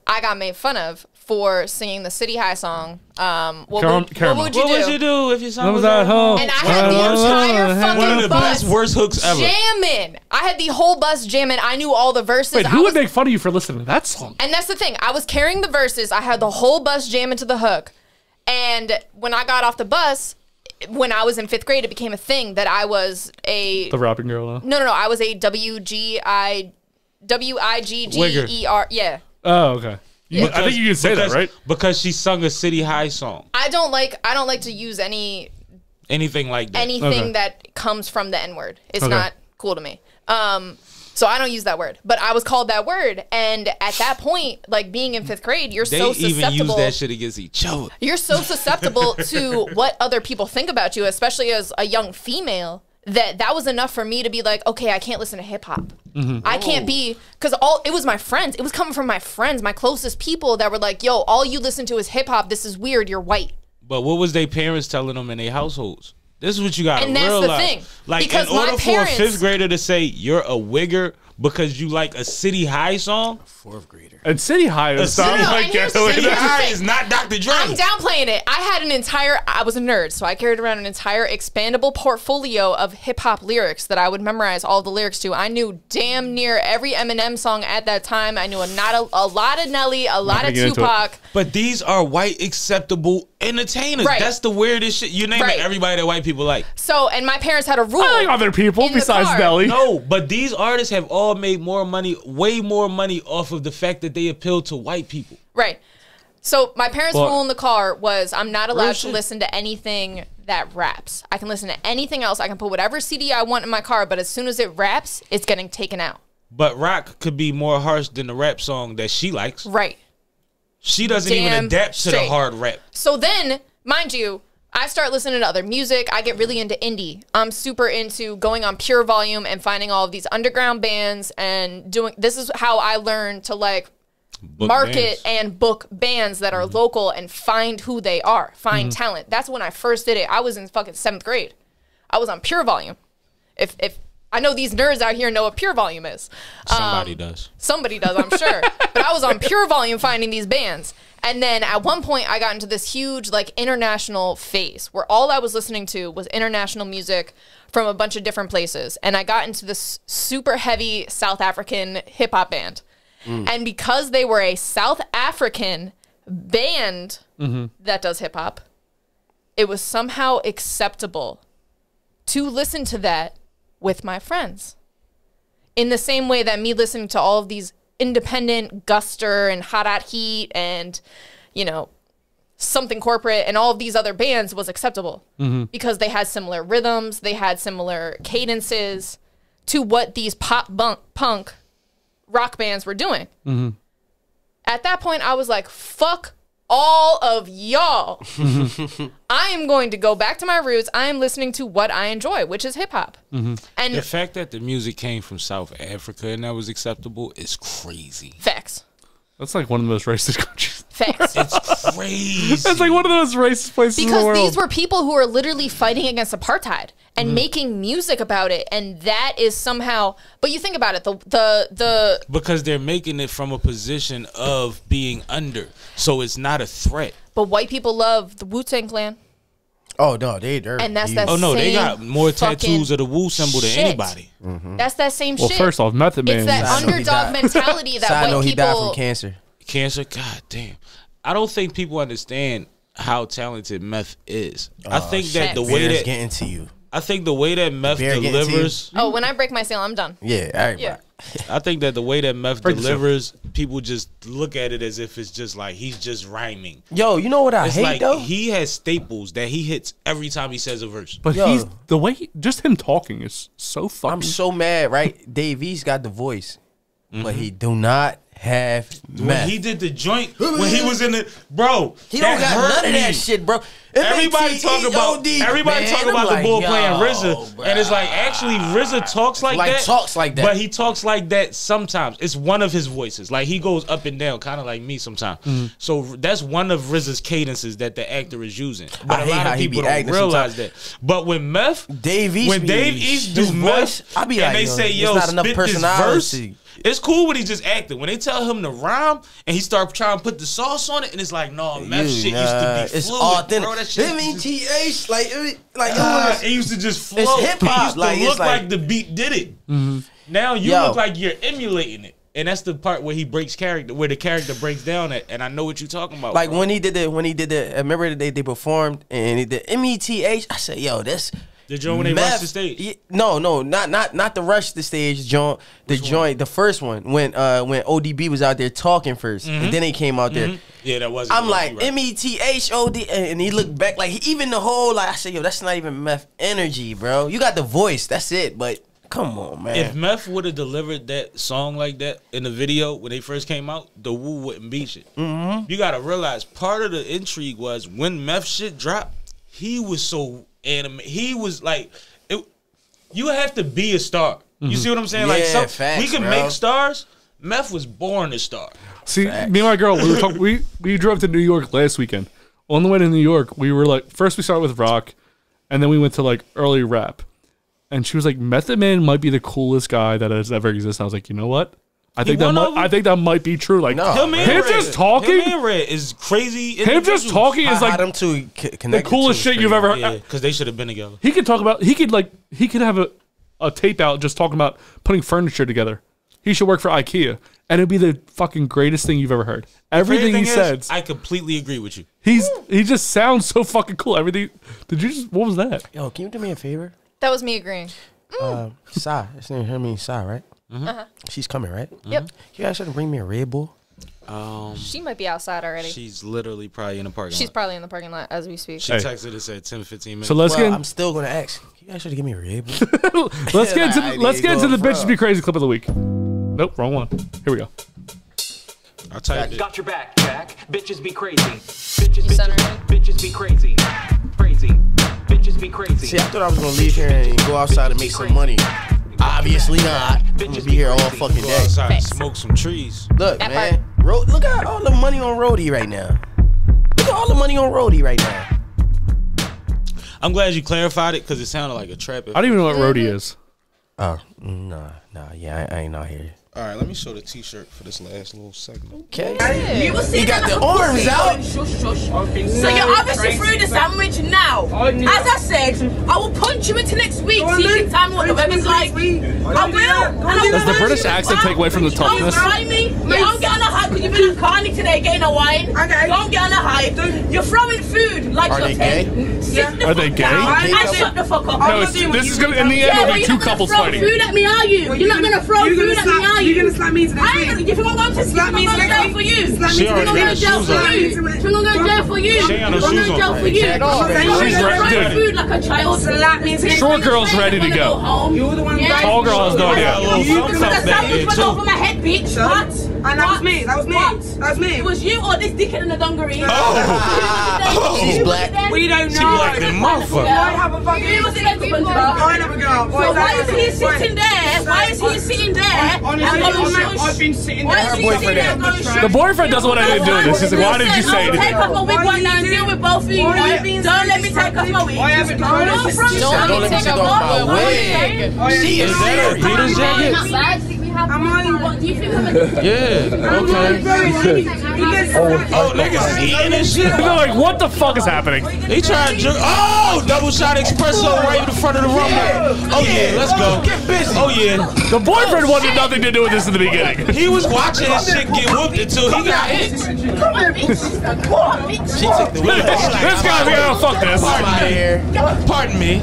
I got made fun of for singing the City High song. What would you What do? would you do if your son I was was at home. And I had the entire fucking One of the bus best, worst hooks ever. jamming. I had the whole bus jamming. I knew all the verses. Wait, I who would was- make fun of you for listening to that song? And that's the thing. I was carrying the verses. I had the whole bus jamming to the hook. And when I got off the bus, when I was in 5th grade, it became a thing that I was a... The rapping girl, No. I was a WIGGER. Yeah. Oh, okay. I think you can say that, right? Because she sung a City High song. I don't like to use anything Anything like that. Okay. that comes from the N-word. It's Okay. not cool to me. So I don't use that word. But I was called that word. And at that point, like being in 5th grade, you're They so even susceptible. use that shit against each other. You're so susceptible to what other people think about you, especially as a young female, that was enough for me to be like, okay, I can't listen to hip hop. I can't be, because it was my friends. It was coming from my friends, my closest people that were like, yo, all you listen to is hip hop. This is weird. You're white. But what was their parents telling them in their households? This is what you gotta And that's the realize. thing. Like, Because in order my for parents- a 5th grader to say you're a wigger because you like a City High song, 4th grader. And City High is No, sounding no, like and here's ghetto. the City thing. High is not Dr. Dre. I'm downplaying it. I was a nerd, so I carried around an entire expandable portfolio of hip hop lyrics that I would memorize all the lyrics to. I knew damn near every Eminem song at that time. I knew a lot of Nelly, a lot of gonna get into it. Tupac. But these are white acceptable entertainers. Right. That's the weirdest shit. You name Right. it, everybody that white people like. So, and my parents had a rule. I like other people in the besides car. Nelly. No, but these artists have all made more money, way more money off of the fact that they appeal to white people. Right. So my parents' Well- rule in the car was I'm not allowed to shit. listen to anything that raps. I can listen to anything else. I can put whatever CD I want in my car, but as soon as it raps, it's getting taken out. But rock could be more harsh than the rap song that she likes. Right. She doesn't even Damn adapt to the straight. hard rap. So then, mind you, I start listening to other music. I get really into indie. I'm super into going on Pure Volume and finding all of these underground bands and doing. This is how I learned to like market bands. and book bands that are local and find who they are, find talent. That's when I first did it. I was in fucking 7th grade. I was on Pure Volume. If I know these nerds out here know what Pure Volume is. Somebody does. Somebody does, I'm sure. But I was on Pure Volume finding these bands. And then at one point, I got into this huge, like, international phase where all I was listening to was international music from a bunch of different places. And I got into this super heavy South African hip hop band. And because they were a South African band that does hip hop, it was somehow acceptable to listen to that with my friends. In the same way that me listening to all of these independent Guster and Hot Hot Heat and, you know, Something Corporate and all of these other bands was acceptable because they had similar rhythms, they had similar cadences to what these punk rock bands were doing. At that point, I was like, fuck all of y'all. I am going to go back to my roots. I am listening to what I enjoy, which is hip hop. And the fact that the music came from South Africa and that was acceptable is crazy. Facts. That's like one of the most racist countries. Facts. It's crazy. That's like one of the most racist places in the world. Because these were people who were literally fighting against apartheid and making music about it, and that is somehow. But you think about it, the because they're making it from a position of being under, so it's not a threat. But white people love the Wu-Tang Clan. Oh no, they're And that's huge. that. Oh no, they got more fucking tattoos of the Wu symbol than shit. anybody. That's that same Well, shit. first off, Method Man. It's that Side note, he underdog died. mentality that Side note, white he died people. from cancer. Cancer, god damn. I don't think people understand how talented Meth is. I think that the way Bear's that getting to you. I think the way that Meth Bear getting to you? delivers. Oh, when I break my seal, I'm done. Yeah, everybody. Yeah. I think that the way that Meth Break the seal. delivers, people just look at it as if it's just like he's just rhyming. Yo, you know what I It's hate like though? he has staples that he hits every time he says a verse. But Yo. he's the way just him talking is so fucking. I'm so mad, right? Dave East got the voice, but he do not have When meth. he did the joint, when he was in the bro, He don't got hurt none of that me. shit, bro. Everybody talk about man, the I'm bull like, playing yo, RZA, bro. and it's like actually RZA talks like that, talks like that. but he talks like that sometimes. It's one of his voices, like he goes up and down, kind of like me sometimes. So that's one of RZA's cadences that the actor is using. But I a hate lot how of he people be don't acting realize sometimes. that. But when Meth, Dave East when be- Dave East do his voice, Meth, I be and like, they yo, say, there's "Yo, not enough spit this personality." verse." It's cool when he just acting. When they tell him to rhyme and he start trying to put the sauce on it, and it's like, no, Meth shit used to be it's fluid, authentic. bro. That shit used to M-E-T-H, like it used to just flow. It's hip-hop, It used to like, it's look like- like the beat did it. Now you Yo. look like you're emulating it, and that's the part where he breaks character, where the character breaks down at. And I know what you're talking about. Like bro. when he did the, remember they performed and he did M-E-T-H. I said, yo, this. The joint when they meth- rushed the stage? Yeah, no, not the rush the stage joint. The first one when ODB was out there talking 1st, and then he came out there. Yeah, that was. I'm like M-E-T-H-O-D, and he looked back like even the whole like I said, yo, that's not even meth energy, bro. You got the voice, that's it. But come on, man. If Meth would have delivered that song like that in the video when they first came out, the Wu wouldn't be shit. You gotta realize part of the intrigue was when Meth shit dropped, he was so he was like, you have to be a star. You see what I'm saying? Like, Yeah, facts, we can bro. make stars. Meth was born a star. See, me and my girl, we were talking. We drove to New York last weekend. On the way to New York, we were like, first we started with rock, and then we went to like early rap. And she was like, Method Man might be the coolest guy that has ever existed. I was like, you know what? I think one of them? that might be true. Like No. Him and him Red. just talking, Him and Red is crazy. him just individuals. talking is how like them two the coolest shit you've ever heard. Yeah, because they should have been together. He could talk about. He could have a tape out just talking about putting furniture together. He should work for IKEA, and it'd be the fucking greatest thing you've ever heard. Everything he says, I completely agree with you. he just sounds so fucking cool. Everything. Did you just? What was that? Yo, can you do me a favor? That was me agreeing. Sai, his name her means Sai, right? She's coming, right? Yep. You guys should bring me a Red Bull. She might be outside already. She's literally probably in the parking She's lot. probably in the parking lot as we speak. She Hey. texted us at 10, 15 minutes. So let's Well, get I'm still gonna ask. You guys should give me a Red Bull. let's get into I let's need get to into go the bitches for- be crazy clip of the week. Nope, wrong one. Here we go. I typed it. Got your back, Jack. Bitches be crazy. Bitches, You center bitches be crazy. Crazy. Bitches be crazy. See, I thought I was gonna leave here and go outside and make some money. Obviously not. I'm gonna be here all fucking Go day. outside and Facts. smoke some trees. Look, That man. Look at all the money on Roadie right now. Look at all the money on Roadie right now. I'm glad you clarified it because it sounded like a trap. I don't even know what roadie is. Oh, nah, yeah, I ain't out here. All right, let me show the T-shirt for this last little segment. Okay. You will see He got them the as a arms pussy. out. So you're obviously through the sandwich now. As I said, I will punch you into next week so you can tell me what the weather's like. I will. Does the British accent take away from the toughness? Don't try me. Mate, I'm getting a hot because you've been at Carney today getting a wine. Okay. Don't get on a hype. You're throwing food like Are they gay? Are they gay? And shut the fuck up. No, this is gonna, in the end, it'll be two couples fighting. Food at me, are you? You're not gonna throw food at me, are you? You're gonna slap me into the face. You think I'm going to Slap me into the jail for you? Slap me She into already the got face. shoes on. I'm gonna go to jail for you. She ain't got no I'm gonna shoes go to jail on. for you. She's ready, dude. Food like a child. Slap me into the Short girl's ready to go. Home. You're the one Yeah. Tall girl has no idea. You because the sandwich went over my head, bitch. What? And that was me. That was me. What? That was me. It was you or this dickhead in the dungaree. She's black. We don't know. She black than motherfucker. I have a fucking. You was in that bunch, bro. I never go. So why is he sitting there? Why is he sitting there? Honestly, I've been sitting Why there. is he sitting there going The boyfriend doesn't want anything to do with this. He's like, why did you say Take anything? off my wig right now and deal with both of you. Why Right? have you been Don't let me saying take off my wig. Why haven't you No, been from saying- Don't Don't let me take off my wig. She is Is that her Peter's jacket? Am I? What do you think I'm a Yeah. Okay. Oh, niggas is eating and shit. They're like, what the fuck is happening? He trying to jerk. Oh, double shot espresso right in the front of the room. Oh yeah, let's go. Get busy. Oh yeah. The boyfriend wanted nothing to do with this in the beginning. He was watching his shit get whooped until he got hit. She took the wig. This guy's like, oh, fuck this. Pardon me.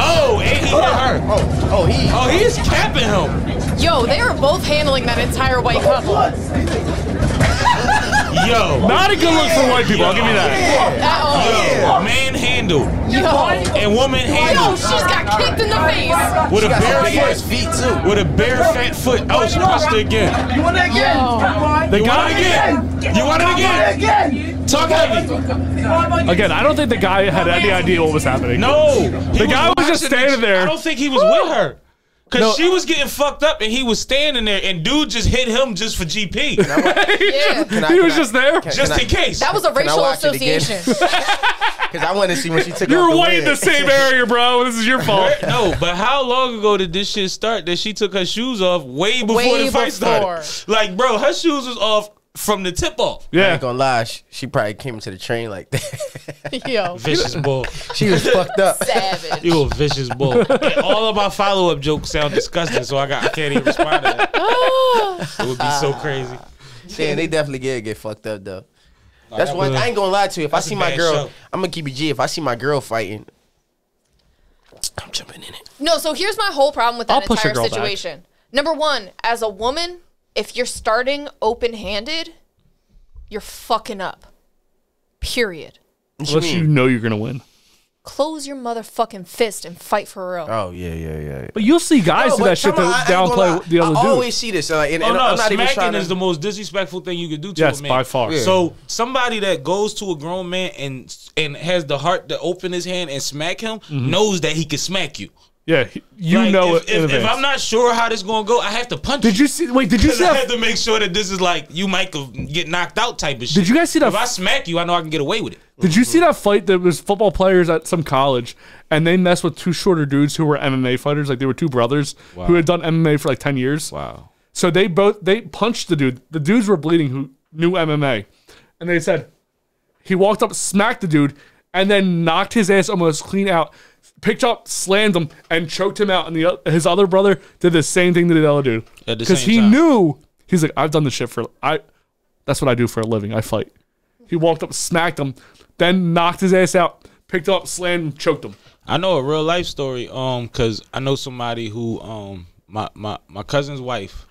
Oh, and he hit her. Oh, he is capping him. Yo, they were both handling that entire white couple. Yo. Not a good look for white people, I'll give you that. At all. Yo. Man handled. Yo. And woman Yo, handled. she's got kicked in the face. With a bare Big ass foot. feet too. With a bare fat foot. Oh, she pushed her again. You want it again? Yo. The You want guy, it again? You want it again? Talk heavy. again, I don't think the guy had any idea what was happening. No. The guy was just standing there. I don't think he was with her. Cause No. she was getting fucked up and he was standing there and dude just hit him just for GP. Yeah. He was just there. Just in case. That was a Can I racial watch it again? association. Because I want to see when she took You're off the white in the wig. same area, bro. This is your fault. No, but how long ago did this shit start that she took her shoes off way before Way the fight before. started? Like, bro, her shoes was off from the tip off. I Yeah. ain't gonna lie, she probably came to the train like that. Yo. Vicious bull. She was fucked up. Savage. You a vicious bull. And all of my follow-up jokes sound disgusting, so I can't even respond to that. It would be so crazy. Damn, they definitely get fucked up though. That's one. I ain't gonna lie to you. If I That's see a my bad girl, show. I'm gonna keep it G. If I see my girl fighting, I'm jumping in it. No, so here's my whole problem with that I'll push entire a girl back. situation. Number one, as a woman, if you're starting open-handed, you're fucking up. Period. What Unless you know you're going to win. Close your motherfucking fist and fight for real. Oh yeah. But you'll see guys do that shit to downplay the other I dude. always see this. And Oh no, I'm not even smacking trying to. is the most disrespectful thing you could do to Yes, a man. by far. Yeah. So somebody that goes to a grown man and has the heart to open his hand and smack him knows that he can smack you. Yeah, you Like, know if, it in if advance. I'm not sure how this gonna go, I have to punch. Did you see? Wait, did you see I that? have to make sure that this is like you might get knocked out type of shit. Did you guys see that? If I smack you, I know I can get away with it. Did you see that fight? That was football players at some college, and they messed with two shorter dudes who were MMA fighters. Like they were two brothers who had done MMA for like 10 years. Wow. So they punched the dude. The dudes were bleeding who knew MMA, and they said he walked up, smacked the dude, and then knocked his ass almost clean out. Picked up, slammed him, and choked him out. And his other brother did the same thing to the other dude At the because same he time. knew. He's like, I've done this shit that's what I do for a living. I fight. He walked up, smacked him, then knocked his ass out. Picked him up, slammed him, choked him. I know a real life story. Cause I know somebody who my cousin's wife,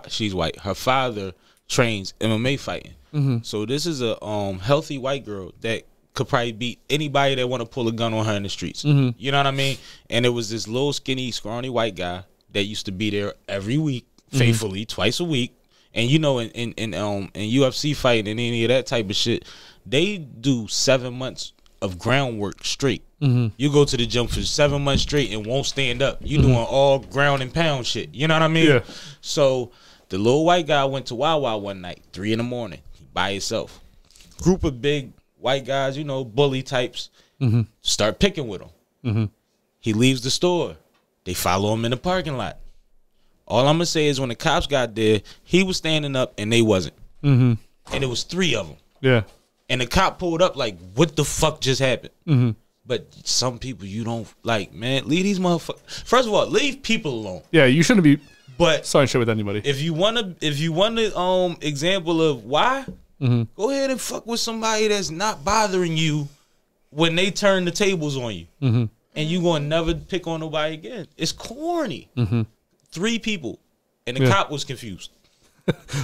she's white. Her father trains MMA fighting. So this is a healthy white girl that could probably beat anybody that want to pull a gun on her in the streets. You know what I mean? And it was this little skinny, scrawny white guy that used to be there every week, faithfully, twice a week. And you know, in UFC fighting and any of that type of shit, they do 7 months of groundwork straight. You go to the gym for 7 months straight and won't stand up. You doing all ground and pound shit. You know what I mean? Yeah. So the little white guy went to Wawa one night, 3 a.m, by himself. Group of big white guys, you know, bully types, start picking with him. He leaves the store. They follow him in the parking lot. All I'm gonna say is when the cops got there, he was standing up and they wasn't. And it was 3 of them. Yeah. And the cop pulled up like, what the fuck just happened? But some people you don't like, man. Leave these motherfuckers. First of all, leave people alone. Yeah, you shouldn't be. But Sorry, shit with anybody. if you want to example of why, go ahead and fuck with somebody that's not bothering you when they turn the tables on you, and you gonna never pick on nobody again. It's corny. 3 people, and the cop was confused.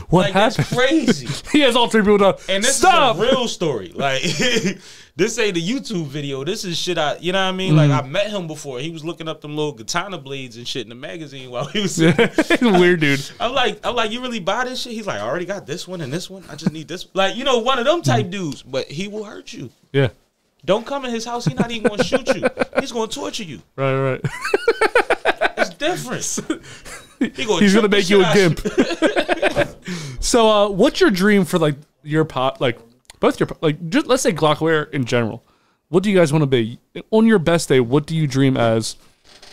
What Like, happened? that's crazy. He has all 3 people down. And this Stop. is a real story. Like, this ain't a YouTube video. This is shit you know what I mean? Like, I met him before. He was looking up them little katana blades and shit in the magazine while he was He's a weird dude. I'm like, you really buy this shit? He's like, I already got this one and this one. I just need this. Like, you know, one of them type dudes. But he will hurt you. Yeah. Don't come in his house. He's not even going to shoot you. He's going to torture you. Right. It's different. He's gonna make you a gimp. So, what's your dream for like your pop? Like both your like, just let's say Glockware in general. What do you guys want to be on your best day? What do you dream as?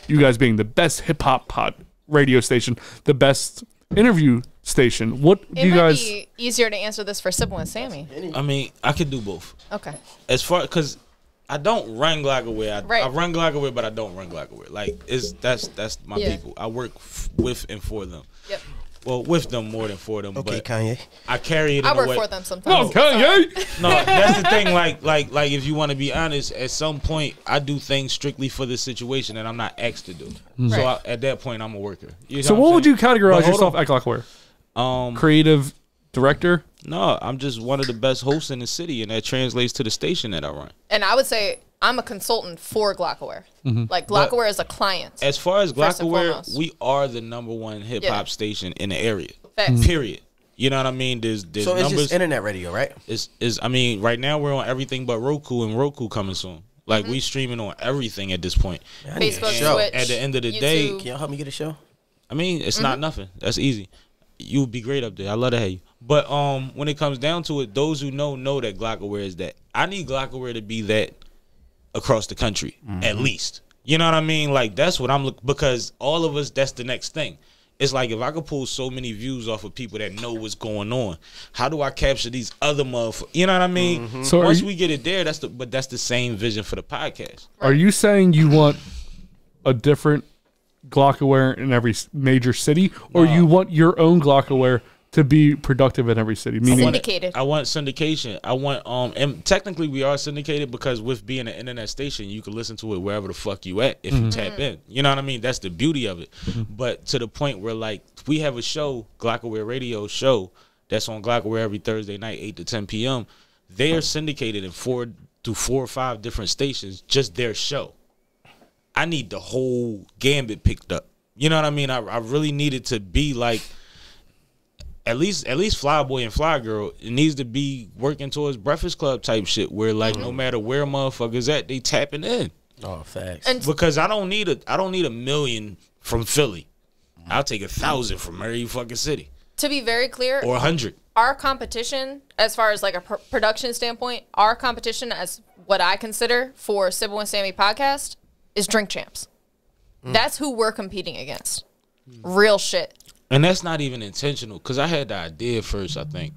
You guys being the best hip hop pod radio station, the best interview station. What do you guys? It might be easier to answer this for Sybil and Sammie. I mean, I could do both. Okay. As far because I don't run Glockware. Right. I run Glockware, but I don't run Glockware. Like, that's my people. I work with and for them. Yep. Well, with them more than for them. Okay, but Kanye. I carry it in I a work way. for them sometimes. No, Kanye. No, that's the thing. Like, if you want to be honest, at some point, I do things strictly for the situation that I'm not asked to do. So Right. at that point, I'm a worker. You know So, what what I'm would you saying? categorize But hold yourself on. at Glockware? Creative. Creative director. No, I'm just one of the best hosts in the city, and that translates to the station that I run. And I would say I'm a consultant for Glockware. Like Glockware is a client. As far as First and Glockware, foremost. we are the #1 hip hop station in the area. Facts. Period. You know what I mean? There's So it's numbers. just internet radio, right? I mean, right now we're on everything but Roku, and Roku coming soon. Like, we streaming on everything at this point. I need a Facebook, show. Twitch. At the end of the day, YouTube. Can y'all help me get a show? I mean, it's not nothing. That's easy. You would be great up there. I love to have you. But when it comes down to it, those who know that Glockware is that. I need Glockware to be that across the country, at least. You know what I mean? Like, that's what I'm looking, because all of us, that's the next thing. It's like, if I could pull so many views off of people that know what's going on, how do I capture these other motherfuckers? You know what I mean? So once we get it there, that's the same vision for the podcast. Are you saying you want a different Glockware in every major city, or you want your own Glockware to be productive in every city? Meaning, Syndicated. I want syndication. I want and technically we are syndicated because with being an internet station, you can listen to it wherever the fuck you at if you tap in. You know what I mean? That's the beauty of it. But to the point where, like, we have a show, Glockware Radio show, that's on Glockware every Thursday night, 8 to 10 p.m. They are syndicated in 4 or 5 different stations, just their show. I need the whole gambit picked up. You know what I mean? I really need it to be like, at least Flyboy and Fly Girl, it needs to be working towards Breakfast Club type shit where, like, no matter where motherfuckers at, they tapping in. Oh, facts. And Because I don't need a million from Philly. I'll take 1,000 from every fucking city, to be very clear, or 100. our competition, as far as like a production standpoint, our competition, as what I consider for Sybil and Sammie podcast, is Drink Champs. That's who we're competing against. Real shit. And that's not even intentional, because I had the idea first, I think.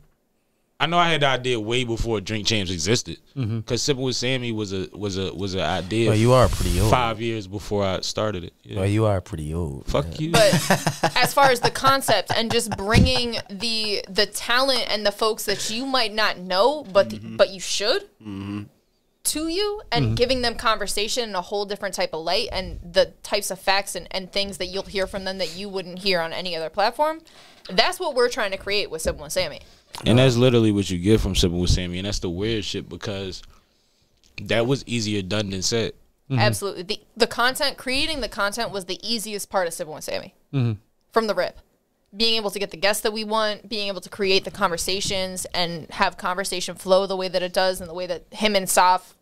I know I had the idea way before Drink Champs existed, because Sipping with Sammie was an idea. Well, you are pretty old. 5 years before I started it. Yeah. Well, you are pretty old. Fuck you. But as far as the concept and just bringing the talent and the folks that you might not know, but you should, to you, and giving them conversation in a whole different type of light, and the types of facts and things that you'll hear from them that you wouldn't hear on any other platform. That's what we're trying to create with Sybil and Sammie. And that's literally what you get from Sipping with Sammie, and that's the weird shit, because that was easier done than said. Absolutely. The content, creating the content was the easiest part of Sybil and Sammie. From the rip. Being able to get the guests that we want, being able to create the conversations and have conversation flow the way that it does and the way that him and Saf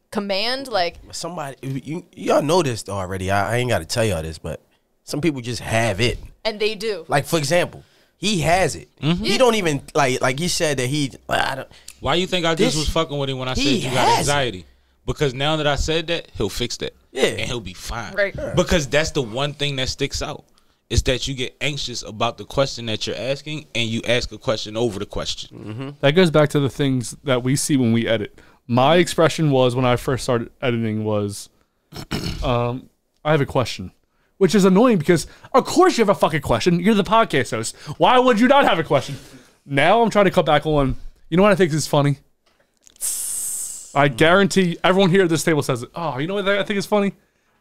command, like... Somebody, y'all know this already. I ain't got to tell y'all this, but some people just have it. And they do. Like, for example, he has it. He don't even, like he said that he... I don't, Why you think I just was fucking with him when I said you got anxiety? Because now that I said that, he'll fix that. Yeah. And he'll be fine. Right. Because that's the one thing that sticks out. Is that you get anxious about the question that you're asking, and you ask a question over the question. that goes back to the things that we see when we edit. My expression was, when I first started editing, was, I have a question. which is annoying because of course you have a fucking question. You're the podcast host. Why would you not have a question? Now I'm trying to cut back on. You know what I think is funny? I guarantee everyone here at this table says, "Oh, you know what I think is funny?"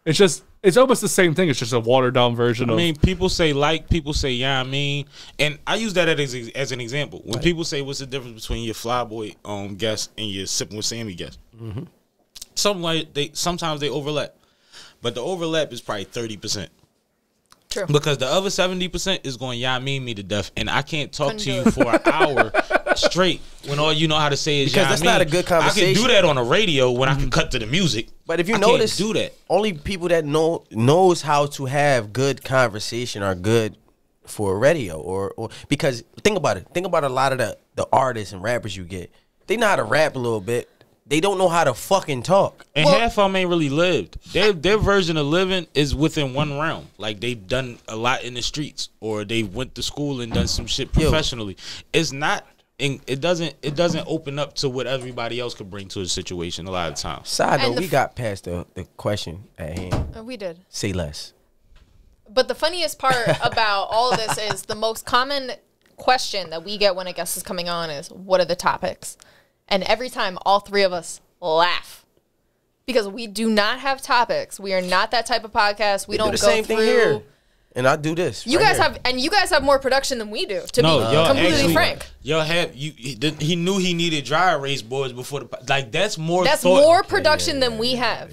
It's almost the same thing. It's just a watered down version of. I mean, people say people say yeah, I mean, and I use that as an example. When people say what's the difference between your Flyboy guest and your Sipping with Sammie guest, sometimes they overlap, but the overlap is probably 30%. True. Because the other 70% is going, yeah, I mean me to death, and I can't talk to you for an hour straight when all you know how to say is because yeah, that's I mean. not a good conversation. I can do that on the radio when I can cut to the music. But if you I notice, can't do that. Only people that knows how to have good conversation are good for radio or because think about it. Think about a lot of the artists and rappers you get. They know how to rap a little bit. They don't know how to fucking talk. And half of them ain't really lived. Their version of living is within one realm. Like they've done a lot in the streets, or they went to school and done some shit professionally. It's not. It doesn't open up to what everybody else could bring to a situation a lot of times. Side note, we got past the question at hand. We did. Say less. But the funniest part about all of this is the most common question that we get when a guest is coming on is, "What are the topics?" And every time, all three of us laugh because we do not have topics. We are not that type of podcast. We don't do the go same through. thing here. And I do this. You guys have more production than we do. To be completely frank, he knew he needed dry erase boards before that's more. That's more production than we have.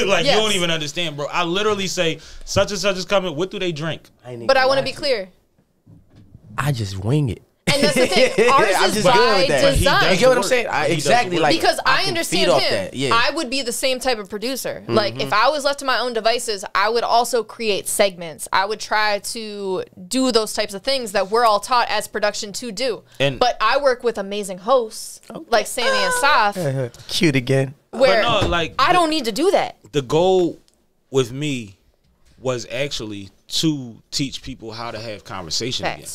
Like you don't even understand, bro. I literally say such and such is coming. What do they drink? But I want to be clear. I just wing it. And that's the thing. Ours is by design. You get what I'm saying? Exactly. Like because I understand him. Yeah. I would be the same type of producer. Like if I was left to my own devices, I would also create segments. I would try to do those types of things that we're all taught as production to do. But I work with amazing hosts like Sammie and Saf. Cute again. Where I don't need to do that. The goal with me was actually to teach people how to have conversation again.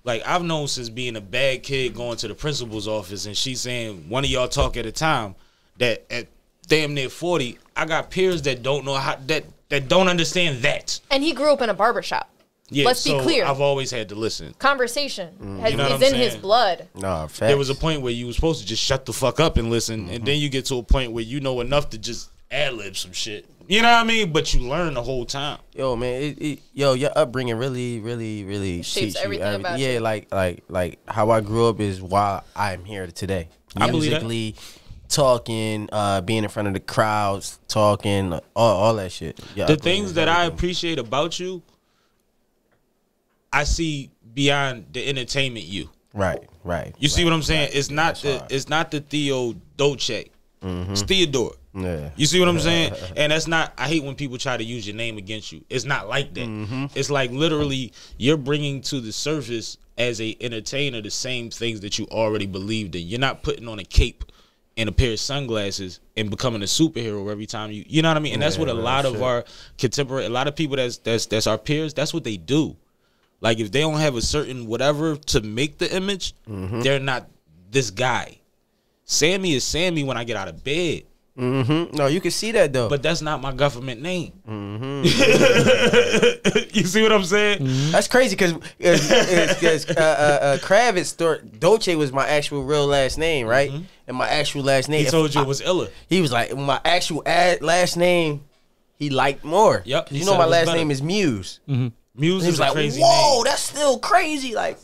Like, I've known since being a bad kid going to the principal's office and she's saying, one of y'all talk at a time, that at damn near 40, I got peers that don't know how, that don't understand that. And he grew up in a barbershop. Yeah, let's be clear. I've always had to listen. Conversation is in his blood. No, facts. There was a point where you were supposed to just shut the fuck up and listen, and then you get to a point where you know enough to just ad-lib some shit. You know what I mean? But you learn the whole time. Yo, man, your upbringing really shapes everything about you. Yeah, like how I grew up is why I'm here today. I believe Musically, talking, being in front of the crowds, talking, all that shit. Yeah, the things that I appreciate about you, I see beyond the entertainment you. Right. You see what I'm saying? It's not the Theo Dolce. It's Theodore. Yeah. You see what I'm saying? And that's not, I hate when people try to use your name against you. It's not like that. It's like literally you're bringing to the surface as a entertainer the same things that you already believed in. You're not putting on a cape and a pair of sunglasses and becoming a superhero every time you know what I mean? And that's what a lot of our contemporary, a lot of people that's our peers, that's what they do. Like if they don't have a certain whatever to make the image, they're not this guy. Sammie is Sammie when I get out of bed. No, you can see that though. But that's not my government name. You see what I'm saying? That's crazy because Kravitz Dolce was my actual real last name, right? And my actual last name. He told you it was illa. He was like, my actual last name, he liked more. Yep. You know my last name is Muse. Muse is like, a crazy whoa, name. That's still crazy. Like,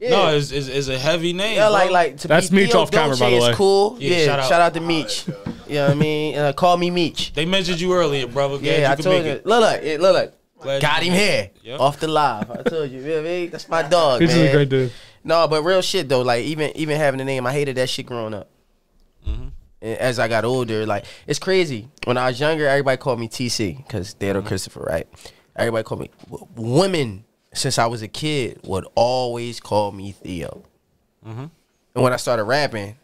yeah. No, it's a heavy name. Yeah, bro. like to that's be Meech Theo off camera, Dolce by the way. is cool. Yeah, shout out to Meech. You know what I mean? Call me Meech. They mentioned you earlier, brother. Yeah, I told you. Look. Glad Got you him here Yep. off the live. I told you, man. That's my dog, He's man. a great dude. No, but real shit though. Like even having the name, I hated that shit growing up. And as I got older, like it's crazy. When I was younger, everybody called me TC because Theodore Christopher, right? Everybody called me. Women, since I was a kid, would always call me Theo. And when I started rapping,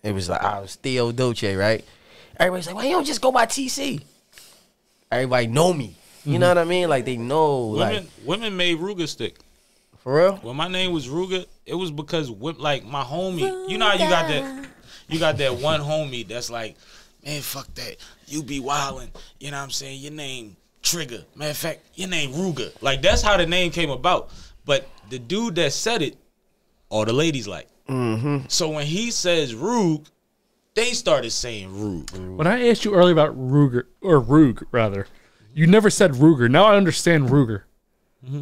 it was like I was Theo Dolce, right? Everybody's like, why you don't just go by TC? Everybody know me. You know what I mean? Like they know. Women made Ruger stick. For real? When my name was Ruger, it was because like my homie. You know how you got that one homie that's like, man, fuck that. You be wildin'. You know what I'm saying? Your name Trigger. Matter of fact, your name Ruger. Like, that's how the name came about. But the dude that said it, all the ladies like. So when he says Rug, they started saying Rug. When I asked you earlier about Ruger, or Rug, rather, you never said Ruger. Now I understand Ruger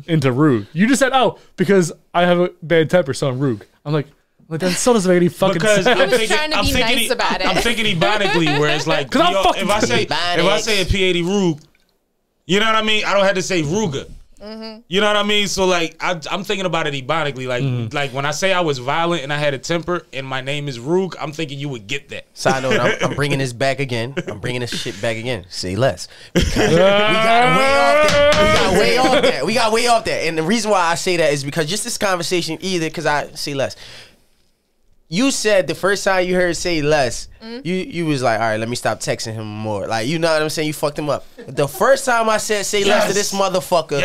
into Rug. You just said, oh, because I have a bad temper, so I'm Rug. I'm like that still doesn't make any fucking Because sense. He was trying to be nice about it. I'm thinking ibonically, where it's like, I'm yo, fucking if I say a P80 Rug, you know what I mean? I don't have to say Ruger. You know what I mean? So like, I'm thinking about it ibonically. Like when I say I was violent and I had a temper and my name is Rug, I'm thinking you would get that. Side note, I'm bringing this back again. I'm bringing this shit back again. Say less. Because we got way off there. We got way off there. And the reason why I say that is because just this conversation, either because I say less. You said the first time you heard say less, you was like, all right, let me stop texting him more. Like, you know what I'm saying? You fucked him up. The first time I said say less to this motherfucker,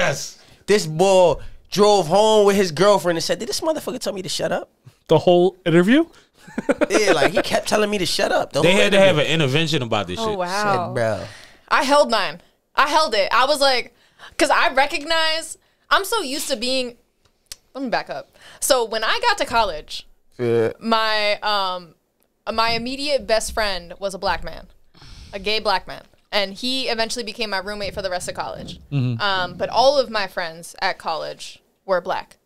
this boy drove home with his girlfriend and said, did this motherfucker tell me to shut up? The whole interview? Yeah, like he kept telling me to shut up. They had to have an intervention about this shit. Oh, wow. Said, bro. I held mine. I held it. I was like, because I recognize, I'm so used to being, let me back up. So when I got to college, my immediate best friend was a black man, a gay black man. And he eventually became my roommate for the rest of college. But all of my friends at college were black.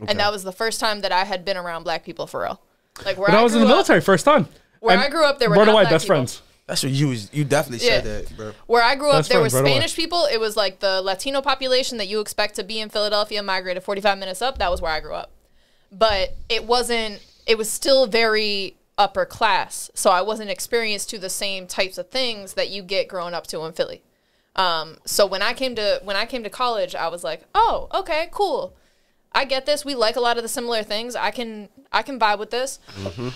Okay. And that was the first time that I had been around black people for real. Like where I was in the military first time. Where I grew up, there were not black best people. friends. That's what you definitely said that, bro. Where I grew up, there were right away. Spanish people. It was like the Latino population that you expect to be in Philadelphia, migrated 45 minutes up. That was where I grew up. But it was still very upper class. So I wasn't experienced to the same types of things that you get growing up to in Philly. So when I came to college, I was like, oh, okay, cool. I get this. We like a lot of the similar things. I can vibe with this.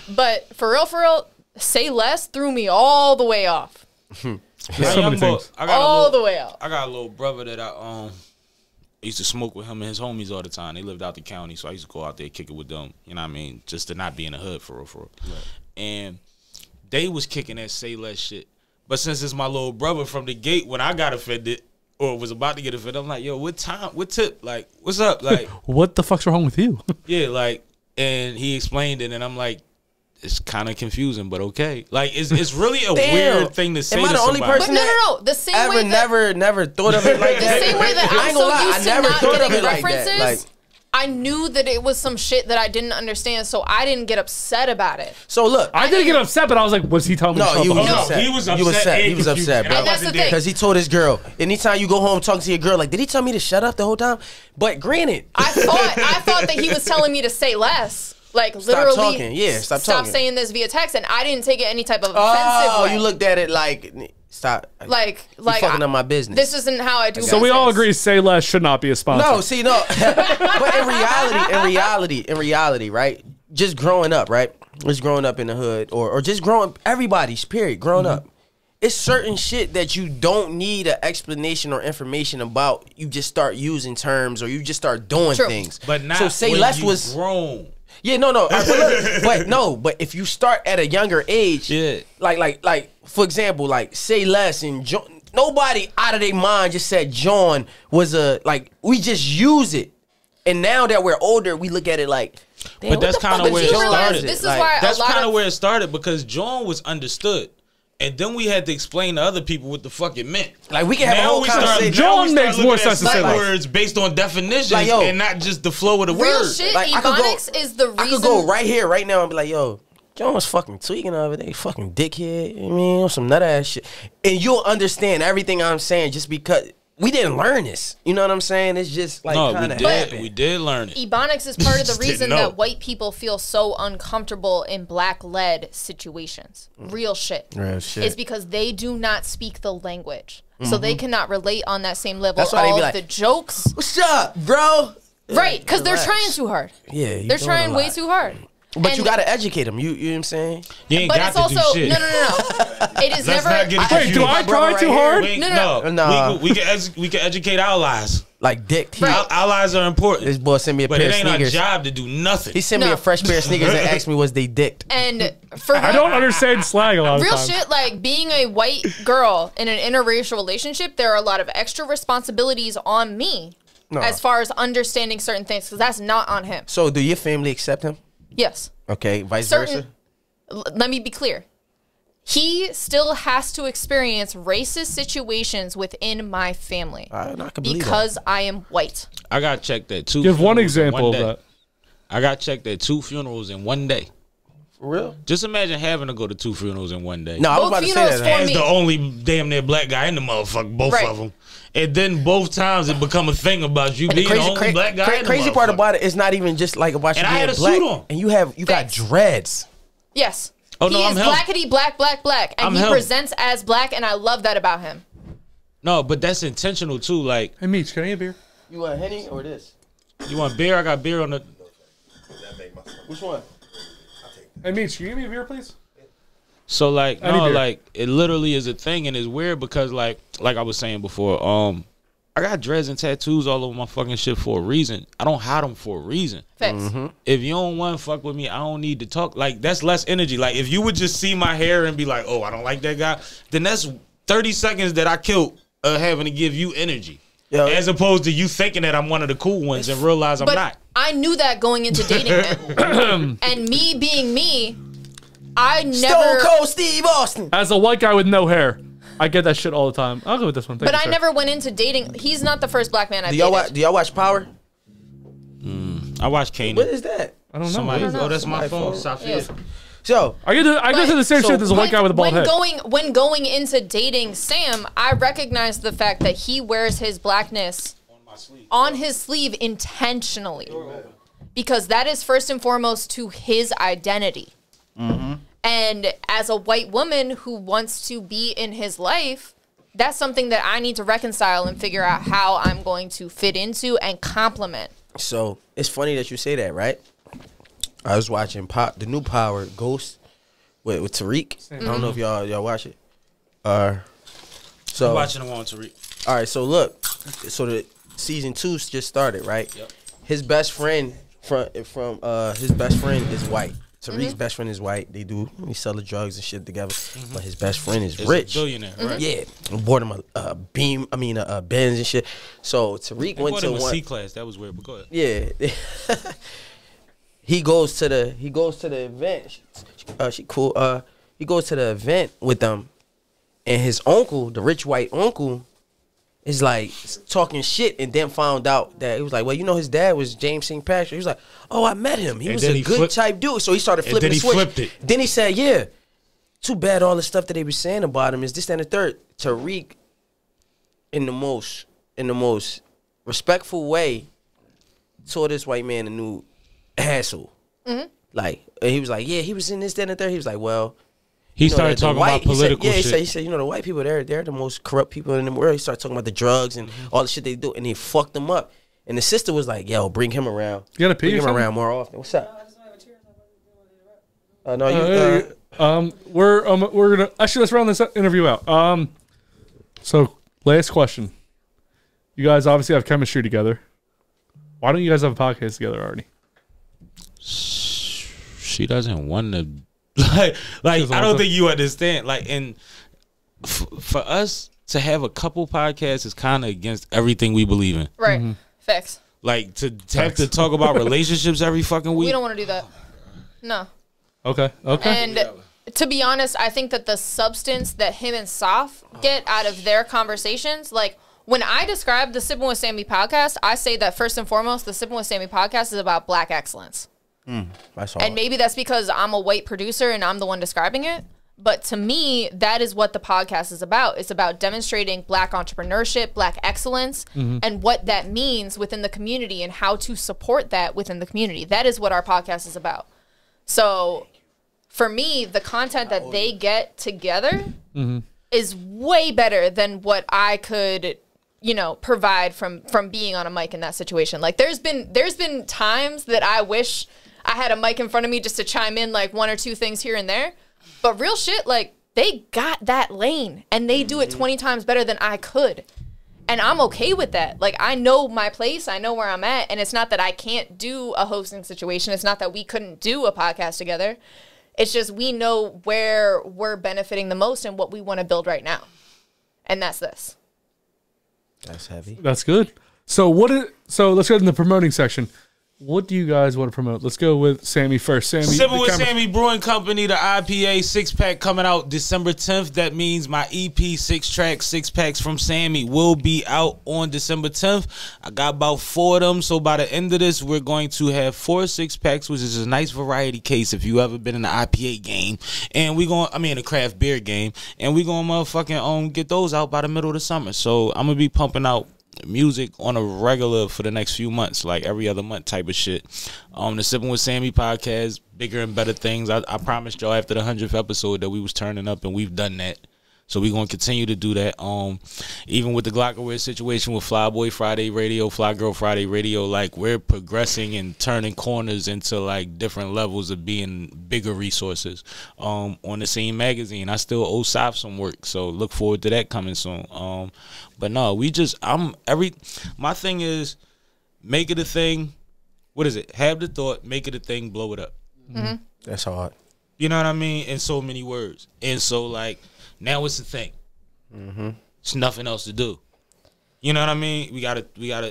But for real, say less threw me all the way off. So many things. All the way out. I got a little brother that I used to smoke with him and his homies all the time. They lived out the county, so I used to go out there kick it with them. You know what I mean? Just to not be in the hood for real. Right. And they was kicking that say less shit. But since it's my little brother from the gate, when I got offended or was about to get offended, I'm like, yo, what tip? Like, what's up? Like, what the fuck's wrong with you? Yeah, like, and he explained it, and I'm like, it's kind of confusing, but okay. Like, it's really a weird thing to say to somebody. Am I the only person no. The same way that never thought of it like that. The same way that I'm so used to not getting references. Like, I knew that it was some shit that I didn't understand, so I didn't get upset about it. So look, I didn't get upset, but I was like, was he telling me? No, he was upset. He was upset, bro. And that's the thing. Because he told his girl, anytime you go home talking to your girl, like, did he tell me to shut up the whole time? But granted, I thought that he was telling me to say less. Like, literally, stop talking. Yeah, stop talking. Stop saying this via text, and I didn't take it any type of offensive Oh, way. you looked at it like, stop. Like you fucking up my business. This isn't how I do business. So we all agree say less should not be a sponsor. No, see, no. But in reality, right? Just growing up, right? Just growing up in the hood, or just growing, everybody's period, growing up. It's certain shit that you don't need an explanation or information about. You just start using terms, or you just start doing things. But not so say when less you was grown. Yeah, no. But if you start at a younger age, like for example, like say less and John, nobody out of their mind just said John was we just use it. And now that we're older, we look at it like, damn, but that's kind of where it started. This is why that's kind of where it started, because John was understood. And then we had to explain to other people what the fuck it meant. Like, we can have a whole conversation. John makes more sense to say like words based on definitions, and not just the flow of the real words. shit. Like, Ebonics is the reason. I could go right here, right now, and be like, yo, John was fucking tweaking the other day, fucking dickhead. I mean, some nut ass shit. And you'll understand everything I'm saying just because we didn't learn this. You know what I'm saying? It's just like kind of happened. We did learn it. Ebonics is part of the reason that white people feel so uncomfortable in black-led situations. Real shit. It's because they do not speak the language. So they cannot relate on that same level. That's why they be like, the jokes. What's up, bro? Right, because they're trying too hard. Yeah. They're trying way too hard. But you gotta educate them. You know what I'm saying? You ain't But got it's to also do shit. no. It is Let's never. not get it Wait, confused. do I try too hard? No. We can educate our lives. Like Dick. Our lives are important. This boy sent me a But pair it of ain't our sneakers. job to do nothing. He sent me No. a fresh pair of sneakers and asked me was they dicked. And for I don't understand slang a lot of real times. shit, like being a white girl in an interracial relationship, there are a lot of extra responsibilities on me as far as understanding certain things, because that's not on him. So do your family accept him? Yes. Okay, vice versa? Let me be clear. He still has to experience racist situations within my family I can believe because I am white. I got checked at 2 Give one funerals in example of day. that. I got checked at 2 funerals in one day. For real? Just imagine having to go to 2 funerals in one day. No, I was Both about to say funerals that. for As me. the only damn near black guy in the motherfucker, both Right. of them. And then both times it become a thing about you being the only black guy in the Crazy part motherfucker. about it is not even just like about you And I being had a black. suit on. And you got Facts. dreads. Yes. Oh, no, he I'm is him. blackity black. And I'm he him. presents as black, and I love that about him. No, but that's intentional too. Like, Hey, Meech, can I get a beer? You want Henny or this? you want beer? I got beer on the. Which one? Hey, Meech, can you give me a beer, please? So like, I need no, beer. like it literally is a thing, and it's weird because like I was saying before, I got dreads and tattoos all over my fucking shit for a reason. I don't hide them for a reason. Facts. If you don't want to fuck with me, I don't need to talk. Like, that's less energy. Like, if you would just see my hair and be like, oh, I don't like that guy, then that's 30 seconds that I killed having to give you energy. Yo. As opposed to you thinking that I'm one of the cool ones and realize I'm But not. I knew that going into dating him. And me being me, I never. Stone Cold Steve Austin. As a white guy with no hair, I get that shit all the time. I'll go with this one. Thank But you, I sir. never went into dating. He's not the first black man I Do dated. y'all watch Power? I watched Kane. What is that? I don't know. Somebody, What is oh, it? that's my Somebody phone. Stop Yeah. it. So I get to the same So shit as a white guy with a bald head. When going into dating Sam, I recognized the fact that he wears his blackness on his sleeve intentionally, because that is first and foremost to his identity. And as a white woman who wants to be in his life, that's something that I need to reconcile and figure out how I'm going to fit into and complement. So it's funny that you say that, right? I was watching the new Power Ghost with Tariq. I don't know if y'all watch it. So I'm watching the one to read. all right, so look, so the season 2 just started, right? Yep. His best friend his best friend is white. Tariq's best friend is white. They sell the drugs and shit together. But his best friend is It's rich. a billionaire, right? Yeah, bought him a Benz and shit. So Tariq They went bought to him a one. C-class. That was weird, but go ahead. Yeah. he goes to the event. She cool. He goes to the event with them, and his uncle, the rich white uncle, is like talking shit, and then found out that he was like, well, you know, his dad was James St. Patrick. He was like, oh, I met him. He And was then a he good flipped- type dude. So he started and flipping then the he switch. flipped it. Then he said, yeah, too bad all the stuff that they were saying about him is this, that, and the third. Tariq, in the most respectful way, told this white man a new asshole. Like, and he was like, yeah, he was in this, that, and the third. He was like, well, He you know, started the talking white- about political he shit. said, he said, you know, the white people, they're the most corrupt people in the world. He started talking about the drugs and all the shit they do, and he fucked them up. And the sister was like, yo, bring him around. You gotta pee Bring or him something? around more often. What's up? No, you. We're gonna actually let's round this interview out. So last question. You guys obviously have chemistry together. Why don't you guys have a podcast together already? She doesn't want to. Like I don't think you understand. Like, and for us to have a couple podcasts is kind of against everything we believe in. Right. Facts. Like to have to talk about relationships every fucking week. We don't want to do that. No. Okay. And to be honest, I think that the substance that him and Saf get out of their conversations, like when I describe the Sipping with Sammie podcast, I say that first and foremost, the Sipping with Sammie podcast is about black excellence. That's all. And maybe that's because I'm a white producer and I'm the one describing it. But to me, that is what the podcast is about. It's about demonstrating black entrepreneurship, black excellence, and what that means within the community and how to support that within the community. That is what our podcast is about. So for me, the content that they get together is way better than what I could, you know, provide from being on a mic in that situation. Like there's been times that I wish I had a mic in front of me just to chime in like one or two things here and there. But real shit, like, they got that lane and they do it 20 times better than I could. And I'm okay with that. Like, I know my place. I know where I'm at. And it's not that I can't do a hosting situation. It's not that we couldn't do a podcast together. It's just we know where we're benefiting the most and what we want to build right now. And that's this. That's heavy. That's good. So let's go to the promoting section. What do you guys want to promote? Let's go with Sammie first. Sammie, Sipping with Sammie Brewing Company, the IPA 6-pack coming out December 10th. That means my EP 6-track 6-packs from Sammie will be out on December 10th. I got about 4 of them, so by the end of this, we're going to have 4 6-packs, which is a nice variety case if you ever been in the IPA game. And the craft beer game. And we going to motherfucking get those out by the middle of the summer. So I'm going to be pumping out music on a regular for the next few months, like every other month type of shit. The Sipping with Sammie podcast, bigger and better things. I promised y'all after the 100th episode that we was turning up, and we've done that. So we're going to continue to do that. Even with the Glockaware situation with Flyboy Friday Radio, Fly Girl Friday Radio, like, we're progressing and turning corners into like different levels of being bigger resources. On the Scene magazine, I still owe Sop some work, so look forward to that coming soon. But no, my thing is, make it a thing. What is it? Have the thought, make it a thing, blow it up. Mm-hmm. That's hard. You know what I mean? In so many words. And so, like, now it's a thing. Mm-hmm. It's nothing else to do. You know what I mean? We gotta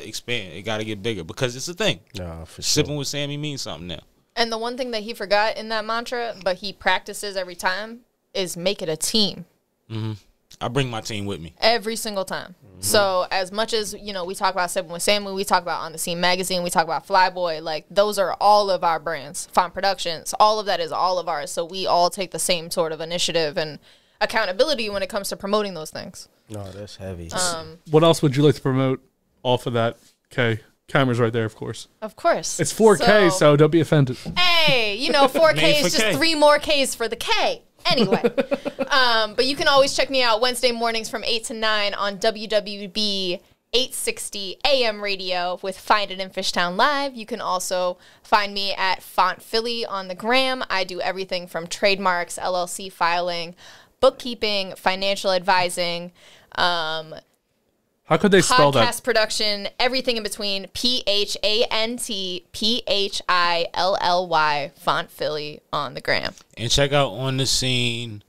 expand. It gotta get bigger because it's a thing. No, for sure. Sipping with Sammie means something now. And the one thing that he forgot in that mantra, but he practices every time, is make it a team. Mm-hmm. I bring my team with me every single time. Mm-hmm. So as much as, we talk about Sipping with Sammie, we talk about On the Scene magazine, we talk about Flyboy, like, those are all of our brands. Font Productions, all of that is all of ours. So we all take the same sort of initiative and accountability when it comes to promoting those things. No, that's heavy. What else would you like to promote off of that? Okay, camera's right there, of course. Of course. It's 4K, so don't be offended. Hey, 4K is just 3 more Ks for the K. Anyway, but you can always check me out Wednesday mornings from 8 to 9 on WWB 860 AM radio with Find It in Fishtown Live. You can also find me at Font Philly on the gram. I do everything from trademarks, LLC filing, bookkeeping, financial advising, how could they spell that? Podcast production, everything in between. PHANTPHILLY, Font Philly on the gram. And check out On the Scene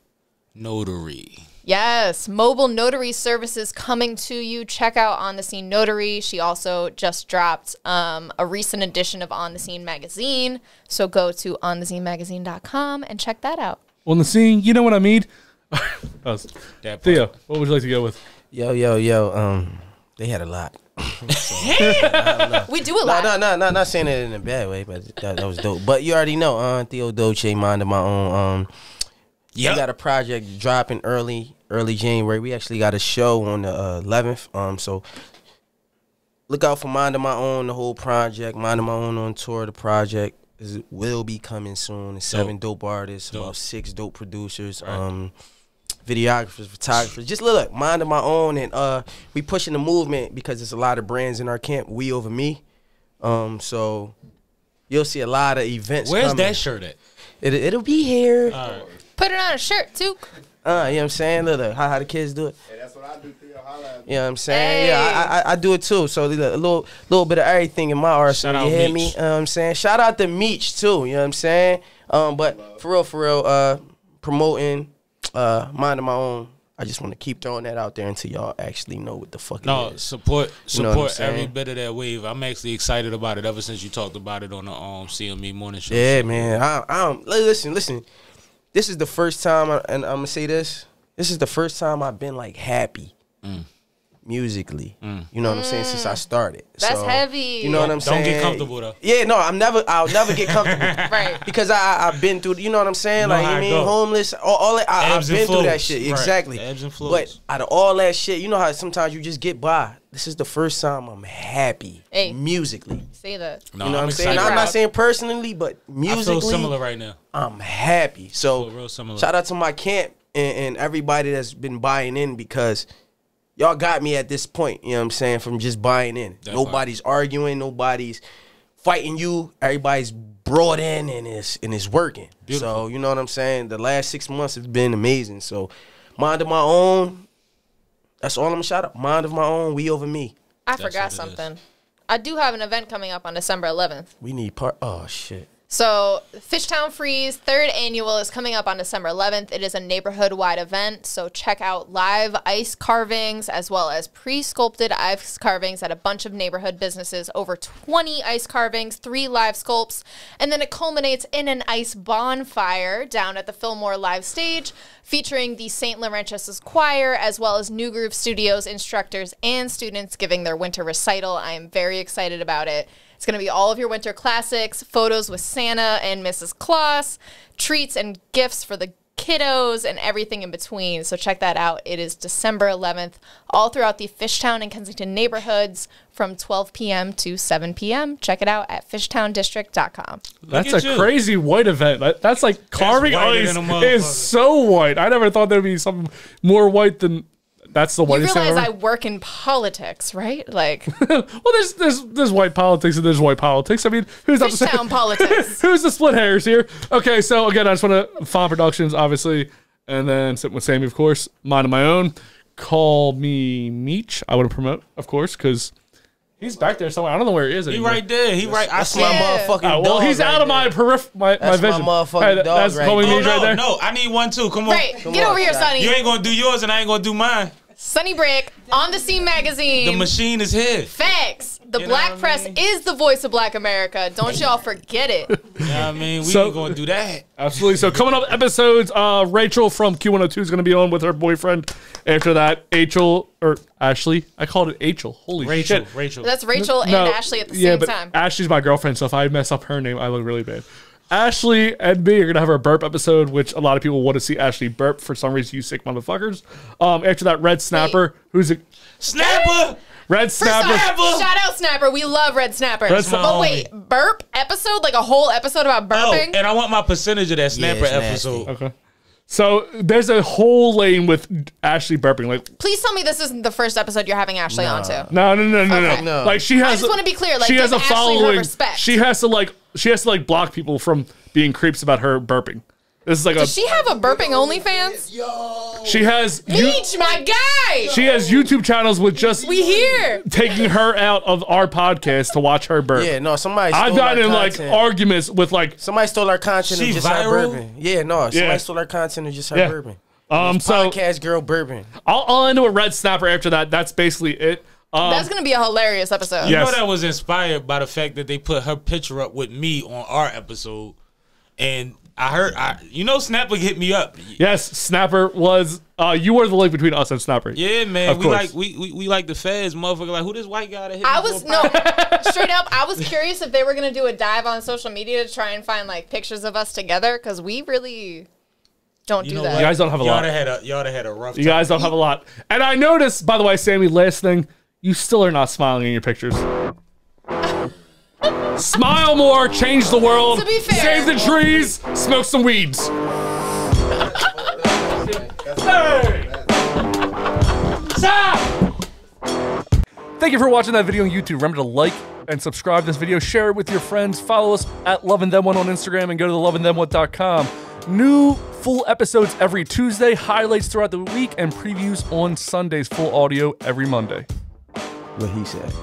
Notary. Yes, mobile notary services coming to you. Check out On the Scene Notary. She also just dropped a recent edition of On the Scene magazine. So go to onthescenemagazine.com and check that out. On the Scene, you know what I mean? Theo, what would you like to go with? Yo. They had a lot. We do a lot. No, not saying it in a bad way, but that was dope. But you already know, Theo Dolce, minding my own. We got a project dropping early January. We actually got a show on the 11th. So look out for Minding My Own, the whole project. Minding My Own on tour. The project will be coming soon. It's 7 dope artists, about 6 dope producers. Right. Videographers, photographers, just look, Minding My Own, and we pushing the movement because there's a lot of brands in our camp. We over me, so you'll see a lot of events. Where's coming. that shirt at? It'll be here. Put it on a shirt too. You know what I'm saying? Look, how the kids do it. Hey, that's what I do. Theo, holla at me. You know what I'm saying? Hey. Yeah, I do it too. So a little bit of everything in my arsenal. Shout You out hear Meech. me? You know what I'm saying? Shout out to Meech too. You know what I'm saying? But for real, promoting Minding My Own. I just want to keep throwing that out there until y'all actually know what the fuck it is. Support You know what I'm saying? every bit of that wave. I'm actually excited about it ever since you talked about it on the CME morning show. Yeah, man. Listen. This is the first time, and I'm gonna say this. This is the first time I've been like happy musically. You know what I'm saying? Since I started. That's So, heavy. You know what I'm saying? Don't get comfortable though. Yeah, no, I'll never get comfortable. Right. Because I've been through, you know what I'm saying? You know like, how you it mean, go. homeless, all that. I've Ebbs and been through that flows. shit. Right. Exactly. Ebbs and flows. But out of all that shit, you know how sometimes you just get by. This is the first time I'm happy musically. Say that. No, You know what I'm saying? excited. I'm not saying personally, but musically. I feel similar right now. I'm happy. So Real similar. shout out to my camp and everybody that's been buying in because y'all got me at this point, you know what I'm saying, from just buying in. That Nobody's arguing, nobody's fighting you. Everybody's brought in and it's working. Beautiful. So you know what I'm saying. The last 6 months has been amazing. So mind of my own. That's all I'm gonna shout out. Mind of my own. We over me. I forgot something. I do have an event coming up on December 11th. We need Oh shit. So, Fishtown Freeze 3rd Annual is coming up on December 11th. It is a neighborhood-wide event, so check out live ice carvings as well as pre-sculpted ice carvings at a bunch of neighborhood businesses. Over 20 ice carvings, 3 live sculpts, and then it culminates in an ice bonfire down at the Fillmore Live Stage, featuring the St. Laurentius' Choir, as well as New Groove Studios instructors and students giving their winter recital. I am very excited about it. It's going to be all of your winter classics, photos with Santa and Mrs. Claus, treats and gifts for the kiddos, and everything in between. So check that out. It is December 11th, all throughout the Fishtown and Kensington neighborhoods from 12 p.m. to 7 p.m. Check it out at fishtowndistrict.com. That's a crazy white event. That's like carving ice is so white. I never thought there'd be something more white than... That's the whitest thing. You realize I work in politics, right? Like, well, there's white politics and there's white politics. I mean, who's not Fishtown politics? Who's the split hairs here? Okay, so again, I just want to Fawn Productions, obviously, and then Sitting with Sammie, of course. Mind of my own. Call me Meech. I want to promote, of course, because he's back there somewhere. I don't know where he is anymore. He right there. He right. That's my motherfucking dog. Well, he's out of my That's my vision. my motherfucking dog That's right Call me there. Meech right there. No, I need one too. Come on. Right, get over here, Sonny. You ain't gonna do yours, and I ain't gonna do mine. Sunny Brick, On the Scene magazine. The machine is here. Facts. The Black Press is the voice of Black America. Don't y'all forget it. Yeah, I mean, we ain't gonna do that. Absolutely. So coming up episodes, Rachel from Q102 is going to be on with her boyfriend. After that, Ashley. I called it Achel. Holy shit. Rachel. That's Rachel and Ashley at the same time. Ashley's my girlfriend, so if I mess up her name, I look really bad. Ashley and me are going to have our burp episode, which a lot of people want to see Ashley burp for some reason, you sick motherfuckers. After that, Red Snapper, who's a... Snapper! Red Snapper. Shout out Snapper. We love Red Snapper. But wait, burp episode? Like a whole episode about burping? Oh, and I want my percentage of that Snapper episode. Okay. So there's a whole lane with Ashley burping. Like, please tell me this isn't the first episode you're having Ashley on to. No. Like she has. I just want to be clear. Like, she has a following. Respect? She has to block people from being creeps about her burping. This is like Does she have a burping OnlyFans? She has. Meech, my guy. She has YouTube channels with just taking her out of our podcast to watch her burp. Yeah, no, somebody. I've gotten in like arguments with like somebody stole our content and just her burping. Yeah, no, somebody stole our content and just her burping. So podcast girl burping. I'll end with Red Snapper after that. That's basically it. That's gonna be a hilarious episode. You know that was inspired by the fact that they put her picture up with me on our episode, and I heard, Snapper hit me up. Yes, Snapper was. You were the link between us and Snapper. Yeah, man. We like the feds, motherfucker. Like, who this white guy that hit me? Straight up. I was curious if they were gonna do a dive on social media to try and find like pictures of us together, because we really don't do that. You guys don't have a lot. Y'all had a rough time. You guys don't have a lot. And I noticed, by the way, Sammie, last thing, you still are not smiling in your pictures. Smile more, change the world, to be fair, save the trees, smoke some weeds. Stop! Thank you for watching that video on YouTube. Remember to like and subscribe to this video, share it with your friends, follow us at LoveandThem1 on Instagram, and go to theloveandthem1.com. New full episodes every Tuesday, highlights throughout the week, and previews on Sundays, full audio every Monday. What he said.